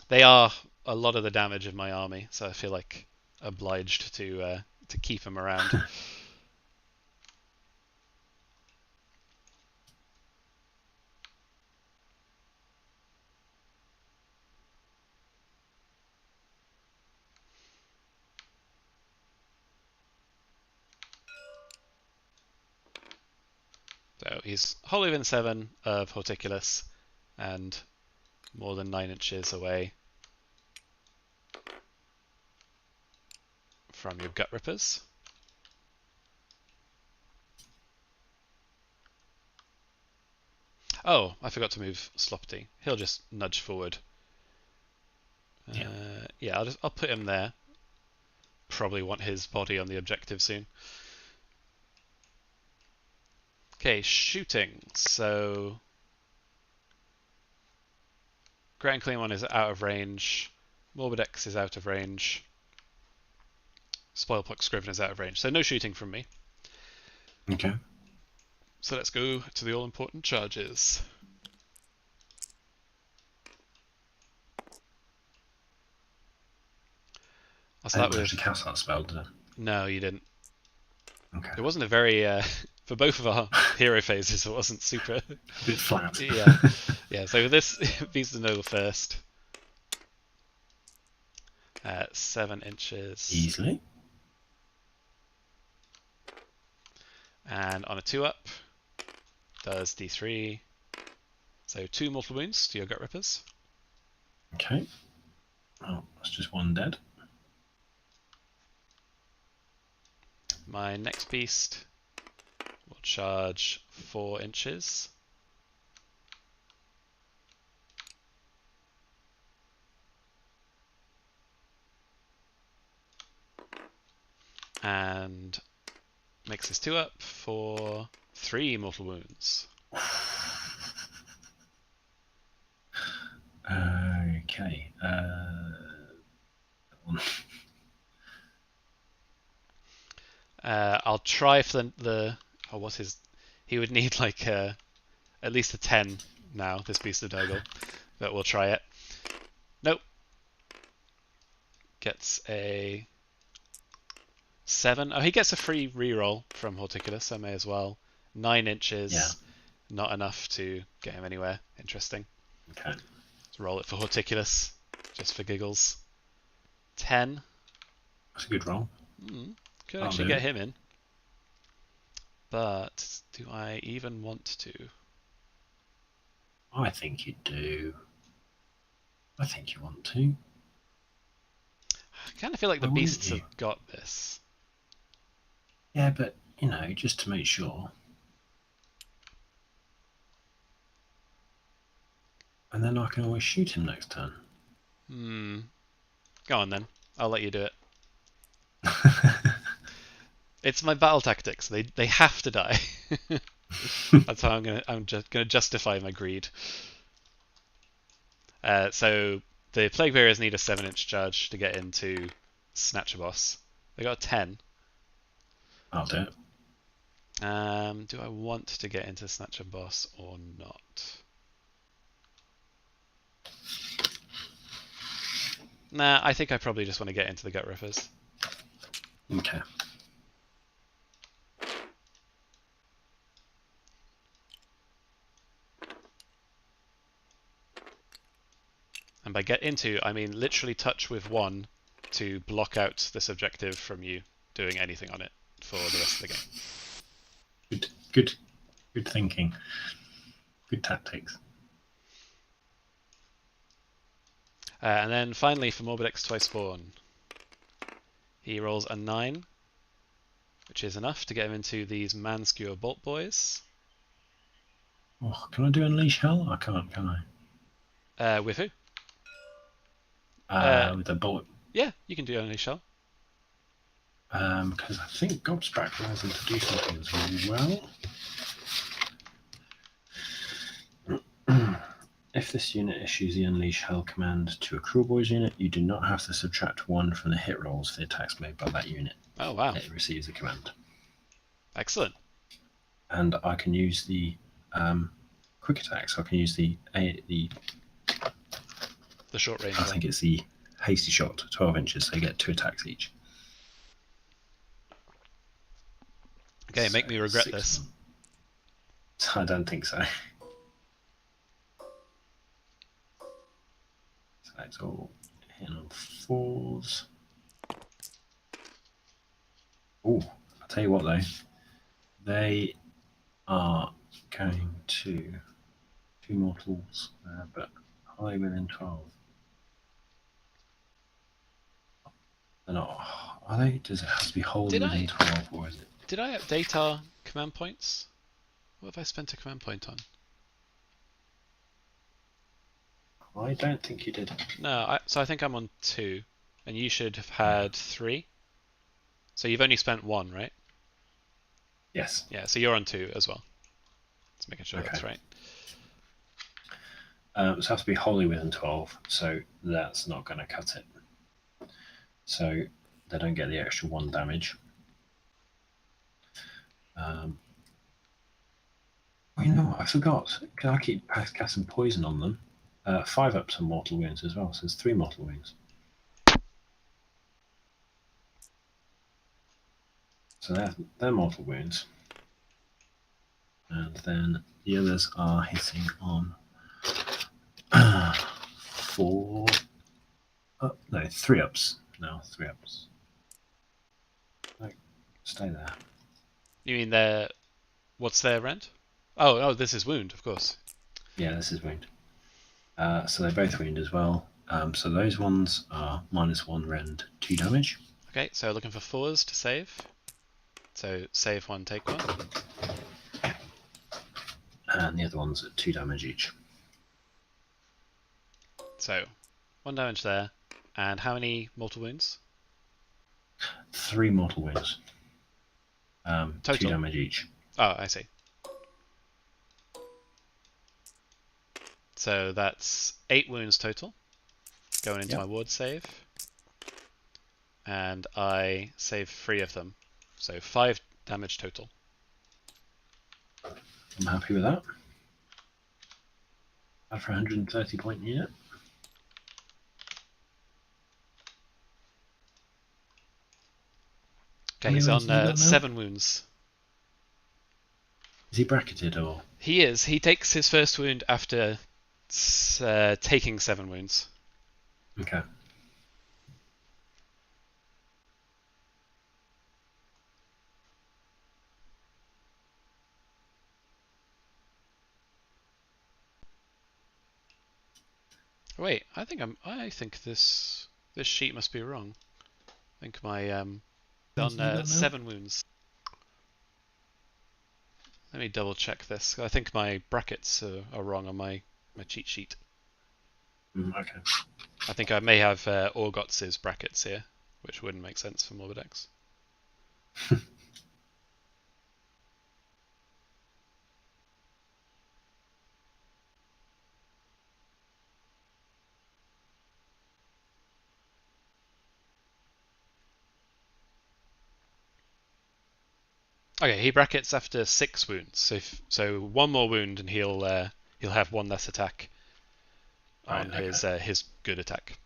They are a lot of the damage of my army, so I feel like obliged to keep them around. So he's wholly within 7 of Horticulus and more than 9 inches away from your Gut Rippers. Oh, I forgot to move Sloppity. He'll just nudge forward. Yeah, I'll put him there. Probably want his body on the objective soon. Okay, shooting. So Grand Clean One is out of range. Morbidex is out of range. Spoilpox Scriven is out of range. So no shooting from me. Okay. So let's go to the all-important charges. I'll start with... actually cast that spell, did I? No, you didn't. Okay. It wasn't a very... for both of our hero phases, it wasn't super... A bit flat. Yeah. So with this, Beast of Nurgle first. 7 inches. Easily. And on a 2-up, does D3. So 2 mortal wounds to your Gut Rippers. Okay. Oh, that's just 1 dead. My next beast will charge 4 inches. And makes his 2-up for 3 mortal wounds. Okay. I'll try for the oh, what's his? He would need like at least a 10 now. This Beast of Nurgle, but we'll try it. Nope. Gets a 7. Oh, he gets a free reroll from Horticulus. I may as well. 9 inches. Yeah. Not enough to get him anywhere. Interesting. Okay. Let's roll it for Horticulus, just for giggles. 10. That's a good roll. Could actually get him in. But do I even want to? I think you do. I think you want to. I kind of feel like the beasts have got this. Yeah, but, you know, just to make sure. And then I can always shoot him next turn. Go on then. I'll let you do it. It's my battle tactics. They have to die. That's how I'm just gonna justify my greed. So the Plague Bearers need a 7-inch charge to get into Snatcher Boss. They got a 10. I'll do it. Do I want to get into Snatcher Boss or not? Nah, I think I probably just want to get into the Gut Rippers. Okay. And by get into, I mean literally touch with 1 to block out this objective from you doing anything on it for the rest of the game. Good thinking. Good tactics. And then finally for Morbid X Twice Spawn, he rolls a 9, which is enough to get him into these Manskewer Bolt Boys. Oh, can I do Unleash Hell? I can't, can I? With who? With the bullet. Yeah, you can do Unleash Hell. Because I think Gobsback allows them to do something as well. If this unit issues the Unleash Hell command to a Kruleboyz unit, you do not have to subtract 1 from the hit rolls for the attacks made by that unit. Oh, wow. It receives the command. Excellent. And I can use the quick attacks. I can use the short range. I think it's the hasty shot, 12 inches. So you get 2 attacks each. Okay, make me regret this. I don't think so. So it's all in on 4s. Oh, I'll tell you what though. They are going to 2 mortals there, but are they within 12? They're not. Are they? Does it have to be wholly within 12, or is it? Did I update our command points? What have I spent a command point on? I don't think you did. No, so I think I'm on 2, and you should have had 3. So you've only spent 1, right? Yes. Yeah, so you're on 2 as well. Just making sure that's right. So it has to be wholly within 12, so that's not going to cut it. So they don't get the extra 1 damage. You know what? I forgot. Can I keep casting poison on them? 5 up some mortal wounds as well, so there's 3 mortal wounds. So they're mortal wounds. And then the others are hitting on 4. No, 3 ups now. 3 ups. No, stay there. You mean what's their rend? Oh, this is wound, of course. Yeah, this is wound. So they both wound as well. So those ones are -1 rend, 2 damage. Okay, so looking for 4s to save. So save 1, take 1. And the other ones at 2 damage each. So 1 damage there. And how many mortal wounds? 3 mortal wounds. Total? 2 damage each. Oh, I see. So that's 8 wounds total going into my ward save. And I save 3 of them. So 5 damage total. I'm happy with that. After 130 point unit. Okay, he's on 7 wounds. Is he bracketed or? He is. He takes his first wound after taking 7 wounds. Okay. Wait, I think this sheet must be wrong. I think my on 7 wounds. Let me double check this. I think my brackets are wrong on my cheat sheet. Okay. I think I may have Orgotz's brackets here, which wouldn't make sense for Morbidex. Okay, he brackets after 6 wounds. So one more wound, and he'll have one less attack Right. on Okay. his good attack.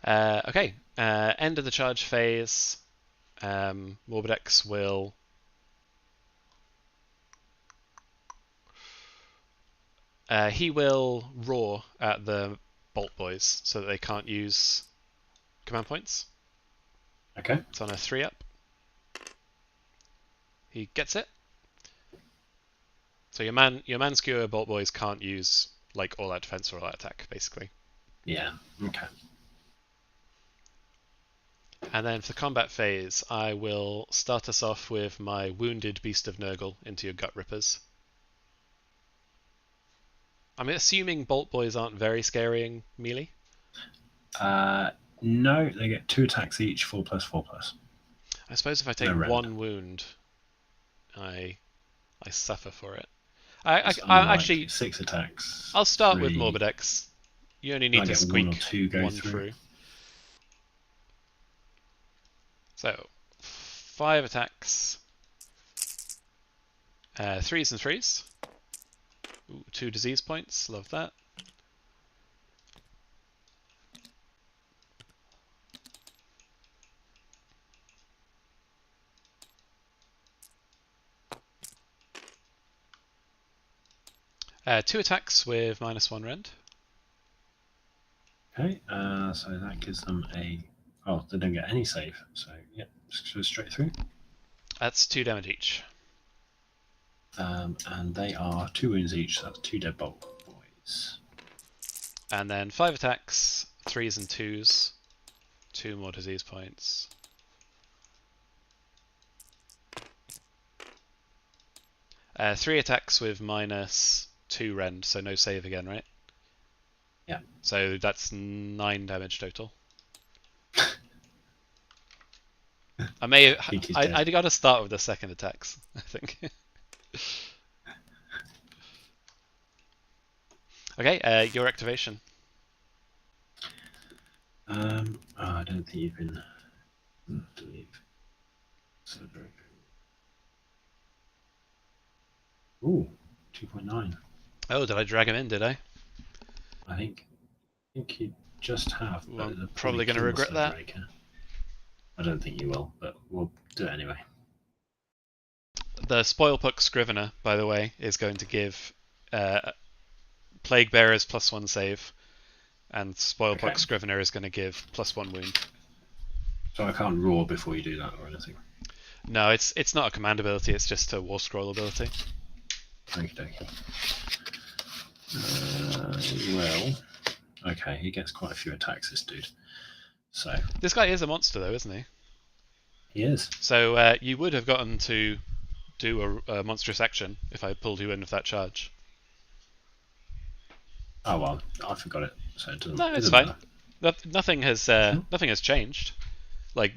Okay, end of the charge phase. Morbidex will he will roar at the Bolt Boys so that they can't use command points. Okay. It's on a 3-up. He gets it. So your man skewer Bolt Boys can't use like all out defense or all out attack basically. Yeah. Okay. And then for the combat phase, I will start us off with my wounded Beast of Nurgle into your Gut Rippers. I'm assuming Bolt Boys aren't very scarying melee. No, they get 2 attacks each, 4+4+. I suppose if I take No rend. one wound, I suffer for it. It's I unlikely. actually 6 attacks. I'll start with 3. Morbidex. You only I need to get 1 or squeak 2 go one through. So 5 attacks, 3s and 3s. Ooh, 2 disease points. Love that. Two attacks with -1 rend. Okay, so that gives them a. Oh, they don't get any save. So yeah, just go straight through. That's 2 damage each. And they are 2 wounds each. So that's 2 deadbolt boys. And then 5 attacks, 3s and 2s. 2 more disease points. Three attacks with -2 rend, so no save again, right? Yeah. So that's 9 damage total. I got to start with the second attacks, I think. Okay, your activation. I don't think you've been. Ooh, 2.9. Oh, did I drag him in? Did I? I think you just have. Well, But I'm it'll probably going to regret that. Breaker. I don't think you will, but we'll do it anyway. The Spoilpuck Scrivener, by the way, is going to give Plague Bearers +1 save, and Spoilpuck Scrivener is going to give +1 wound. So I can't roar before you do that or anything? No, it's not a command ability, it's just a War Scroll ability. Okey-dokey. Well, okay, he gets quite a few attacks, this dude. So this guy is a monster, though, isn't he? He is. So you would have gotten to do a monstrous action if I pulled you in with that charge. Oh well, I forgot it, so it doesn't. No, it's fine. Nothing has changed. Like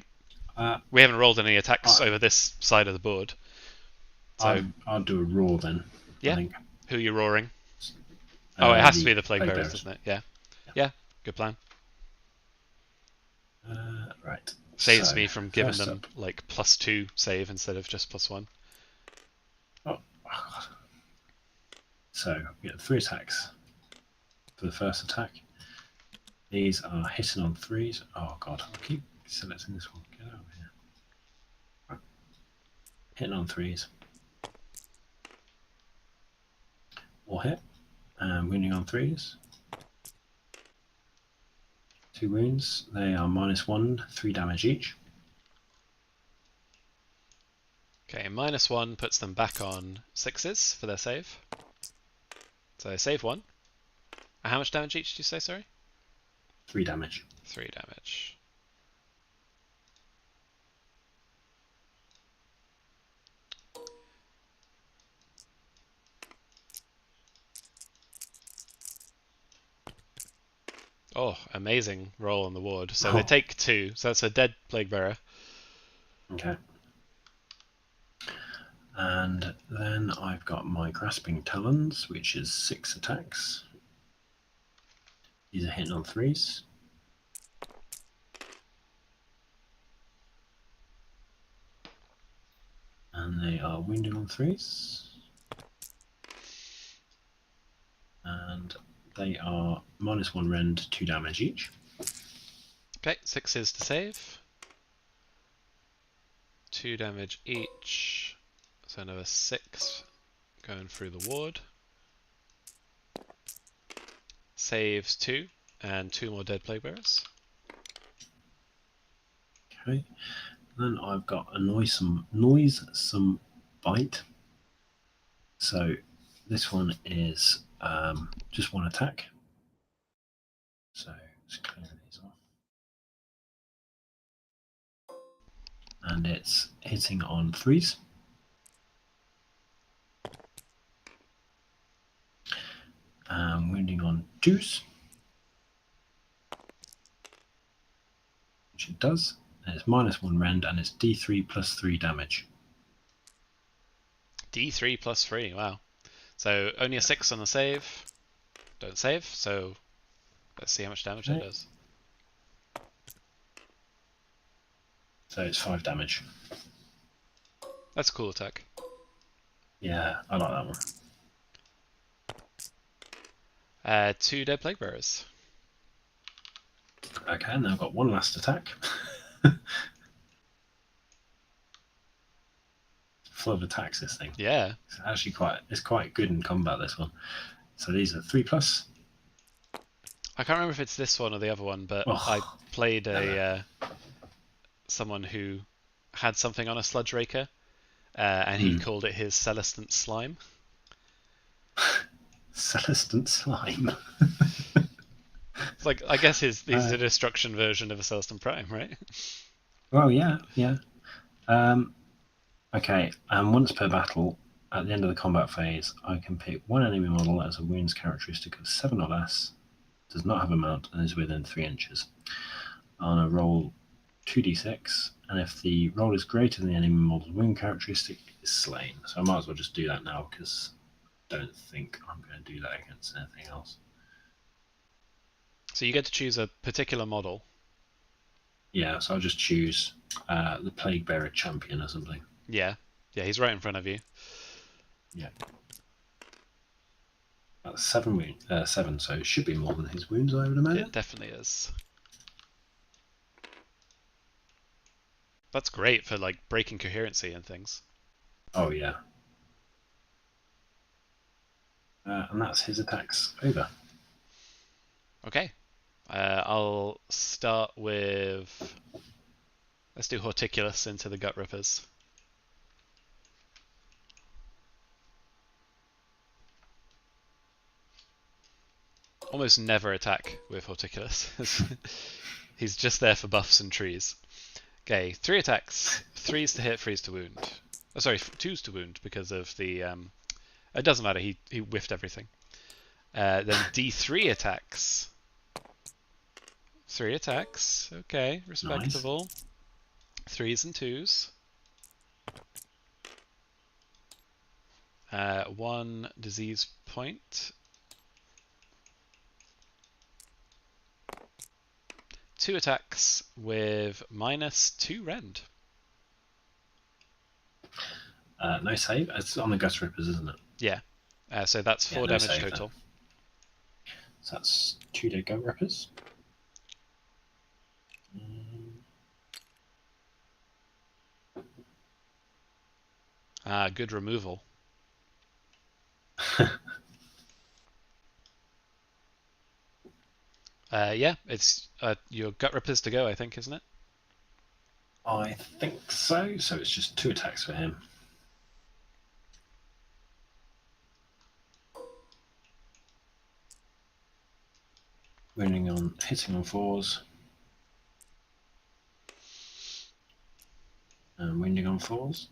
Uh, we haven't rolled any attacks over this side of the board. So I'll do a roar then. Yeah. I think. Who are you roaring? Oh, it has to be the Plague Bearers, Bearers, doesn't it? Yeah. Good plan. Right. Saves so, me from giving them up. like +2 save instead of just +1. Oh. So we get 3 attacks for the first attack. These are hitting on 3s. Oh god, I keep selecting this one. Get out of here. Right. Hitting on 3s. Or hit. And wounding on 3s. 2 wounds. They are -1, 3 damage each. Okay, -1 puts them back on 6s for their save. So save 1. How much damage each did you say, sorry? 3 damage. 3 damage. Oh, amazing roll on the ward. So they take 2, so that's a dead Plague Bearer. Okay. And then I've got my Grasping Talons, which is 6 attacks. These are hitting on 3s. And they are wounding on 3s. And they are -1 rend, 2 damage each. Okay, 6s to save. 2 damage each. So another 6 going through the ward. Saves 2 and 2 more dead plague bearers. Okay. Then I've got a noisome bite. So this one is just 1 attack. So let's clear these off. And it's hitting on 3s. Wounding on 2s. Which it does. And it's -1 rend and it's D3 plus 3 damage. D3 plus 3, wow. So only a 6 on the save. Don't save, so let's see how much damage that does. So it's 5 damage. That's a cool attack. Yeah, I like that one. 2 dead plague bearers. Okay, and then I've got 1 last attack. Full of attacks, this thing. Yeah. It's actually quite good in combat, this one. So these are 3+. I can't remember if it's this one or the other one, but I played someone who had something on a sludge raker, and he called it his Celestant Slime. Celestant Slime. It's like, I guess he's a destruction version of a Celestant Prime, right? Well, yeah. Okay, and once per battle, at the end of the combat phase, I can pick 1 enemy model that has a wounds characteristic of 7 or less, does not have a mount, and is within 3 inches. On a roll 2d6, and if the roll is greater than the enemy model's wound characteristic, is slain. So I might as well just do that now, because I don't think I'm going to do that against anything else. So you get to choose a particular model. Yeah, so I'll just choose the Plague Bearer Champion or something. Yeah, he's right in front of you. Yeah. That's 7, so it should be more than his wounds, I would imagine. It definitely is. That's great for like breaking coherency and things. Oh yeah. And that's his attacks over. Okay. I'll start with... Let's do Horticulus into the Gut Rippers. Almost never attack with Horticulus. He's just there for buffs and trees. Okay, 3 attacks. 3s to hit, 3s to wound. Oh, sorry, 2s to wound because of the... it doesn't matter, he whiffed everything. Then D3 attacks. 3 attacks. Okay, respectable. Nice. 3s and 2s. 1 disease point. 2 attacks with -2 rend. No save. It's on the Gut Rippers, isn't it? Yeah. So that's 4 damage total. Then. So that's 2 dead Gut Rippers. Good removal. Yeah, it's your Gut Rippers to go, I think, isn't it? I think so. So it's just 2 attacks for him. Hitting on 4s. And wounding on 4s.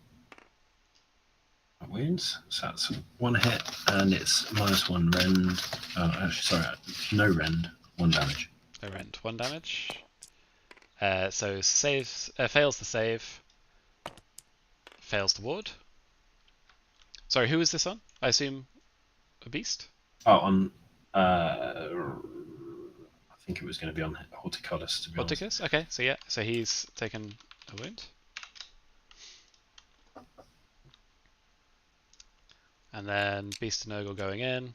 That wounds. So that's 1 hit, and it's -1 rend. Oh, actually, sorry, no rend. 1 damage. No rend. 1 damage. So saves, fails the save. Fails the ward. Sorry, who is this on? I assume a beast? Oh, on think it was going to be on Horticulus, to be honest. Horticus? Okay, so yeah, so he's taken a wound. And then Beast of Nurgle going in.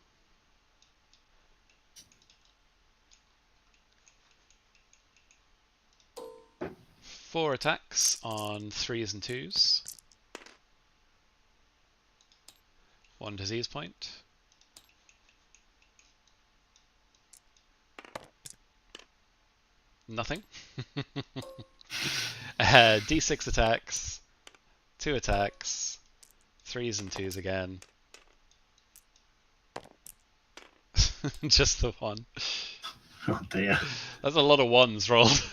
Four attacks on 3s and 2s. 1 disease point. Nothing. D6 attacks. 2 attacks. 3s and 2s again. Just the one. Oh dear. That's a lot of ones rolled.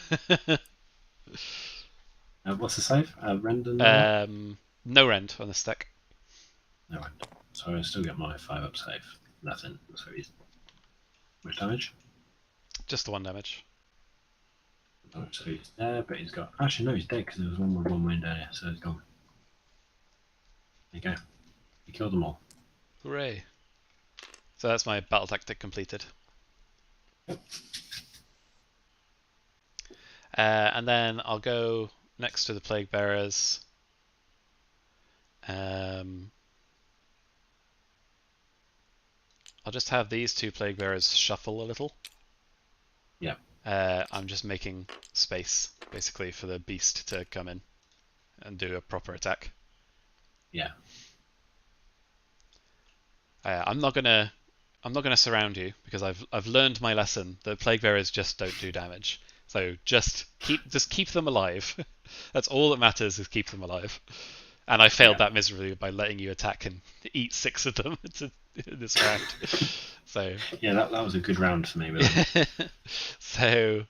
What's the save? Rend and No rend on the stack. no rend. So I still get my 5-up save. Nothing. So he's much damage. Just the 1 damage. So he's there, but he's got. Actually, no, he's dead because there was one with 1 wound earlier, so he's gone. There you go. You killed them all. Hooray. So that's my battle tactic completed. And then I'll go next to the Plague Bearers. I'll just have these 2 Plague Bearers shuffle a little. Yeah. I'm just making space, basically, for the beast to come in and do a proper attack. Yeah. I'm not gonna surround you because I've learned my lesson. The Plague Bearers just don't do damage. So just keep them alive. That's all that matters, is keep them alive. And I failed that miserably by letting you attack and eat 6 of them this round. So yeah, that was a good round for me. Really. So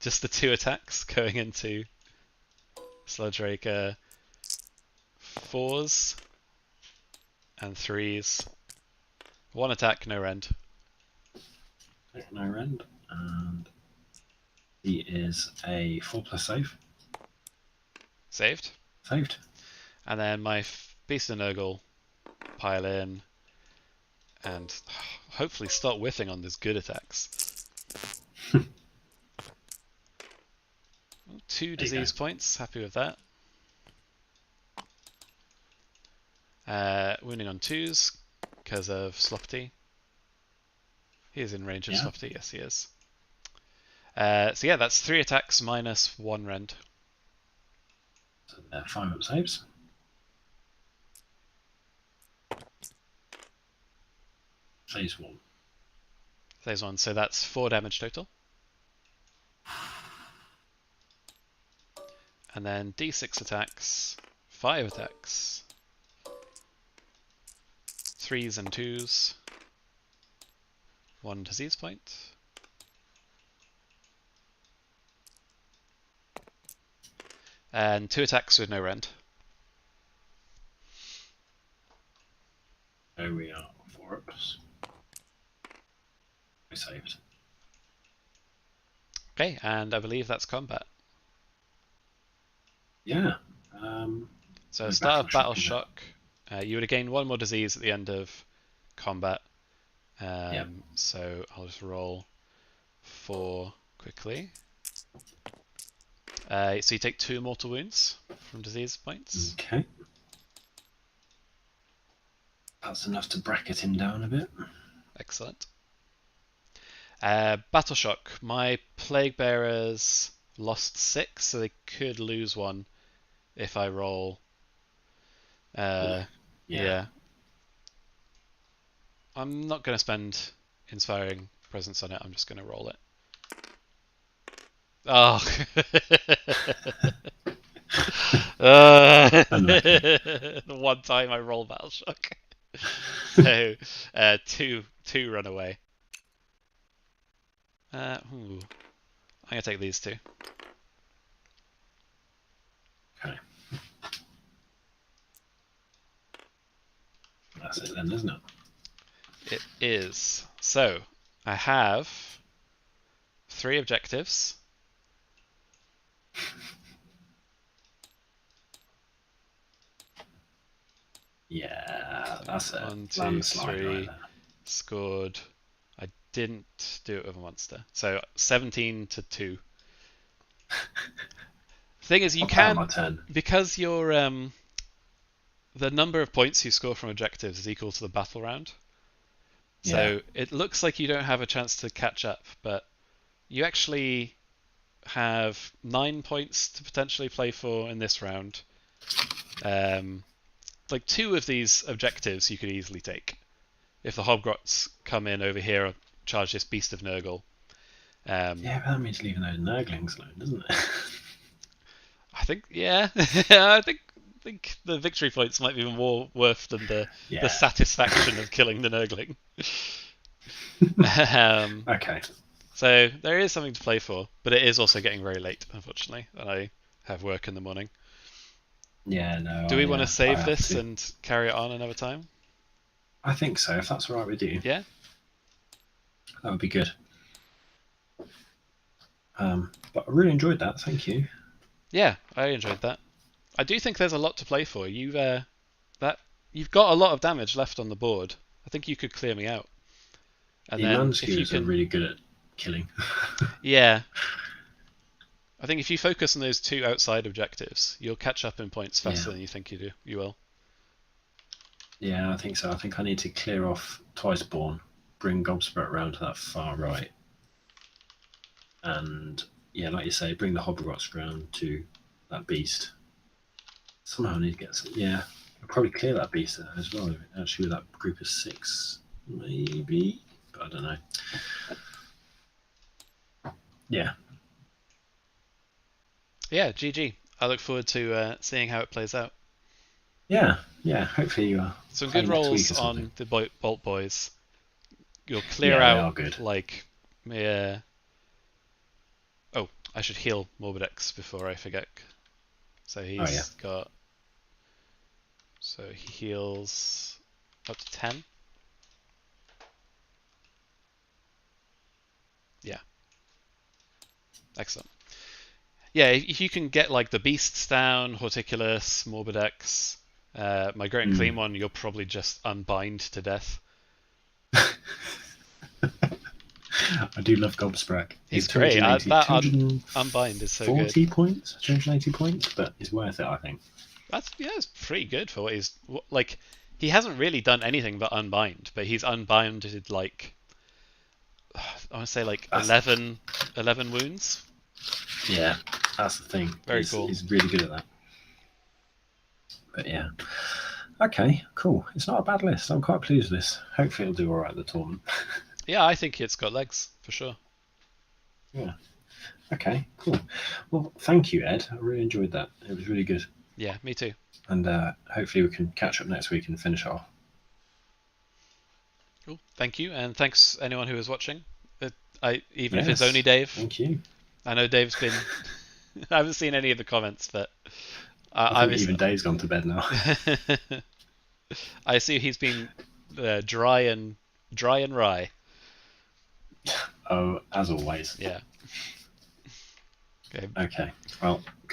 just the 2 attacks going into Sludge Raker. 4s and 3s. 1 attack, no rend. No rend, and he is a 4+ save. Saved. Saved. And then my Beast of Nurgle pile in and hopefully start whiffing on these good attacks. 2 disease points, happy with that. Wounding on 2s because of Sloppity. He is in range of Sloppity, yes he is. So yeah, that's 3 attacks minus 1 rend. So they're 5-up saves. Saves 1. Saves 1, so that's 4 damage total. And then D6 attacks, 5 attacks, 3s and 2s, 1 disease point. And 2 attacks with no rend. There we are, 4-ups. I saved. Okay, and I believe that's combat. Yeah. So start of Battle Shock. You would have gained 1 more disease at the end of combat. So I'll just roll 4 quickly. So you take 2 mortal wounds from disease points. Okay. That's enough to bracket him down a bit. Excellent. Battle Shock. My Plague Bearers lost 6, so they could lose 1 if I roll. Yeah. I'm not going to spend Inspiring Presence on it. I'm just going to roll it. Oh. The one time I roll Battle Shock. So, 2 run away. I'm going to take these 2. Okay. That's it then, isn't it? It is. So, I have 3 objectives. Yeah, that's it. 1, 2, 3. Right, Scored. I didn't do it with a monster. So 17 to 2. Thing is, you Not bad, can, my turn. because your the number of points you score from objectives is equal to the battle round. So it looks like you don't have a chance to catch up, but you actually have 9 points to potentially play for in this round. Like 2 of these objectives you could easily take. If the Hobgrots come in over here and charge this Beast of Nurgle. Yeah, but that means leaving those Nurglings alone, doesn't it? I think, yeah. I think the victory points might be more worth than the satisfaction of killing the Nurgling. Okay. So there is something to play for, but it is also getting very late, unfortunately, and I have work in the morning. Yeah, no. Do we want to save this and carry it on another time? I think so, if that's all right with you. Yeah. That would be good. But I really enjoyed that. Thank you. Yeah, I enjoyed that. I do think there's a lot to play for. You've got a lot of damage left on the board. I think you could clear me out. And the then Manskews are really good at killing. Yeah. I think if you focus on those 2 outside objectives, you'll catch up in points faster than you think you will. Yeah, I think so. I think I need to clear off Twiceborn, bring Gobspratt round to that far right. And, yeah, like you say, bring the Hobgrots round to that beast. Somehow I need to get some... Yeah, I'll probably clear that beast as well, actually, with that group of 6, maybe? But I don't know. Yeah. Yeah, GG. I look forward to seeing how it plays out. Yeah. Hopefully you are. Some good rolls on the Bolt Boys. You'll clear out like mere. Oh, I should heal Morbidex before I forget. So he's got. So he heals up to 10. Yeah. Excellent. Yeah, if you can get like the beasts down, Horticulus, Morbidex, my Great and Clean one, you'll probably just unbind to death. I do love Gobsprack. He's great. That unbind is so good. 40 points, 280 points, but it's worth it, I think. It's pretty good for what he's like. He hasn't really done anything but unbind, but he's unbinded like I want to say like 11 wounds. Yeah, that's the thing. Very cool. He's really good at that. But yeah. Okay, cool. It's not a bad list. I'm quite pleased with this. Hopefully it'll do alright at the tournament. Yeah, I think it's got legs, for sure. Yeah. Okay, cool. Well, thank you, Ed. I really enjoyed that. It was really good. Yeah, me too. And hopefully we can catch up next week and finish off. Cool. Thank you, and thanks anyone who is watching. Even if it's only Dave. Thank you. I know Dave's been... I haven't seen any of the comments, but... I think even Dave's gone to bed now. I see he's been dry and rye. Oh, as always. Yeah. Okay. Well, good.